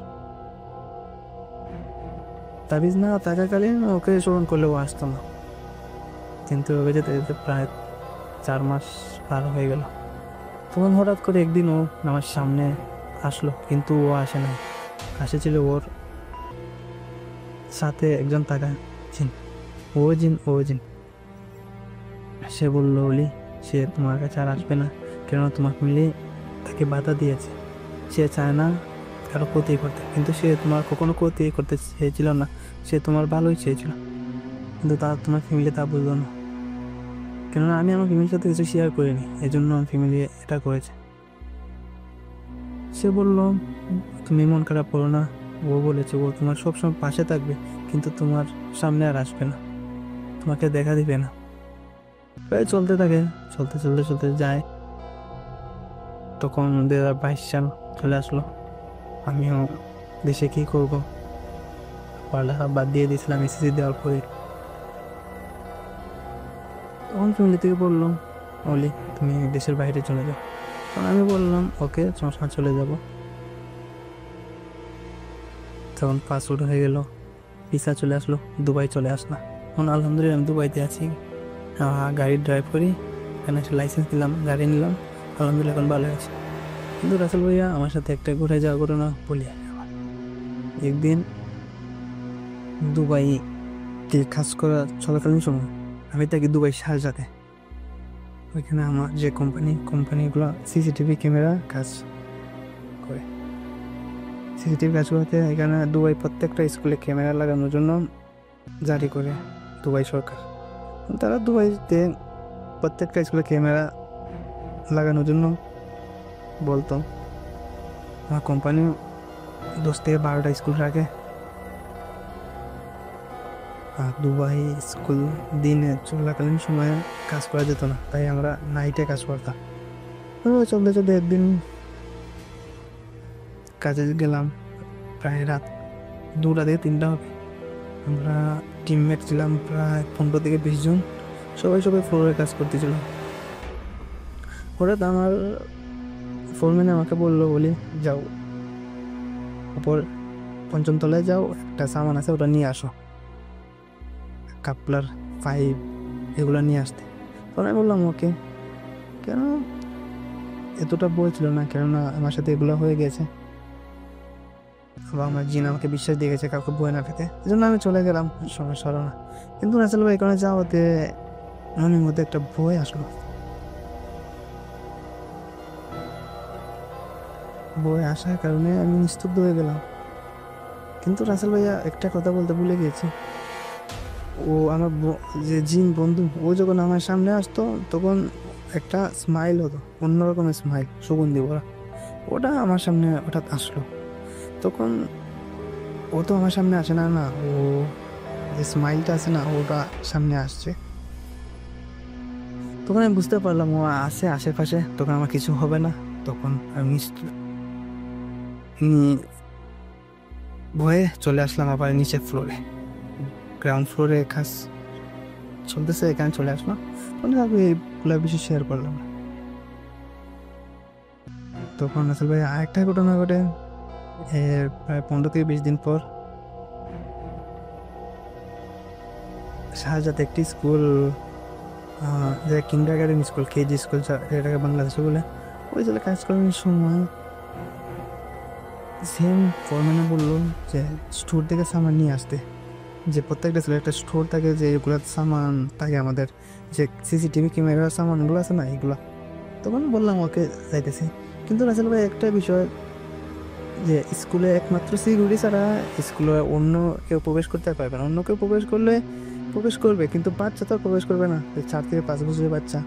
তাবিজ না থাকাকালীন ওকে স্মরণ করলেও আসতো না, কিন্তু ওকে যেতে যেতে প্রায় 4 মাস পার হয়ে গেল। তখন হঠাৎ করে একদিন ও আমার সামনে আসলো, কিন্তু ও আসে না, আসেছিল ওর সাথে একজন থাকা জিন। সে বললো বলি সে তোমার কাছে আর আসবে না, কেননা তোমার ফ্যামিলি তাকে বাধা দিয়েছে, সে চায় না কারো ক্ষতি করতে, কিন্তু সে তোমার কখনো ক্ষতি করতে চেয়েছিল না, সে তোমার ভালোই চেয়েছিল, কিন্তু তোমার ফ্যামিলি তা বুঝলো না, কেননা আমি আমার ফ্যামিলির সাথে কিছু শেয়ার করিনি, এই জন্য আমার ফ্যামিলি এটা করেছে। সে বললো তুমি মন খারাপ করো না, ও বলেছে ও তোমার সবসময় পাশে থাকবে, কিন্তু তোমার সামনে আর আসবে না, তোমাকে দেখা দিবে না। প্রায় চলতে যায়। তখন 2022 সাল চলে আসলো। আমিও দেশে কী করবো, পড়ালেখা বাদ দিয়ে দিয়েছিলাম এসএসসি দেওয়ার পরে। তখন ফ্যামিলি থেকে বললো অলি তুমি দেশের বাইরে চলে যাও। তখন আমি বললাম ওকে তোমার সাথে চলে যাব। তখন পাসপোর্ট হয়ে গেল, ভিসা চলে আসলো, দুবাই চলে আসলাম। এখন আলহামদুলিল্লাহ আমি দুবাইতে আছি, গাড়ি ড্রাইভ করি, এখানে একটা লাইসেন্স দিলাম, গাড়ি নিলাম, আলহামদুলিল্লাহ এখন ভালো আছে। কিন্তু রাসেল ভাইয়া আমার সাথে একটা ঘুরে যাওয়া ঘটনা বলি। একদিন দুবাইতে কাজ করা চলাকালীন সময় আমি থাকি দুবাই শারজাতে, ওইখানে আমার যে কোম্পানিগুলো সিসিটিভি ক্যামেরা কাজ করে, সিসিটিভি কাজ করতে এখানে দুবাই প্রত্যেকটা স্কুলে ক্যামেরা লাগানোর জন্য জারি করে দুবাই সরকার। তারা দুবাইতে প্রত্যেকটা স্কুলে ক্যামেরা লাগানোর জন্য বলতো। আমার কোম্পানি 10 থেকে 12টা স্কুল রাখে, আর দুবাই স্কুল দিনে চলাকালীন সময়ে কাজ করা যেত না, তাই আমরা নাইটে কাজ করতাম। চলতে একদিন কাজে গেলাম, প্রায় রাত 2টা থেকে 3টা হবে। আমরা টিমমেট ছিলাম প্রায় 15 থেকে 20 জন, সবাই ফ্লোরে কাজ করতেছিল। হঠাৎ আমার ফোরম্যান আমাকে বললো বলি যাও উপর 5ম তলায় যাও, একটা সামান আছে ওটা নিয়ে আসো, কাপলার পাইপ এগুলো নিয়ে আসতে। তখন আমি বললাম ওকে, কেন এতটা বই ছিল না, কেননা আমার সাথে এগুলো হয়ে গেছে, আবার আমার জিন আমাকে বিশ্বাস দিয়ে গেছে কাউকে বই না পেতে, এই জন্য আমি চলে গেলাম, সমস্যা হলো না। কিন্তু রাসেল ভাই এখানে যাওয়াতে মনের মধ্যে একটা বই আসলো, বই আসার কারণে আমি নিস্তব্ধ হয়ে গেলাম। কিন্তু রাসেল ভাইয়া একটা কথা বলতে ভুলে গিয়েছি, ও আমার যে জিন বন্ধু, ও যখন আমার সামনে আসতো তখন একটা স্মাইল হতো, অন্যরকমের স্মাইল, সুগন্ধি ভরা, ওটা আমার সামনে হঠাৎ আসলো। তখন ও তো আমার সামনে আসে না, ও যে স্মাইলটা আছে না ওটা সামনে আসছে। তখন আমি বুঝতে পারলাম ও আছে আশেপাশে, তখন আমার কিছু হবে না। তখন আমি ভয়ে চলে আসলাম আবার নিচের ফ্লোরে, গ্রাউন্ড ফ্লোরে কাজ চলতেছে, এখানে চলে আসলাম। তখন আমি এইগুলো বেশি শেয়ার করলাম। তখন আসলে ভাই আরেকটা ঘটনা ঘটে, প্রায় 15 থেকে 20 দিন পর শাহজাদে একটি স্কুল, যে কিন্ডারগার্টেন স্কুল, কেজি স্কুল এটাকে বাংলাদেশে বলে, ওই জায়গায় কাজ করার সময় সেম ফরম্যানে বললো যে স্টোর থেকে সামান নিয়ে আসতে, যে প্রত্যেকটা ছেলে একটা স্টোর থাকে, যে এগুলো সামান থাকে আমাদের, যে সিসিটিভি ক্যামেরার সামানগুলো আছে না এগুলো। তখন বললাম ওকে যাইতেছি, কিন্তু রাসেল ভাই একটা বিষয়, যে স্কুলে একমাত্র সিকিউরিটি ছাড়া স্কুলে অন্য কেউ প্রবেশ করতে পারবে না। অন্য কেউ প্রবেশ করলে প্রবেশ করবে, কিন্তু বাচ্চা তো আর প্রবেশ করবে না, 4 থেকে 5 বছরের বাচ্চা।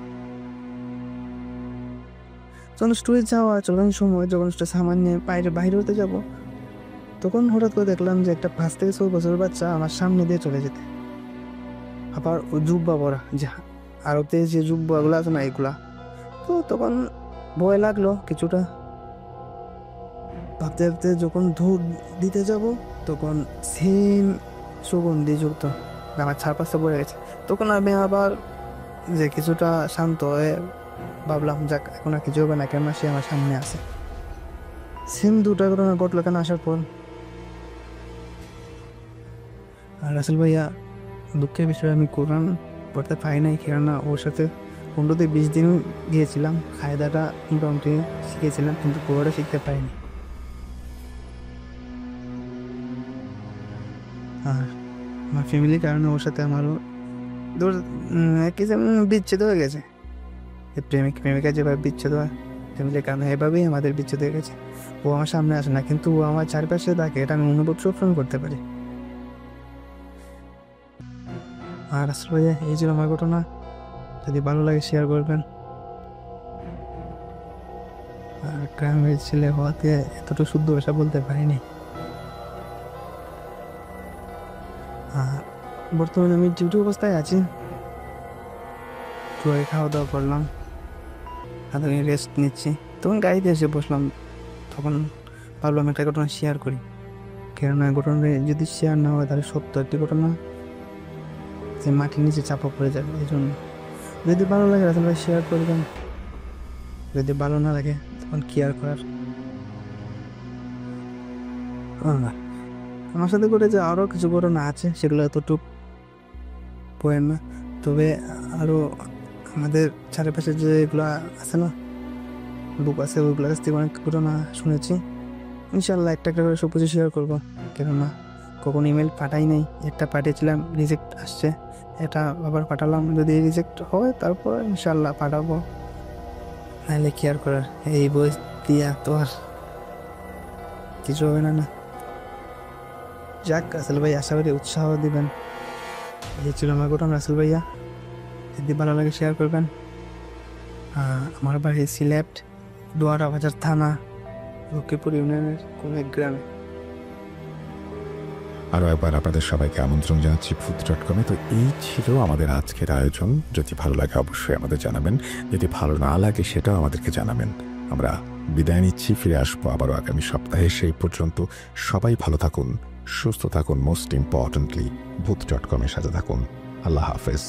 যখন স্টোরে যাওয়া চলার সময়, যখন সামান নিয়ে বাইরে হতে যাব, তখন হঠাৎ করে দেখলাম যে একটা 5 থেকে 6 বছরের বাচ্চা আমার সামনে দিয়ে চলে যেতে। আবার ও জুব্বা পরা, যে আরতে যে জুব্বাগুলো আছে না এগুলা। তো তখন ভয় লাগলো কিছুটা। ভাবতে ভাবতে যখন দৌড় দিতে যাব, তখন সেম সুগন্ধি যুক্ত আমার চারপাশে পড়ে গেছে। তখন আমি আবার যে কিছুটা শান্ত হয়ে ভাবলাম, যাক এখন আর কিছু হবে না, কেন সে আমার সামনে আছে। সেম দুটা ঘটনা ঘটলো কেন আসার পর। আর রাসেল ভাইয়া, দুঃখের বিষয়ে আমি কোরআন পড়তে পারি নাই, কেননা ওর সাথে 15 থেকে 20 দিন গিয়েছিলাম, কায়দাটা মোটামুটি শিখেছিলাম, কিন্তু পুরোটা শিখতে পারিনি। আর আমার ফ্যামিলির কারণে ওর সাথে আমারও কি যেমন বিচ্ছেদ হয়ে গেছে। প্রেমিক প্রেমিকা যেভাবে বিচ্ছেদ হয় ফ্যামিলির কারণে, এভাবেই আমাদের বিচ্ছেদ হয়ে গেছে। ও আমার সামনে আসে না, কিন্তু ও আমার চারপাশে থাকে, এটা আমি অনুভব সবসময় করতে পারি। আর আসলে এই ছিল আমার ঘটনা। যদি ভালো লাগে শেয়ার করবেন। আর গ্রামের ছেলে হওয়াতে এতটুকু শুদ্ধ ভাষা বলতে পারিনি। আর বর্তমানে আমি ডিউটি অবস্থায় আছি। একটু আগে খাওয়া দাওয়া করলাম, আমি রেস্ট নিচ্ছি। তখন গাড়িতে এসে বসলাম, তখন ভাবলাম একটা ঘটনা শেয়ার করি। কেননা ঘটনা যদি শেয়ার না হয় তাহলে সত্য একটি ঘটনা যে মাটির নিচে চাপা পড়ে যাবে। এই জন্য যদি ভালো লাগে তাহলে শেয়ার করবেন, যদি ভালো না লাগে তখন কি আর করার। আমার সাথে ঘটেছে আরও কিছু ঘটনা আছে, সেগুলো এতটুক পয়েন্ট না। তবে আরও আমাদের চারিপাশে যেগুলো আছে না, বুক আছে, ওইগুলোর কাছ থেকে অনেক ঘটনা শুনেছি। ইনশাল্লাহ একটা একটা করে সব কিছু শেয়ার করবো। কেননা কখন ইমেল পাঠাই নাই, একটা পাঠিয়েছিলাম রিজেক্ট আসছে, এটা আবার পাঠালাম, যদি রিজেক্ট হয় তারপর ইনশাল্লাহ পাঠাবো, নাহলে কি আর করার। এই বই দিয়া তো আর কিছু হবে না। না যাক, রাসেল ভাই আশা করি উৎসাহ দিবেন। এই ছিল আমার ঘটনা রাসেল ভাইয়া, যদি ভালো লাগে শেয়ার করবেন। আমার বাড়ি সিলেট, দোয়ারা বাজার থানা, লক্ষ্মীপুর ইউনিয়নের কোনো এক গ্রামে।
আরও একবার আপনাদের সবাইকে আমন্ত্রণ জানাচ্ছি ফুড.com-এ। তো এই ছিল আমাদের আজকের আয়োজন। যদি ভালো লাগে অবশ্যই আমাদের জানাবেন, যদি ভালো না লাগে সেটাও আমাদেরকে জানাবেন। আমরা বিদায় নিচ্ছি, ফিরে আসবো আবারও আগামী সপ্তাহে। সেই পর্যন্ত সবাই ভালো থাকুন, সুস্থ থাকুন, মোস্ট ইম্পর্টেন্টলি ফুড.com-এর সাথে থাকুন। আল্লাহ হাফেজ।